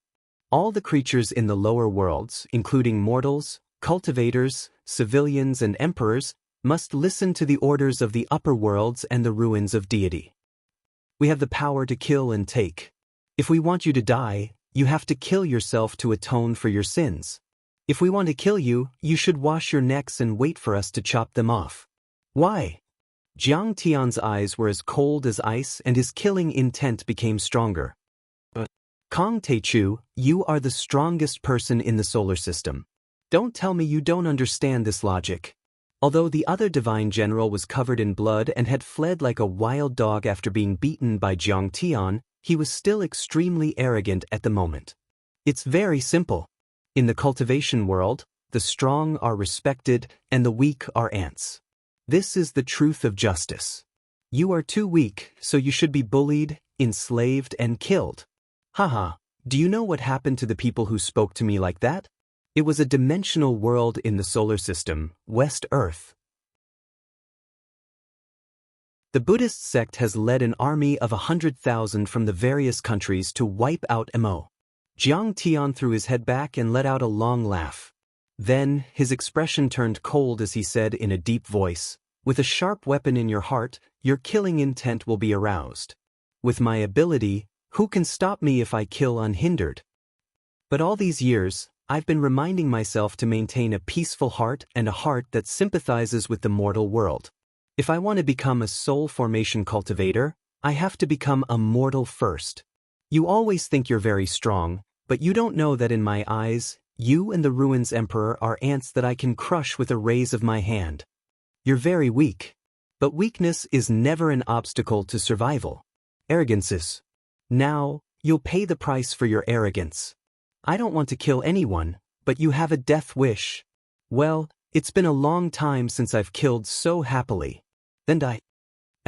S1: All the creatures in the lower worlds, including mortals, cultivators, civilians and emperors, must listen to the orders of the upper worlds and the ruins of deity. We have the power to kill and take. If we want you to die, you have to kill yourself to atone for your sins. If we want to kill you, you should wash your necks and wait for us to chop them off. Why? Jiang Tian's eyes were as cold as ice and his killing intent became stronger. But Kang Taichu, you are the strongest person in the solar system. Don't tell me you don't understand this logic. Although the other divine general was covered in blood and had fled like a wild dog after being beaten by Jiang Tian, he was still extremely arrogant at the moment. It's very simple. In the cultivation world, the strong are respected and the weak are ants. This is the truth of justice. You are too weak, so you should be bullied, enslaved, and killed. Haha, do you know what happened to the people who spoke to me like that? It was a dimensional world in the solar system, West Earth. The Buddhist sect has led an army of 100,000 from the various countries to wipe out Mo. Jiang Tian threw his head back and let out a long laugh. Then, his expression turned cold as he said in a deep voice, with a sharp weapon in your heart, your killing intent will be aroused. With my ability, who can stop me if I kill unhindered? But all these years, I've been reminding myself to maintain a peaceful heart and a heart that sympathizes with the mortal world. If I want to become a soul formation cultivator, I have to become a mortal first. You always think you're very strong, but you don't know that in my eyes, you and the Ruins Emperor are ants that I can crush with a raise of my hand. You're very weak. But weakness is never an obstacle to survival. Arrogance is. Now, you'll pay the price for your arrogance. I don't want to kill anyone, but you have a death wish. Well, it's been a long time since I've killed so happily. And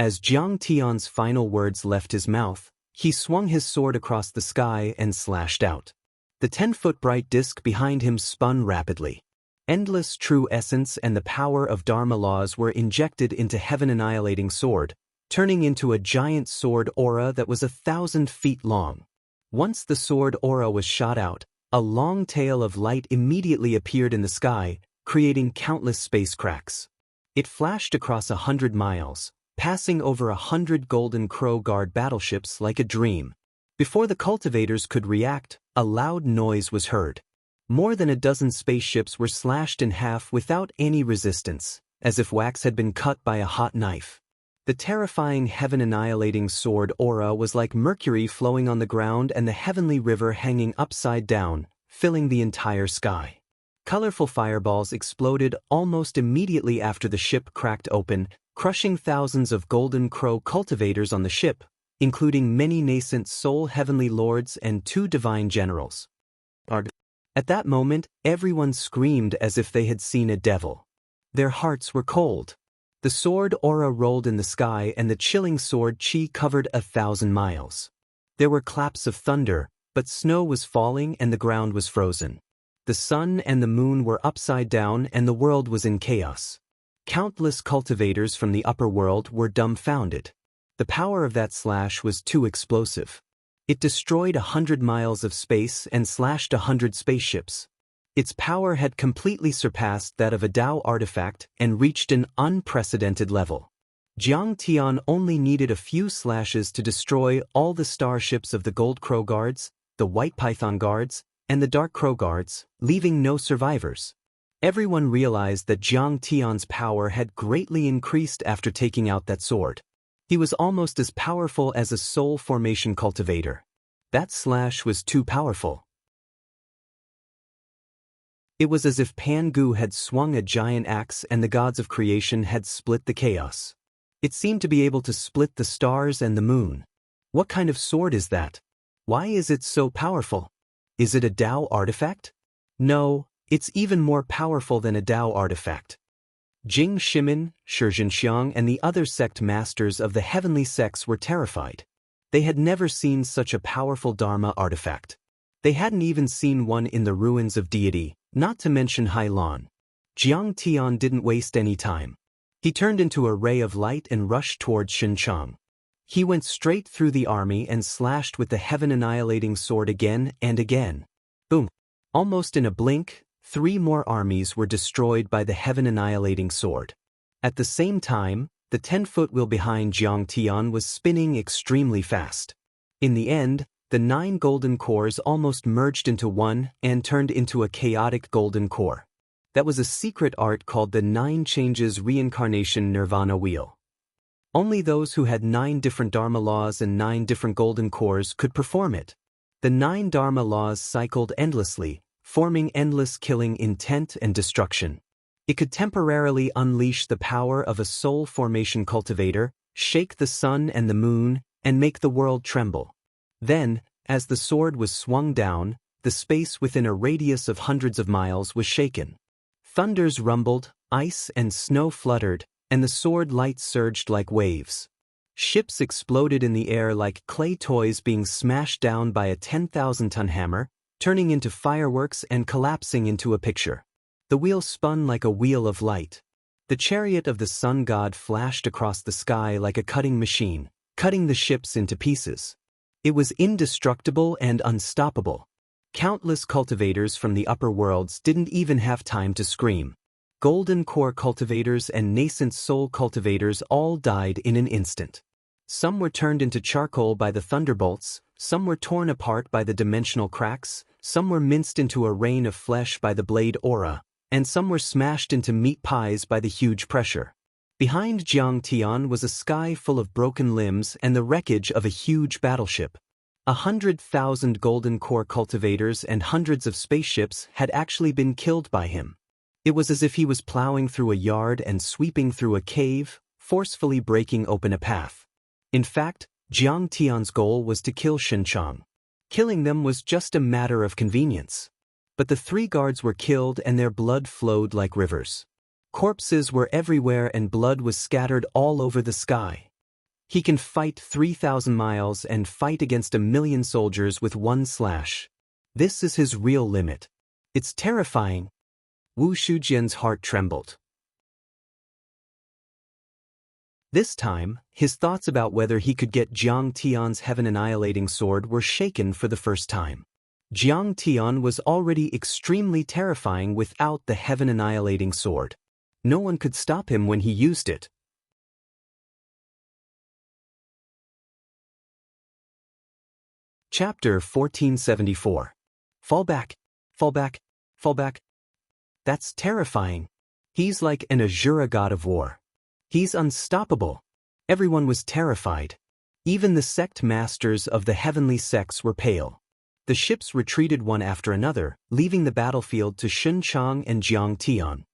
S1: As Jiang Tian's final words left his mouth, he swung his sword across the sky and slashed out. The 10-foot bright disk behind him spun rapidly. Endless true essence and the power of Dharma laws were injected into heaven-annihilating sword, turning into a giant sword aura that was 1,000 feet long. Once the sword aura was shot out, a long tail of light immediately appeared in the sky, creating countless space cracks. It flashed across 100 miles, passing over 100 Golden Crow Guard battleships like a dream. Before the cultivators could react, a loud noise was heard. More than a dozen spaceships were slashed in half without any resistance, as if wax had been cut by a hot knife. The terrifying heaven-annihilating sword aura was like mercury flowing on the ground and the heavenly river hanging upside down, filling the entire sky. Colorful fireballs exploded almost immediately after the ship cracked open, crushing thousands of Golden Crow cultivators on the ship, including many nascent soul heavenly lords and 2 divine generals. At that moment, everyone screamed as if they had seen a devil. Their hearts were cold. The sword aura rolled in the sky and the chilling sword chi covered 1,000 miles. There were claps of thunder, but snow was falling and the ground was frozen. The sun and the moon were upside down and the world was in chaos. Countless cultivators from the upper world were dumbfounded. The power of that slash was too explosive. It destroyed 100 miles of space and slashed 100 spaceships. Its power had completely surpassed that of a Tao artifact and reached an unprecedented level. Jiang Tian only needed a few slashes to destroy all the starships of the Gold Crow Guards, the White Python Guards, and the Dark Crow Guards, leaving no survivors. Everyone realized that Jiang Tian's power had greatly increased after taking out that sword. He was almost as powerful as a soul formation cultivator. That slash was too powerful. It was as if Pangu had swung a giant axe and the gods of creation had split the chaos. It seemed to be able to split the stars and the moon. What kind of sword is that? Why is it so powerful? Is it a Tao artifact? No, it's even more powerful than a Tao artifact. Jing Shimin, Shi Zhenxiang and the other sect masters of the heavenly sects were terrified. They had never seen such a powerful Dharma artifact. They hadn't even seen one in the ruins of deity, not to mention Hailan. Jiang Tian didn't waste any time. He turned into a ray of light and rushed towards Xinchang. He went straight through the army and slashed with the heaven-annihilating sword again and again. Boom! Almost in a blink, 3 more armies were destroyed by the heaven-annihilating sword. At the same time, the 10-foot wheel behind Jiang Tian was spinning extremely fast. In the end, the 9 golden cores almost merged into one and turned into a chaotic golden core. That was a secret art called the 9 Changes Reincarnation Nirvana Wheel. Only those who had 9 different Dharma laws and 9 different golden cores could perform it. The 9 Dharma laws cycled endlessly, forming endless killing intent and destruction. It could temporarily unleash the power of a soul formation cultivator, shake the sun and the moon, and make the world tremble. Then, as the sword was swung down, the space within a radius of hundreds of miles was shaken. Thunders rumbled, ice and snow fluttered, and the sword light surged like waves. Ships exploded in the air like clay toys being smashed down by a 10,000-ton hammer, turning into fireworks and collapsing into a picture. The wheel spun like a wheel of light. The chariot of the sun god flashed across the sky like a cutting machine, cutting the ships into pieces. It was indestructible and unstoppable. Countless cultivators from the upper worlds didn't even have time to scream. Golden core cultivators and nascent soul cultivators all died in an instant. Some were turned into charcoal by the thunderbolts, some were torn apart by the dimensional cracks, some were minced into a rain of flesh by the blade aura, and some were smashed into meat pies by the huge pressure. Behind Jiang Tian was a sky full of broken limbs and the wreckage of a huge battleship. 100,000 golden core cultivators and hundreds of spaceships had actually been killed by him. It was as if he was plowing through a yard and sweeping through a cave, forcefully breaking open a path. In fact, Jiang Tian's goal was to kill Xinchang. Killing them was just a matter of convenience. But the 3 guards were killed and their blood flowed like rivers. Corpses were everywhere and blood was scattered all over the sky. He can fight 3,000 miles and fight against 1,000,000 soldiers with one slash. This is his real limit. It's terrifying. Wu Shujian's heart trembled. This time, his thoughts about whether he could get Jiang Tian's heaven-annihilating sword were shaken for the first time. Jiang Tian was already extremely terrifying without the heaven-annihilating sword. No one could stop him when he used it. Chapter 1474. Fall back, fall back, fall back. That's terrifying. He's like an Azura god of war. He's unstoppable. Everyone was terrified. Even the sect masters of the heavenly sects were pale. The ships retreated one after another, leaving the battlefield to Sun Chang and Jiang Tian.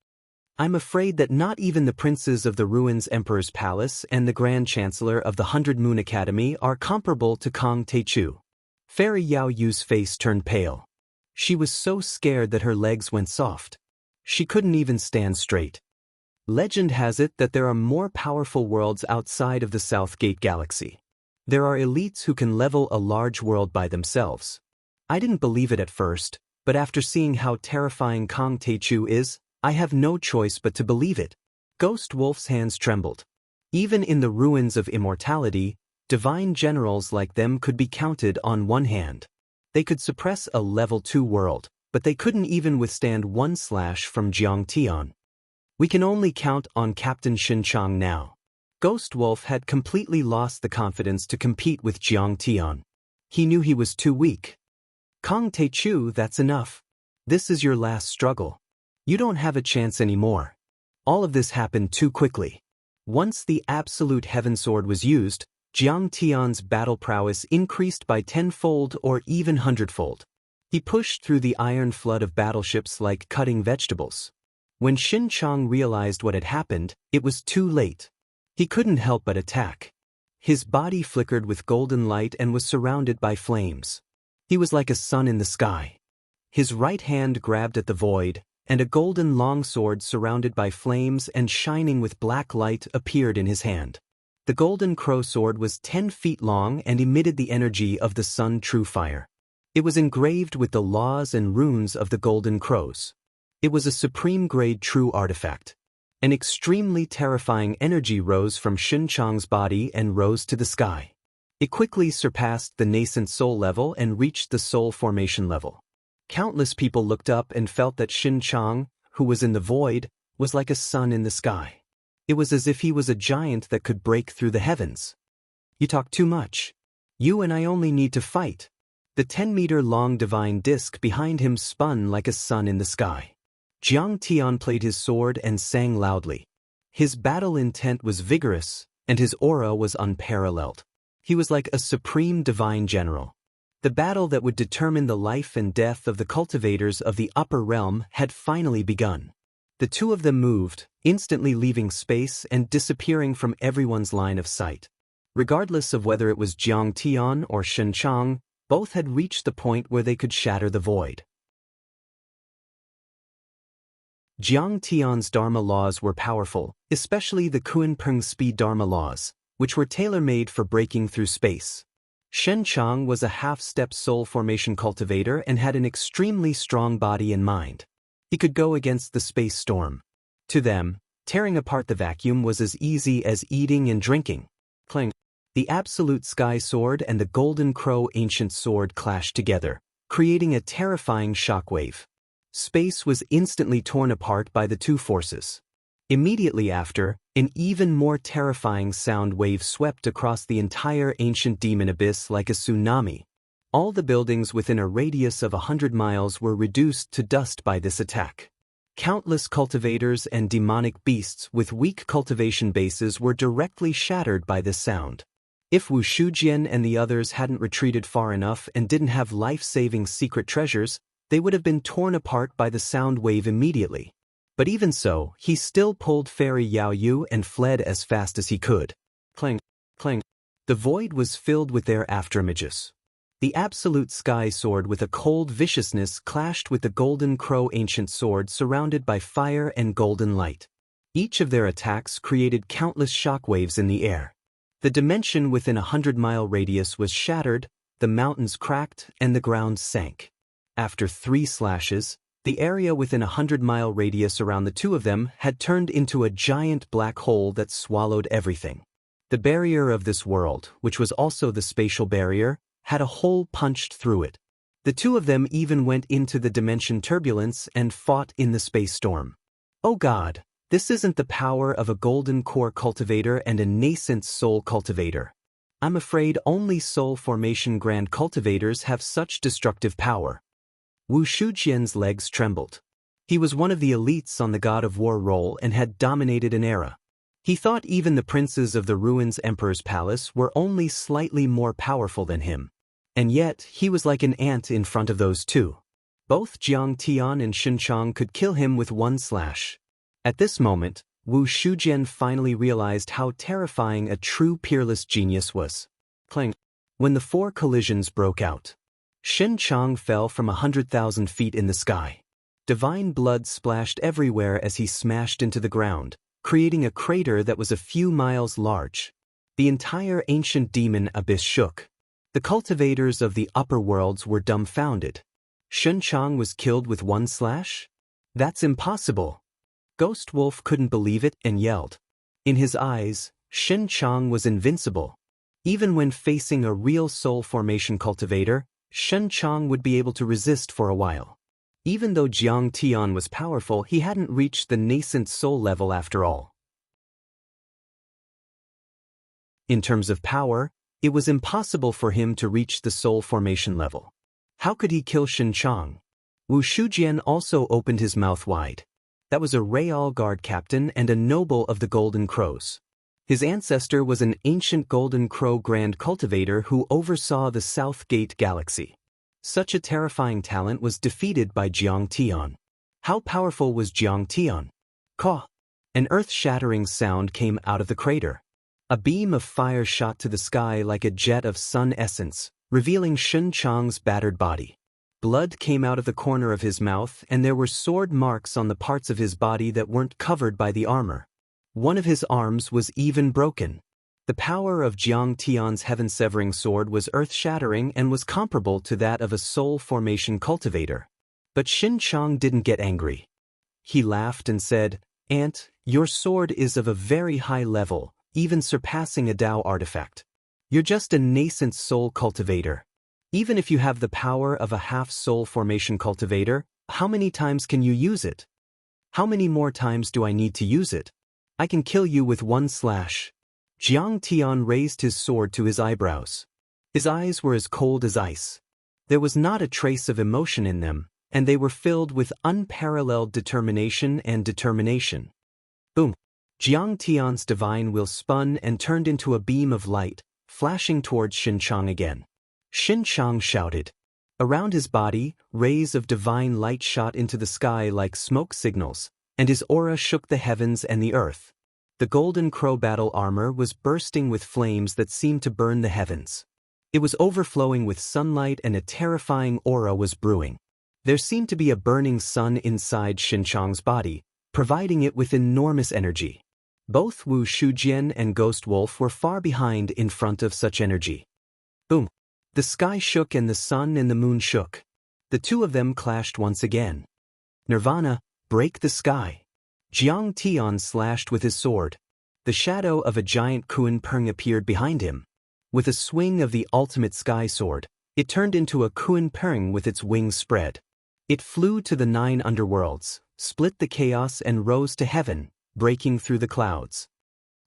S1: I'm afraid that not even the princes of the Ruins Emperor's Palace and the Grand Chancellor of the 100 Moon Academy are comparable to Kang Teichu. Fairy Yao Yu's face turned pale. She was so scared that her legs went soft. She couldn't even stand straight. Legend has it that there are more powerful worlds outside of the South Gate Galaxy. There are elites who can level a large world by themselves. I didn't believe it at first, but after seeing how terrifying Kang Teichu is, I have no choice but to believe it. Ghost Wolf's hands trembled. Even in the ruins of immortality, divine generals like them could be counted on one hand. They could suppress a level 2 world, but they couldn't even withstand one slash from Jiang Tian. We can only count on Captain Sun Chang now. Ghost Wolf had completely lost the confidence to compete with Jiang Tian. He knew he was too weak. Kang Teichu, that's enough. This is your last struggle. You don't have a chance anymore. All of this happened too quickly. Once the absolute heaven sword was used, Jiang Tian's battle prowess increased by 10-fold or even 100-fold. He pushed through the iron flood of battleships like cutting vegetables. When Sun Chang realized what had happened, it was too late. He couldn't help but attack. His body flickered with golden light and was surrounded by flames. He was like a sun in the sky. His right hand grabbed at the void, and a golden longsword surrounded by flames and shining with black light appeared in his hand. The golden crow sword was 10 feet long and emitted the energy of the sun true fire. It was engraved with the laws and runes of the golden crows. It was a supreme-grade true artifact. An extremely terrifying energy rose from Sun Chang's body and rose to the sky. It quickly surpassed the nascent soul level and reached the soul formation level. Countless people looked up and felt that Sun Chang, who was in the void, was like a sun in the sky. It was as if he was a giant that could break through the heavens. You talk too much. You and I only need to fight. The 10-meter-long divine disc behind him spun like a sun in the sky. Jiang Tian played his sword and sang loudly. His battle intent was vigorous, and his aura was unparalleled. He was like a supreme divine general. The battle that would determine the life and death of the cultivators of the upper realm had finally begun. The two of them moved, instantly leaving space and disappearing from everyone's line of sight. Regardless of whether it was Jiang Tian or Sun Chang, both had reached the point where they could shatter the void. Jiang Tian's Dharma laws were powerful, especially the Kunpeng speed Dharma laws, which were tailor-made for breaking through space. Sun Chang was a half-step soul formation cultivator and had an extremely strong body and mind. He could go against the space storm. To them, tearing apart the vacuum was as easy as eating and drinking. Clang! The absolute sky sword and the golden crow ancient sword clashed together, creating a terrifying shockwave. Space was instantly torn apart by the two forces. Immediately after, an even more terrifying sound wave swept across the entire ancient demon abyss like a tsunami. All the buildings within a radius of 100 miles were reduced to dust by this attack. Countless cultivators and demonic beasts with weak cultivation bases were directly shattered by this sound. If Wu Shujian and the others hadn't retreated far enough and didn't have life-saving secret treasures, they would have been torn apart by the sound wave immediately. But even so, he still pulled Fairy Yao Yu and fled as fast as he could. Clang, clang. The void was filled with their afterimages. The absolute sky sword with a cold viciousness clashed with the golden crow ancient sword surrounded by fire and golden light. Each of their attacks created countless shockwaves in the air. The dimension within a 100-mile radius was shattered, the mountains cracked, and the ground sank. After 3 slashes, the area within a 100-mile radius around the two of them had turned into a giant black hole that swallowed everything. The barrier of this world, which was also the spatial barrier, had a hole punched through it. The two of them even went into the dimension turbulence and fought in the space storm. Oh God, this isn't the power of a golden core cultivator and a nascent soul cultivator. I'm afraid only soul formation grand cultivators have such destructive power. Wu Shujian's legs trembled. He was one of the elites on the God of War role and had dominated an era. He thought even the princes of the Ruins Emperor's palace were only slightly more powerful than him. And yet, he was like an ant in front of those two. Both Jiang Tian and Shen Chang could kill him with 1 slash. At this moment, Wu Shujian finally realized how terrifying a true peerless genius was. Clang. When the 4 collisions broke out, Shen Chang fell from 100,000 feet in the sky. Divine blood splashed everywhere as he smashed into the ground, creating a crater that was a few miles large. The entire ancient demon abyss shook. The cultivators of the upper worlds were dumbfounded. Shen Chang was killed with 1 slash? That's impossible. Ghost Wolf couldn't believe it and yelled. In his eyes, Shen Chang was invincible. Even when facing a real soul formation cultivator, Shen Chang would be able to resist for a while. Even though Jiang Tian was powerful, he hadn't reached the nascent soul level after all. In terms of power, it was impossible for him to reach the soul formation level. How could he kill Shen Chang? Wu Shujian also opened his mouth wide. That was a Real Guard captain and a noble of the Golden Crows. His ancestor was an ancient Golden Crow Grand Cultivator who oversaw the South Gate Galaxy. Such a terrifying talent was defeated by Jiang Tian. How powerful was Jiang Tian? Caw! An earth-shattering sound came out of the crater. A beam of fire shot to the sky like a jet of sun essence, revealing Shen Chang's battered body. Blood came out of the corner of his mouth and there were sword marks on the parts of his body that weren't covered by the armor. One of his arms was even broken. The power of Jiang Tian's heaven-severing sword was earth-shattering and was comparable to that of a soul formation cultivator. But Shen Chang didn't get angry. He laughed and said, "Ant, your sword is of a very high level, even surpassing a Dao artifact. You're just a nascent soul cultivator. Even if you have the power of a half-soul formation cultivator, how many times can you use it? How many more times do I need to use it? I can kill you with 1 slash." Jiang Tian raised his sword to his eyebrows. His eyes were as cold as ice. There was not a trace of emotion in them, and they were filled with unparalleled determination and determination. Boom! Jiang Tian's divine will spun and turned into a beam of light, flashing towards Shen Chang again. Shen Chang shouted. Around his body, rays of divine light shot into the sky like smoke signals, and his aura shook the heavens and the earth. The Golden Crow battle armor was bursting with flames that seemed to burn the heavens. It was overflowing with sunlight and a terrifying aura was brewing. There seemed to be a burning sun inside Shen Chang's body, providing it with enormous energy. Both Wu Shujian and Ghost Wolf were far behind in front of such energy. Boom! The sky shook and the sun and the moon shook. The two of them clashed once again. Nirvana, break the sky. Jiang Tian slashed with his sword. The shadow of a giant Kuan Peng appeared behind him. With a swing of the ultimate sky sword, it turned into a Kuan Peng with its wings spread. It flew to the 9 underworlds, split the chaos and rose to heaven, breaking through the clouds.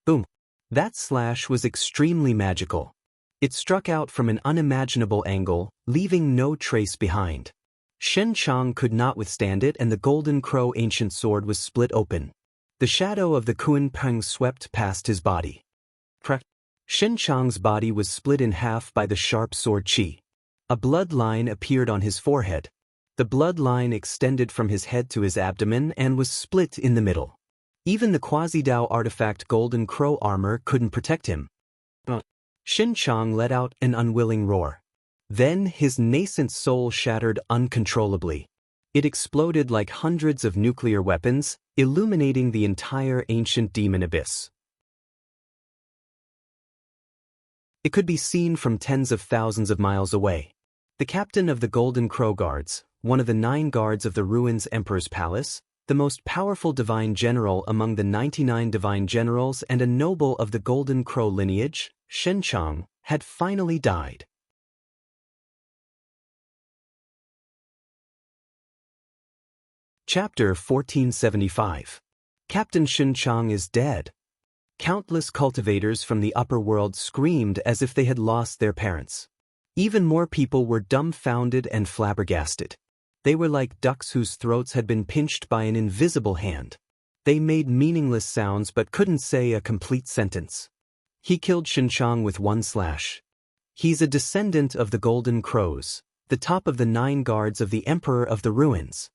S1: Boom! That slash was extremely magical. It struck out from an unimaginable angle, leaving no trace behind. Shen Chang could not withstand it and the Golden Crow ancient sword was split open. The shadow of the Kuan Peng swept past his body. Crack! Shen Chang's body was split in half by the sharp sword chi. A bloodline appeared on his forehead. The bloodline extended from his head to his abdomen and was split in the middle. Even the Quasi-Dao artifact Golden Crow armor couldn't protect him. Shen Chang let out an unwilling roar. Then his nascent soul shattered uncontrollably. It exploded like hundreds of nuclear weapons, illuminating the entire ancient demon abyss. It could be seen from tens of thousands of miles away. The captain of the Golden Crow Guards, one of the 9 guards of the ruins Emperor's Palace, the most powerful divine general among the 99 divine generals and a noble of the Golden Crow lineage, Shenchang, had finally died. Chapter 1475. Captain Shenchang is dead. Countless cultivators from the upper world screamed as if they had lost their parents. Even more people were dumbfounded and flabbergasted. They were like ducks whose throats had been pinched by an invisible hand. They made meaningless sounds but couldn't say a complete sentence. He killed Shenchang with 1 slash. He's a descendant of the Golden Crows, the top of the 9 guards of the Emperor of the Ruins.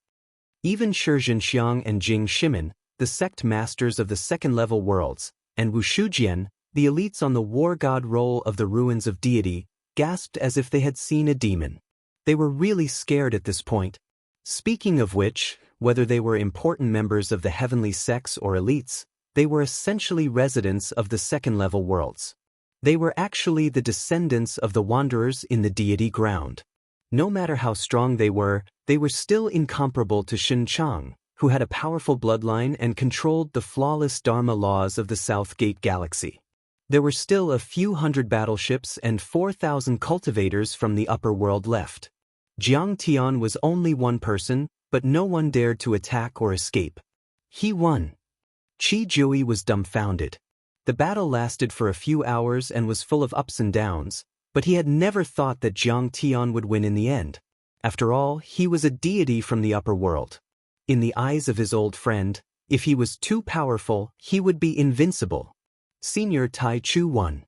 S1: Even Shi Zhenxiang and Jing Shimin, the sect masters of the second-level worlds, and Wu Shujian, the elites on the war god roll of the Ruins of Deity, gasped as if they had seen a demon. They were really scared at this point. Speaking of which, whether they were important members of the heavenly sects or elites, they were essentially residents of the second-level worlds. They were actually the descendants of the wanderers in the deity ground. No matter how strong they were still incomparable to Shenchang, who had a powerful bloodline and controlled the flawless Dharma laws of the South Gate Galaxy. There were still a few hundred battleships and 4,000 cultivators from the upper world left. Jiang Tian was only one person, but no one dared to attack or escape. He won. Qi Jui was dumbfounded. The battle lasted for a few hours and was full of ups and downs, but he had never thought that Jiang Tian would win in the end. After all, he was a deity from the upper world. In the eyes of his old friend, if he was too powerful, he would be invincible. Senior Tai Chu won.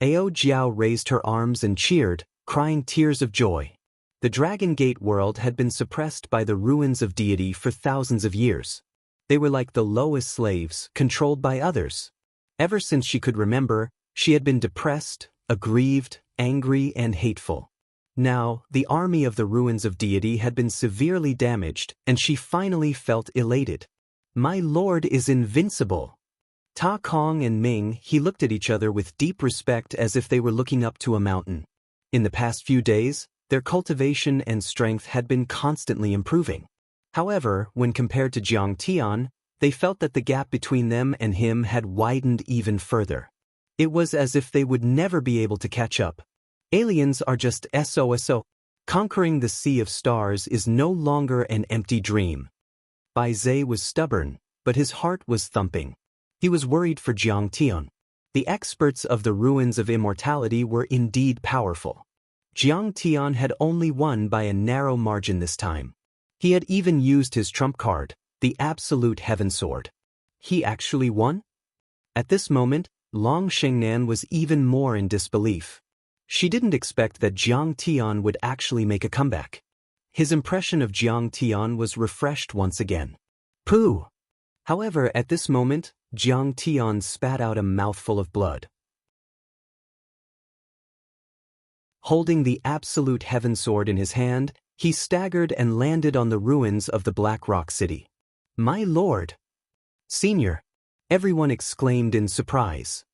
S1: Ao Jiao raised her arms and cheered, crying tears of joy. The Dragon Gate world had been suppressed by the ruins of deity for thousands of years. They were like the lowest slaves, controlled by others. Ever since she could remember, she had been depressed, aggrieved, angry, and hateful. Now, the army of the ruins of deity had been severely damaged, and she finally felt elated. My lord is invincible. Ta Kong and Ming, he looked at each other with deep respect as if they were looking up to a mountain. In the past few days, their cultivation and strength had been constantly improving. However, when compared to Jiang Tian, they felt that the gap between them and him had widened even further. It was as if they would never be able to catch up. Aliens are just SOSO. Conquering the sea of stars is no longer an empty dream. Bai Zhe was stubborn, but his heart was thumping. He was worried for Jiang Tian. The experts of the ruins of immortality were indeed powerful. Jiang Tian had only won by a narrow margin this time. He had even used his trump card, the absolute heaven sword. He actually won? At this moment, Long Shengnan was even more in disbelief. She didn't expect that Jiang Tian would actually make a comeback. His impression of Jiang Tian was refreshed once again. Pooh! However, at this moment, Jiang Tian spat out a mouthful of blood. Holding the absolute heaven sword in his hand, he staggered and landed on the ruins of the Black Rock City. My lord! Senior! Everyone exclaimed in surprise.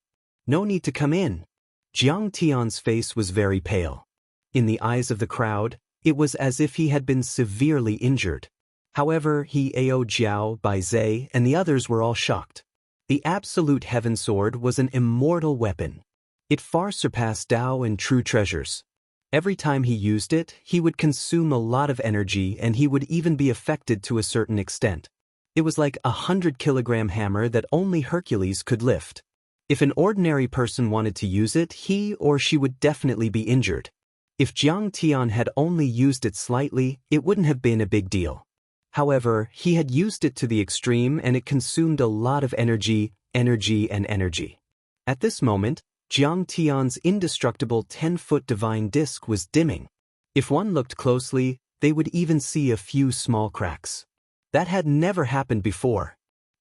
S1: No need to come in. Jiang Tian's face was very pale. In the eyes of the crowd, it was as if he had been severely injured. However, Ao Jiao, Bai Zhe, and the others were all shocked. The absolute heaven sword was an immortal weapon. It far surpassed Dao and true treasures. Every time he used it, he would consume a lot of energy and he would even be affected to a certain extent. It was like a 100-kilogram hammer that only Hercules could lift. If an ordinary person wanted to use it, he or she would definitely be injured. If Jiang Tian had only used it slightly, it wouldn't have been a big deal. However, he had used it to the extreme and it consumed a lot of energy. At this moment, Jiang Tian's indestructible 10-foot divine disc was dimming. If one looked closely, they would even see a few small cracks. That had never happened before.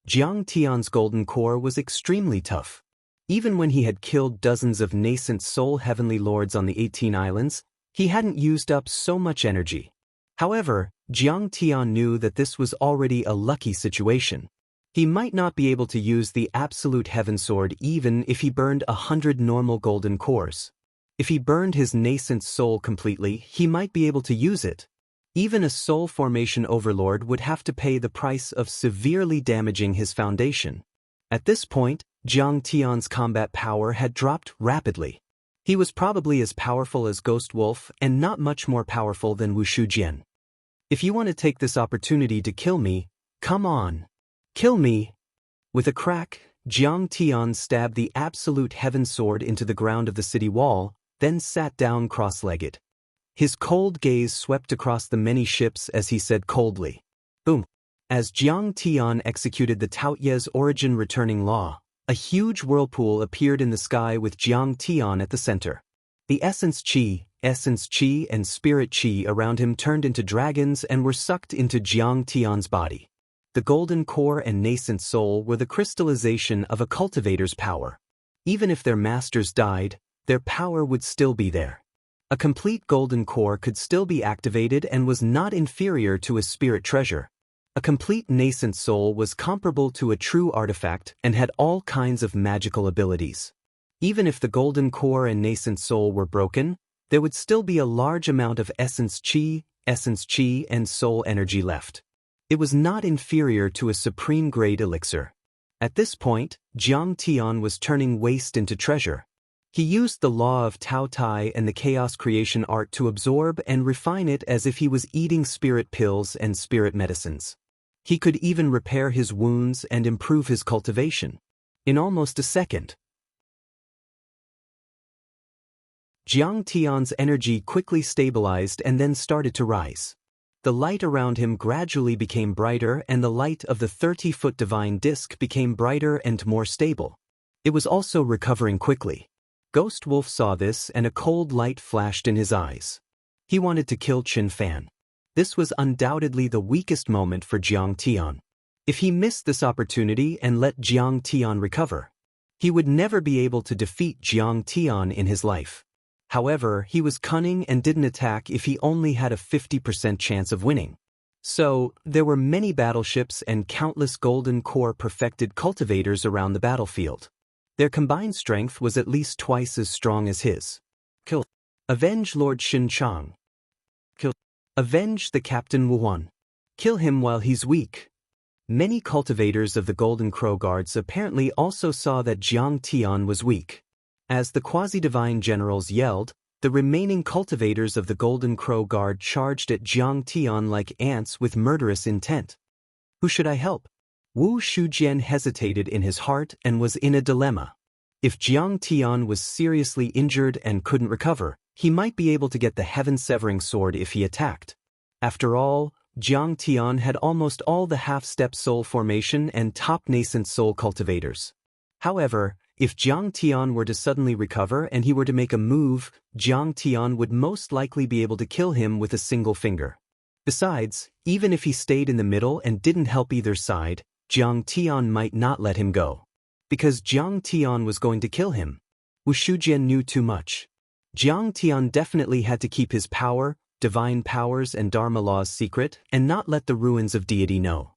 S1: Jiang Tian's golden core was extremely tough. Even when he had killed dozens of nascent soul heavenly lords on the 18 islands, he hadn't used up so much energy. However, Jiang Tian knew that this was already a lucky situation. He might not be able to use the absolute heaven sword even if he burned 100 normal golden cores. If he burned his nascent soul completely, he might be able to use it. Even a soul formation overlord would have to pay the price of severely damaging his foundation. At this point, Jiang Tian's combat power had dropped rapidly. He was probably as powerful as Ghost Wolf and not much more powerful than Wu Shujian. If you want to take this opportunity to kill me, come on. Kill me. With a crack, Jiang Tian stabbed the absolute heaven sword into the ground of the city wall, then sat down cross-legged. His cold gaze swept across the many ships as he said coldly, "Boom." As Jiang Tian executed the Taoye's origin returning law, a huge whirlpool appeared in the sky with Jiang Tian at the center. The essence chi, and spirit chi around him turned into dragons and were sucked into Jiang Tian's body. The golden core and nascent soul were the crystallization of a cultivator's power. Even if their masters died, their power would still be there. A complete golden core could still be activated and was not inferior to a spirit treasure. A complete nascent soul was comparable to a true artifact and had all kinds of magical abilities. Even if the golden core and nascent soul were broken, there would still be a large amount of essence chi, and soul energy left. It was not inferior to a supreme-grade elixir. At this point, Jiang Tian was turning waste into treasure. He used the law of Tao Tai and the chaos creation art to absorb and refine it as if he was eating spirit pills and spirit medicines. He could even repair his wounds and improve his cultivation. In almost a second, Jiang Tian's energy quickly stabilized and then started to rise. The light around him gradually became brighter and the light of the 30-foot divine disk became brighter and more stable. It was also recovering quickly. Ghost Wolf saw this and a cold light flashed in his eyes. He wanted to kill Qin Fan. This was undoubtedly the weakest moment for Jiang Tian. If he missed this opportunity and let Jiang Tian recover, he would never be able to defeat Jiang Tian in his life. However, he was cunning and didn't attack if he only had a 50% chance of winning. So, there were many battleships and countless golden core perfected cultivators around the battlefield. Their combined strength was at least twice as strong as his. Kill. Avenge Lord Xin Chang. Kill. Avenge the Captain Wuhan. Kill him while he's weak. Many cultivators of the Golden Crow Guards apparently also saw that Jiang Tian was weak. As the quasi-divine generals yelled, the remaining cultivators of the Golden Crow Guard charged at Jiang Tian like ants with murderous intent. Who should I help? Wu Shujian hesitated in his heart and was in a dilemma. If Jiang Tian was seriously injured and couldn't recover, he might be able to get the heaven-severing sword if he attacked. After all, Jiang Tian had almost all the half-step soul formation and top nascent soul cultivators. However, if Jiang Tian were to suddenly recover and he were to make a move, Jiang Tian would most likely be able to kill him with a single finger. Besides, even if he stayed in the middle and didn't help either side, Jiang Tian might not let him go. Because Jiang Tian was going to kill him. Wu Shujian knew too much. Jiang Tian definitely had to keep his power, divine powers and dharma laws secret and not let the ruins of deity know.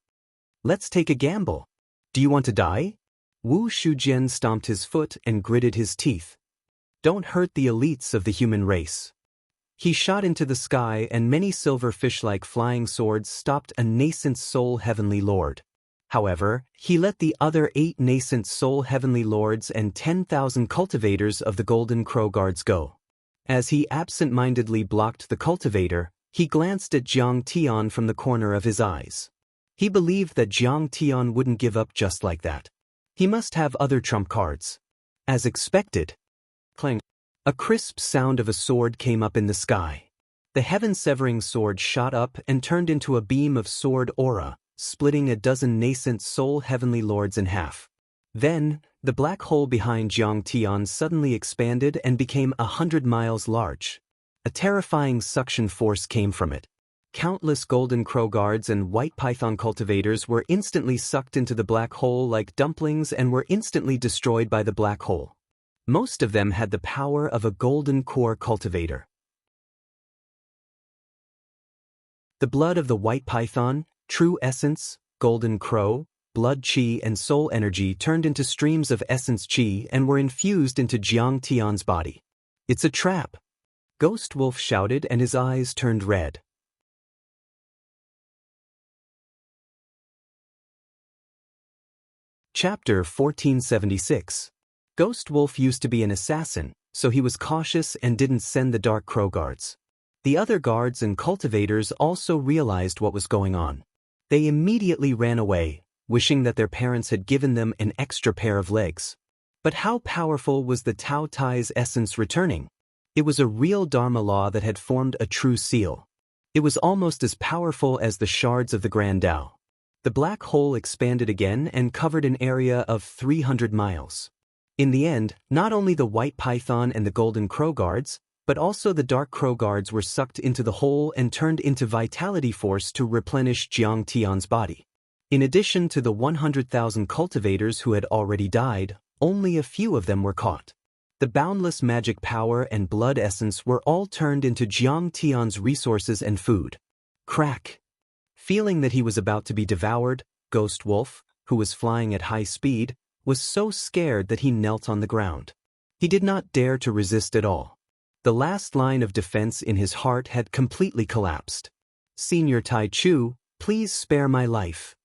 S1: Let's take a gamble. Do you want to die? Wu Shujian stomped his foot and gritted his teeth. Don't hurt the elites of the human race. He shot into the sky and many silver fish-like flying swords stopped a nascent soul heavenly lord. However, he let the other 8 nascent soul heavenly lords and 10,000 cultivators of the Golden Crow Guards go. As he absent-mindedly blocked the cultivator, he glanced at Jiang Tian from the corner of his eyes. He believed that Jiang Tian wouldn't give up just like that. He must have other trump cards. As expected. Clang. A crisp sound of a sword came up in the sky. The heaven-severing sword shot up and turned into a beam of sword aura, splitting a dozen nascent soul heavenly lords in half. Then, the black hole behind Jiang Tian suddenly expanded and became 100 miles large. A terrifying suction force came from it. Countless Golden Crow Guards and White Python cultivators were instantly sucked into the black hole like dumplings and were instantly destroyed by the black hole. Most of them had the power of a Golden Core cultivator. The blood of the White Python, true essence, Golden Crow, blood chi and soul energy turned into streams of essence chi and were infused into Jiang Tian's body. It's a trap! Ghost Wolf shouted and his eyes turned red. Chapter 1476. Ghost Wolf used to be an assassin, so he was cautious and didn't send the Dark Crow guards. The other guards and cultivators also realized what was going on. They immediately ran away, wishing that their parents had given them an extra pair of legs. But how powerful was the Tao Tai's essence returning? It was a real Dharma law that had formed a true seal. It was almost as powerful as the shards of the Grand Tao. The black hole expanded again and covered an area of 300 miles. In the end, not only the White Python and the Golden Crow guards, but also the Dark Crow guards were sucked into the hole and turned into vitality force to replenish Jiang Tian's body. In addition to the 100,000 cultivators who had already died, only a few of them were caught. The boundless magic power and blood essence were all turned into Jiang Tian's resources and food. Crack! Feeling that he was about to be devoured, Ghost Wolf, who was flying at high speed, was so scared that he knelt on the ground. He did not dare to resist at all. The last line of defense in his heart had completely collapsed. Senior Tai Chu, please spare my life.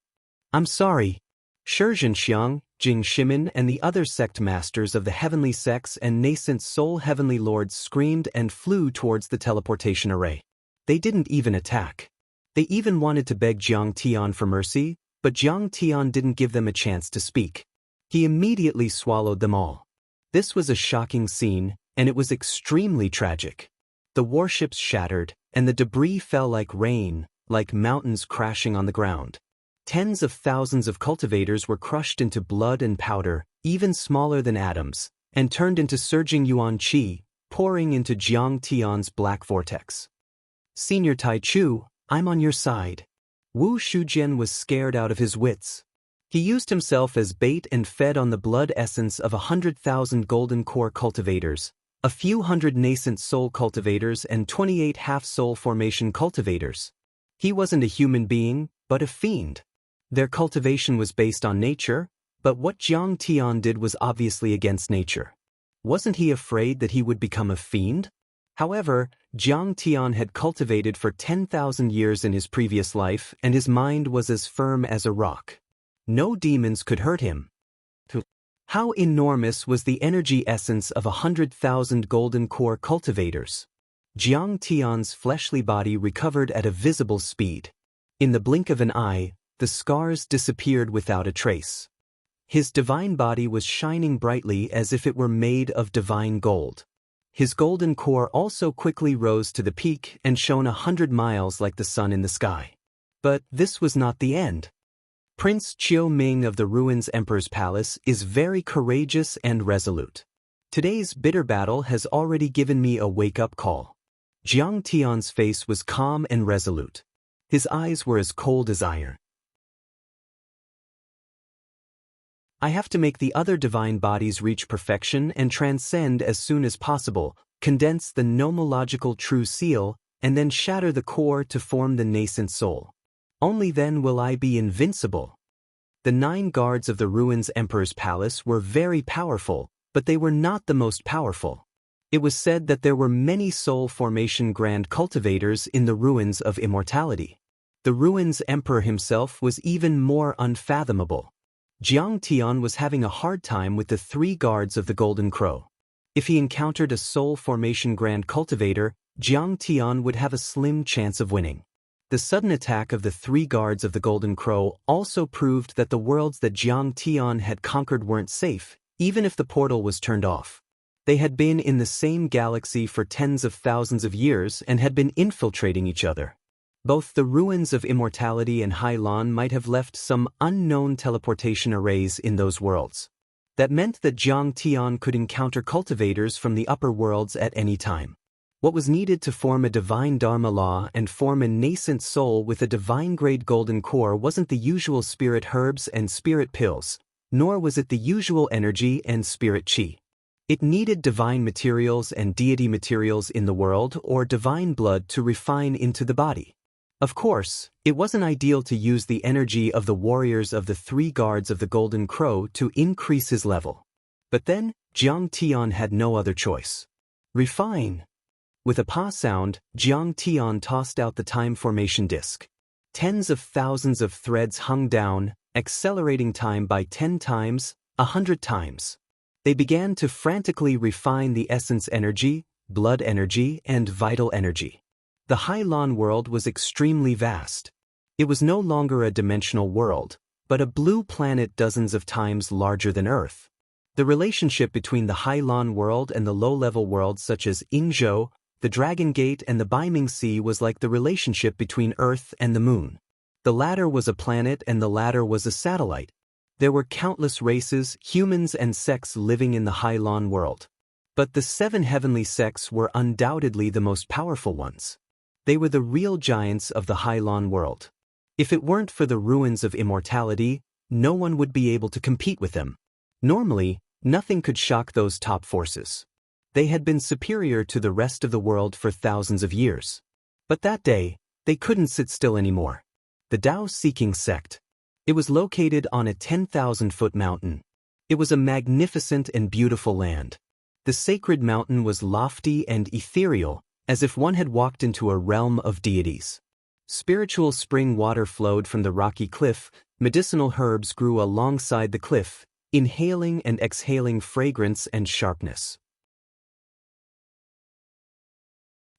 S1: I'm sorry. Shizhen Xiang, Jing Shimin and the other sect masters of the heavenly sects and nascent soul heavenly lords screamed and flew towards the teleportation array. They didn't even attack. They even wanted to beg Jiang Tian for mercy, but Jiang Tian didn't give them a chance to speak. He immediately swallowed them all. This was a shocking scene, and it was extremely tragic. The warships shattered, and the debris fell like rain, like mountains crashing on the ground. Tens of thousands of cultivators were crushed into blood and powder, even smaller than atoms, and turned into surging yuan qi, pouring into Jiang Tian's black vortex. Senior Tai Chu, I'm on your side. Wu Shujian was scared out of his wits. He used himself as bait and fed on the blood essence of 100,000 golden core cultivators, a few hundred nascent soul cultivators and 28 half-soul formation cultivators. He wasn't a human being, but a fiend. Their cultivation was based on nature, but what Jiang Tian did was obviously against nature. Wasn't he afraid that he would become a fiend? However, Jiang Tian had cultivated for 10,000 years in his previous life and his mind was as firm as a rock. No demons could hurt him. How enormous was the energy essence of 100,000 golden core cultivators? Jiang Tian's fleshly body recovered at a visible speed. In the blink of an eye, the scars disappeared without a trace. His divine body was shining brightly as if it were made of divine gold. His golden core also quickly rose to the peak and shone 100 miles like the sun in the sky. But this was not the end. Prince Chiu Ming of the Ruins Emperor's Palace is very courageous and resolute. Today's bitter battle has already given me a wake-up call. Jiang Tian's face was calm and resolute. His eyes were as cold as iron. I have to make the other divine bodies reach perfection and transcend as soon as possible, condense the nomological true seal, and then shatter the core to form the nascent soul. Only then will I be invincible. The 9 guards of the Ruins Emperor's Palace were very powerful, but they were not the most powerful. It was said that there were many soul formation grand cultivators in the ruins of immortality. The Ruins Emperor himself was even more unfathomable. Jiang Tian was having a hard time with the 3 guards of the Golden Crow. If he encountered a soul formation grand cultivator, Jiang Tian would have a slim chance of winning. The sudden attack of the 3 guards of the Golden Crow also proved that the worlds that Jiang Tian had conquered weren't safe, even if the portal was turned off. They had been in the same galaxy for tens of thousands of years and had been infiltrating each other. Both the Ruins of Immortality and Hailan might have left some unknown teleportation arrays in those worlds. That meant that Jiang Tian could encounter cultivators from the upper worlds at any time. What was needed to form a divine Dharma law and form a nascent soul with a divine-grade golden core wasn't the usual spirit herbs and spirit pills, nor was it the usual energy and spirit chi. It needed divine materials and deity materials in the world or divine blood to refine into the body. Of course, it wasn't ideal to use the energy of the warriors of the 3 guards of the Golden Crow to increase his level. But then, Jiang Tian had no other choice. Refine. With a pa sound, Jiang Tian tossed out the time formation disk. Tens of thousands of threads hung down, accelerating time by 10 times, 100 times. They began to frantically refine the essence energy, blood energy, and vital energy. The Hylon world was extremely vast. It was no longer a dimensional world, but a blue planet dozens of times larger than Earth. The relationship between the Hylon world and the low-level worlds such as Ingzhou, the Dragon Gate and the Baiming Sea was like the relationship between Earth and the Moon. The latter was a planet and the latter was a satellite. There were countless races, humans and sects living in the Hylon world. But the 7 heavenly sects were undoubtedly the most powerful ones. They were the real giants of the Hylon world. If it weren't for the ruins of immortality, no one would be able to compete with them. Normally, nothing could shock those top forces. They had been superior to the rest of the world for thousands of years. But that day, they couldn't sit still anymore. The Tao-seeking sect. It was located on a 10,000-foot mountain. It was a magnificent and beautiful land. The sacred mountain was lofty and ethereal, as if one had walked into a realm of deities. Spiritual spring water flowed from the rocky cliff, medicinal herbs grew alongside the cliff, inhaling and exhaling fragrance and sharpness.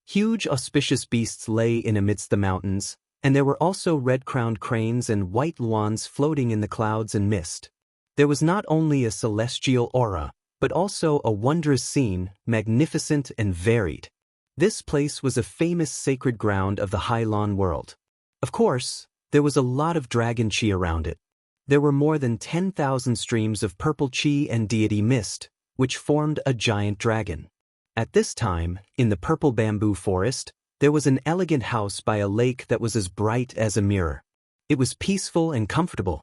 S1: Huge auspicious beasts lay in amidst the mountains, and there were also red-crowned cranes and white luans floating in the clouds and mist. There was not only a celestial aura, but also a wondrous scene, magnificent and varied. This place was a famous sacred ground of the Hylon world. Of course, there was a lot of dragon chi around it. There were more than 10,000 streams of purple chi and deity mist, which formed a giant dragon. At this time, in the purple bamboo forest, there was an elegant house by a lake that was as bright as a mirror. It was peaceful and comfortable.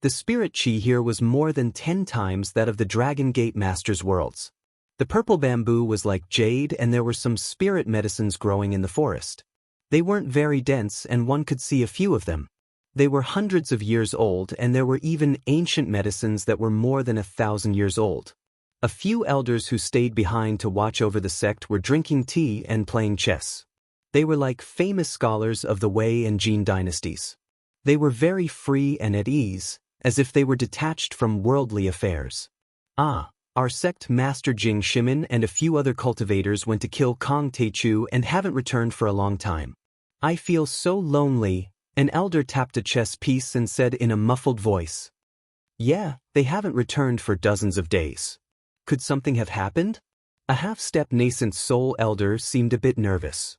S1: The spirit chi here was more than 10 times that of the Dragon Gate Master's worlds. The purple bamboo was like jade and there were some spirit medicines growing in the forest. They weren't very dense and one could see a few of them. They were hundreds of years old and there were even ancient medicines that were more than 1,000 years old. A few elders who stayed behind to watch over the sect were drinking tea and playing chess. They were like famous scholars of the Wei and Jin dynasties. They were very free and at ease, as if they were detached from worldly affairs. Our sect master Jing Shimin and a few other cultivators went to kill Kong Teichu and haven't returned for a long time. I feel so lonely. An elder tapped a chess piece and said in a muffled voice. Yeah, they haven't returned for dozens of days. Could something have happened? A half-step nascent soul elder seemed a bit nervous.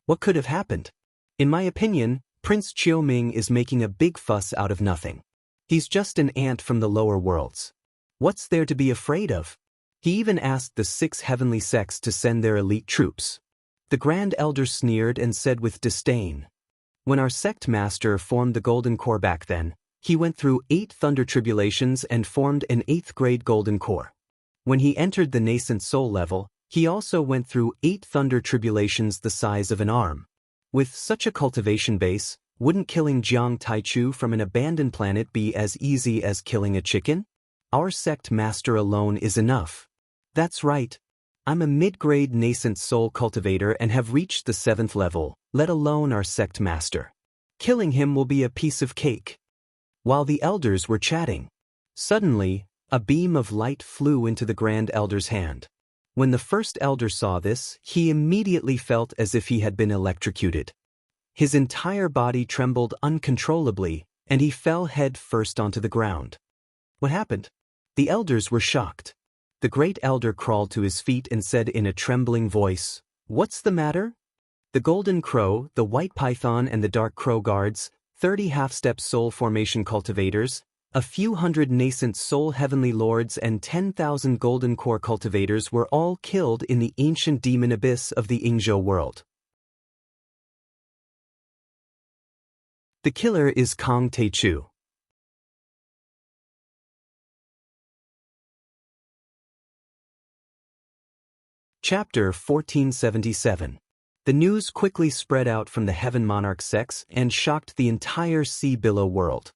S1: What could have happened? In my opinion, Prince Qiuming is making a big fuss out of nothing. He's just an ant from the lower worlds. What's there to be afraid of? He even asked the 6 heavenly sects to send their elite troops. The Grand Elder sneered and said with disdain. When our sect master formed the Golden Core back then, he went through 8 thunder tribulations and formed an 8th grade Golden Core. When he entered the nascent soul level, he also went through 8 thunder tribulations the size of an arm. With such a cultivation base, wouldn't killing Jiang Taichu from an abandoned planet be as easy as killing a chicken? Our sect master alone is enough. That's right. I'm a mid-grade nascent soul cultivator and have reached the 7th level, let alone our sect master. Killing him will be a piece of cake. While the elders were chatting, suddenly, a beam of light flew into the Grand Elder's hand. When the first elder saw this, he immediately felt as if he had been electrocuted. His entire body trembled uncontrollably, and he fell head first onto the ground. What happened? The elders were shocked. The great elder crawled to his feet and said in a trembling voice, "What's the matter?" The golden crow, the white python and the dark crow guards, 30 half-step soul formation cultivators, a few hundred nascent soul heavenly lords and 10,000 golden core cultivators were all killed in the ancient demon abyss of the Ingzhou world. The killer is Kong Teichu. Chapter 1477. The news quickly spread out from the Heaven Monarch sects and shocked the entire Sea Billow world.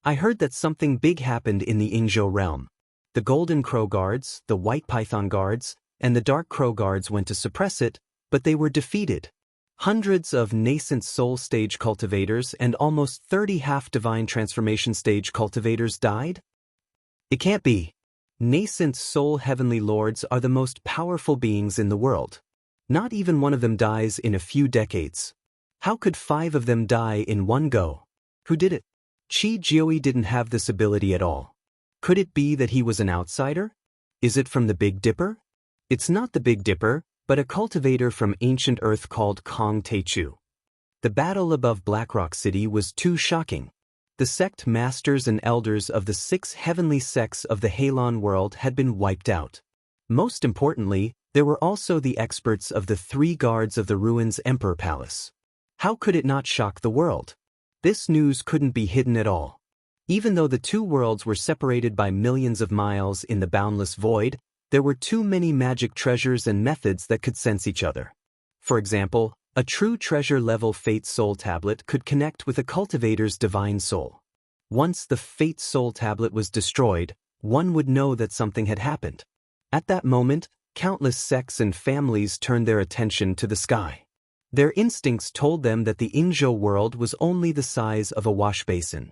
S1: I heard that something big happened in the Ingzhou realm. The Golden Crow Guards, the White Python Guards, and the Dark Crow Guards went to suppress it, but they were defeated. Hundreds of nascent soul stage cultivators and almost 30 half-divine transformation stage cultivators died? It can't be. Nascent soul heavenly lords are the most powerful beings in the world. Not even one of them dies in a few decades. How could 5 of them die in one go? Who did it? Chi Jioi didn't have this ability at all. Could it be that he was an outsider? Is it from the Big Dipper? It's not the Big Dipper, but a cultivator from ancient Earth called Kong Taechu. The battle above Blackrock City was too shocking. The sect masters and elders of the 6 heavenly sects of the Halon world had been wiped out. Most importantly, there were also the experts of the 3 guards of the ruins Emperor Palace. How could it not shock the world? This news couldn't be hidden at all. Even though the 2 worlds were separated by millions of miles in the boundless void, there were too many magic treasures and methods that could sense each other. For example, a true treasure-level Fate Soul Tablet could connect with a cultivator's divine soul. Once the Fate Soul Tablet was destroyed, one would know that something had happened. At that moment, countless sects and families turned their attention to the sky. Their instincts told them that the Inzhou world was only the size of a wash basin.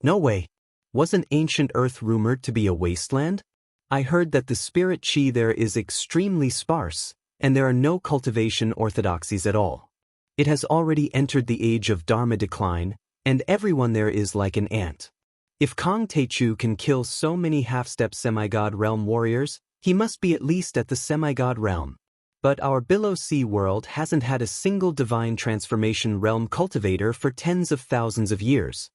S1: No way. Wasn't ancient Earth rumored to be a wasteland? I heard that the spirit chi there is extremely sparse, and there are no cultivation orthodoxies at all. It has already entered the age of Dharma decline, and everyone there is like an ant. If Kong Taechu can kill so many half-step semi-god realm warriors, he must be at least at the semi-god realm. But our below sea world hasn't had a single divine transformation realm cultivator for tens of thousands of years.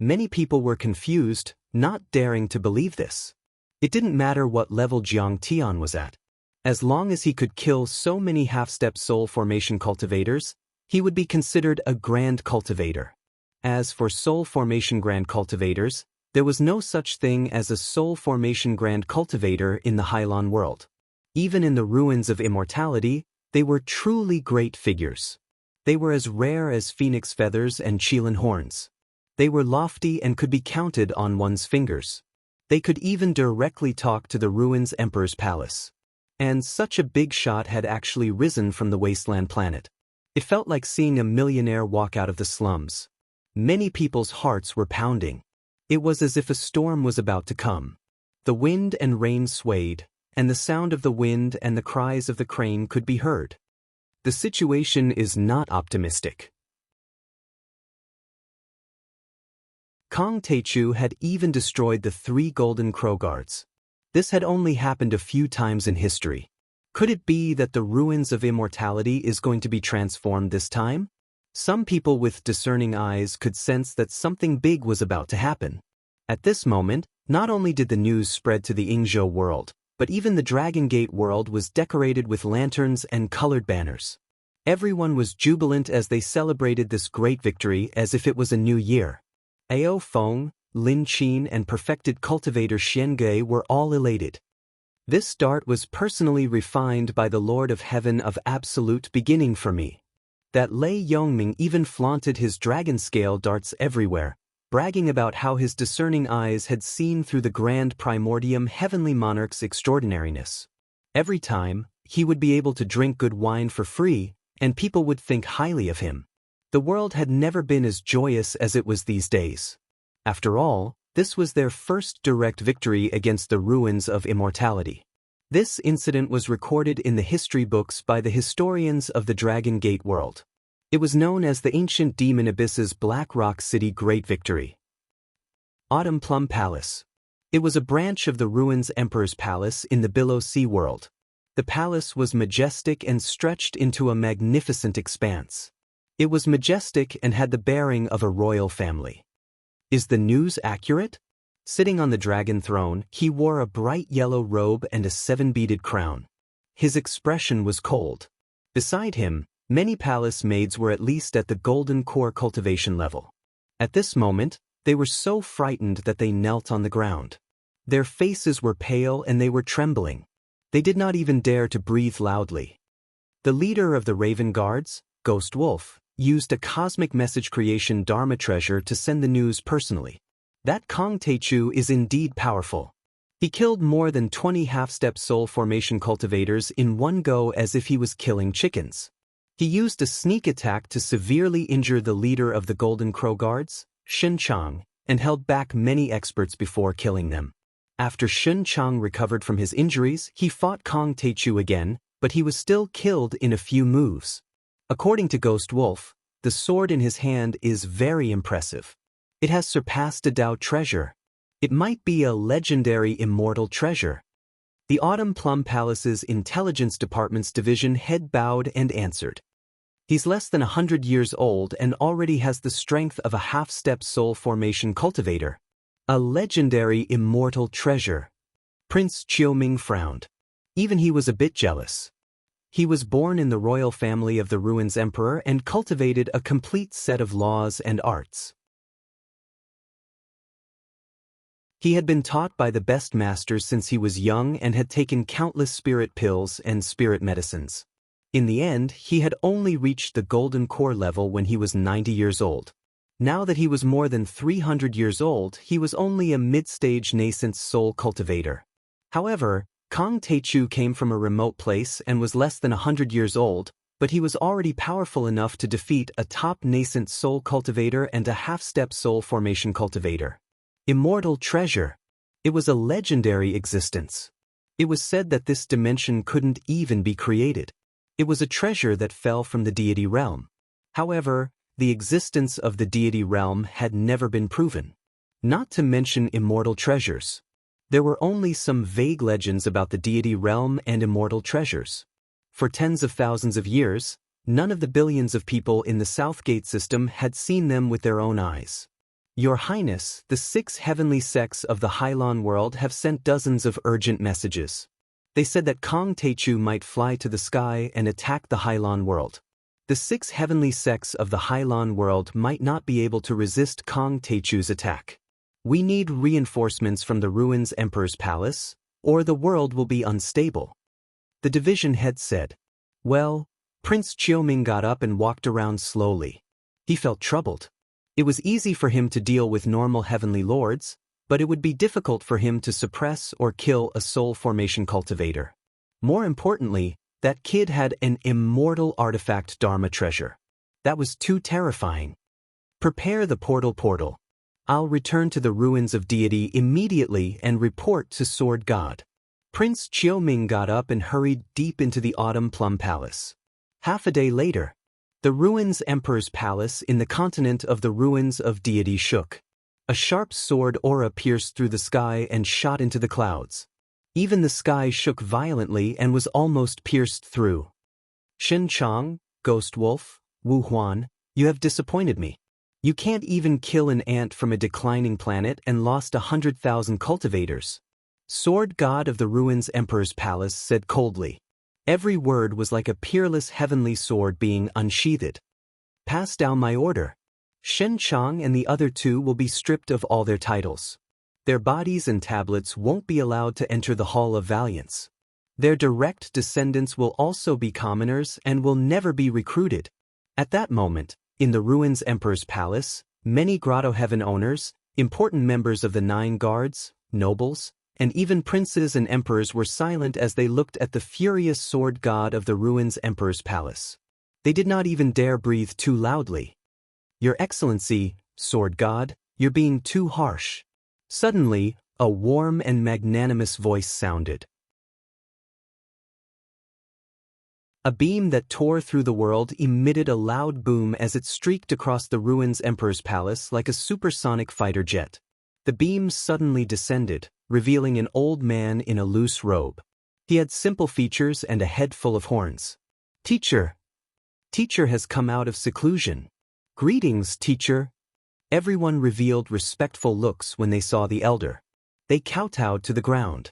S1: Many people were confused, not daring to believe this. It didn't matter what level Jiang Tian was at. As long as he could kill so many half-step soul formation cultivators, he would be considered a grand cultivator. As for soul formation grand cultivators, there was no such thing as a soul formation grand cultivator in the Hylon world. Even in the ruins of immortality, they were truly great figures. They were as rare as phoenix feathers and Qilin horns. They were lofty and could be counted on one's fingers. They could even directly talk to the ruins Emperor's palace. And such a big shot had actually risen from the wasteland planet. It felt like seeing a millionaire walk out of the slums. Many people's hearts were pounding. It was as if a storm was about to come. The wind and rain swayed, and the sound of the wind and the cries of the crane could be heard. The situation is not optimistic. Kong Taechu had even destroyed the 3 golden crow guards. This had only happened a few times in history. Could it be that the ruins of immortality is going to be transformed this time? Some people with discerning eyes could sense that something big was about to happen. At this moment, not only did the news spread to the Inzhou world, but even the Dragon Gate world was decorated with lanterns and colored banners. Everyone was jubilant as they celebrated this great victory as if it was a new year. Ao Feng, Lin Qin and perfected cultivator Xian Gei were all elated. This start was personally refined by the Lord of Heaven of Absolute beginning for me. That Lei Yongming even flaunted his dragon scale darts everywhere, bragging about how his discerning eyes had seen through the grand primordium heavenly monarch's extraordinariness. Every time, he would be able to drink good wine for free, and people would think highly of him. The world had never been as joyous as it was these days. After all, this was their first direct victory against the ruins of immortality. This incident was recorded in the history books by the historians of the Dragon Gate world. It was known as the ancient demon abyss's Black Rock City Great Victory. Autumn Plum Palace. It was a branch of the ruins Emperor's Palace in the Below Sea world. The palace was majestic and stretched into a magnificent expanse. It was majestic and had the bearing of a royal family. Is the news accurate? Sitting on the dragon throne, he wore a bright yellow robe and a 7-beaded crown. His expression was cold. Beside him, many palace maids were at least at the golden core cultivation level. At this moment, they were so frightened that they knelt on the ground. Their faces were pale and they were trembling. They did not even dare to breathe loudly. The leader of the Raven Guards, Ghost Wolf, used a cosmic message creation Dharma treasure to send the news personally. That Kong Taechu is indeed powerful. He killed more than 20 half-step soul formation cultivators in one go as if he was killing chickens. He used a sneak attack to severely injure the leader of the Golden Crow Guards, Shen Chang, and held back many experts before killing them. After Shen Chang recovered from his injuries, he fought Kong Teichu again, but he was still killed in a few moves. According to Ghost Wolf, the sword in his hand is very impressive. It has surpassed a Dao treasure. It might be a legendary immortal treasure. The Autumn Plum Palace's Intelligence Department's division head bowed and answered. He's less than 100 years old and already has the strength of a half-step soul formation cultivator. A legendary immortal treasure. Prince Qiuming frowned. Even he was a bit jealous. He was born in the royal family of the Ruins Emperor and cultivated a complete set of laws and arts. He had been taught by the best masters since he was young and had taken countless spirit pills and spirit medicines. In the end, he had only reached the golden core level when he was 90 years old. Now that he was more than 300 years old, he was only a mid-stage nascent soul cultivator. However, Kong Teichu came from a remote place and was less than 100 years old, but he was already powerful enough to defeat a top nascent soul cultivator and a half-step soul formation cultivator. Immortal treasure. It was a legendary existence. It was said that this dimension couldn't even be created. It was a treasure that fell from the deity realm. However, the existence of the deity realm had never been proven. Not to mention immortal treasures. There were only some vague legends about the deity realm and immortal treasures. For tens of thousands of years, none of the billions of people in the Southgate system had seen them with their own eyes. Your Highness, the 6 heavenly sects of the Hylon world have sent dozens of urgent messages. They said that Kong Teichu might fly to the sky and attack the Hylon world. The 6 heavenly sects of the Hylon world might not be able to resist Kong Teichu's attack. We need reinforcements from the Ruins Emperor's palace, or the world will be unstable. The division head said. Well, Prince Qiuming got up and walked around slowly. He felt troubled. It was easy for him to deal with normal heavenly lords, but it would be difficult for him to suppress or kill a soul formation cultivator. More importantly, that kid had an immortal artifact Dharma treasure. That was too terrifying. Prepare the portal. I'll return to the ruins of deity immediately and report to Sword God. Prince Qiuming got up and hurried deep into the Autumn Plum Palace. Half a day later, the Ruins Emperor's palace in the continent of the ruins of deity shook. A sharp sword aura pierced through the sky and shot into the clouds. Even the sky shook violently and was almost pierced through. Shen Chang, Ghost Wolf, Wu Huan, you have disappointed me. You can't even kill an ant from a declining planet and lost 100,000 cultivators. Sword God of the Ruins Emperor's palace said coldly. Every word was like a peerless heavenly sword being unsheathed. Pass down my order. Shen Chang and the other 2 will be stripped of all their titles. Their bodies and tablets won't be allowed to enter the Hall of Valiance. Their direct descendants will also be commoners and will never be recruited. At that moment, in the Ruins Emperor's palace, many Grotto Heaven owners, important members of the 9 guards, nobles, and even princes and emperors were silent as they looked at the furious sword god of the Ruins Emperor's palace. They did not even dare breathe too loudly. Your Excellency, sword god, you're being too harsh. Suddenly, a warm and magnanimous voice sounded. A beam that tore through the world emitted a loud boom as it streaked across the Ruins Emperor's palace like a supersonic fighter jet. The beam suddenly descended, revealing an old man in a loose robe. He had simple features and a head full of horns. Teacher has come out of seclusion. Greetings, teacher. Everyone revealed respectful looks when they saw the elder. They kowtowed to the ground.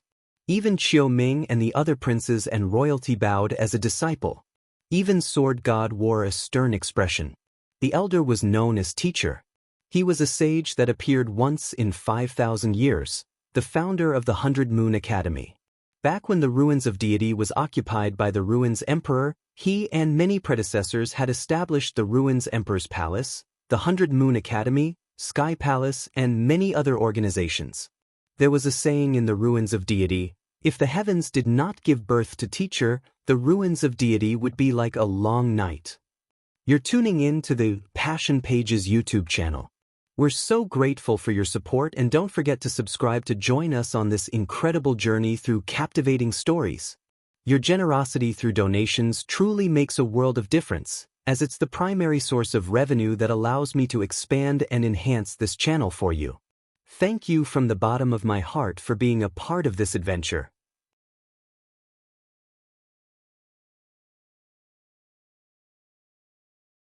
S1: Even Qiuming and the other princes and royalty bowed as a disciple. Even Sword God wore a stern expression. The elder was known as teacher. He was a sage that appeared once in 5,000 years, the founder of the 100 Moon Academy. Back when the ruins of deity was occupied by the Ruins Emperor, he and many predecessors had established the Ruins Emperor's Palace, the 100 Moon Academy, Sky Palace, and many other organizations. There was a saying in the ruins of deity, if the heavens did not give birth to teacher, the ruins of deity would be like a long night. You're tuning in to the Passion Pages YouTube channel. We're so grateful for your support, and don't forget to subscribe to join us on this incredible journey through captivating stories. Your generosity through donations truly makes a world of difference, as it's the primary source of revenue that allows me to expand and enhance this channel for you. Thank you from the bottom of my heart for being a part of this adventure.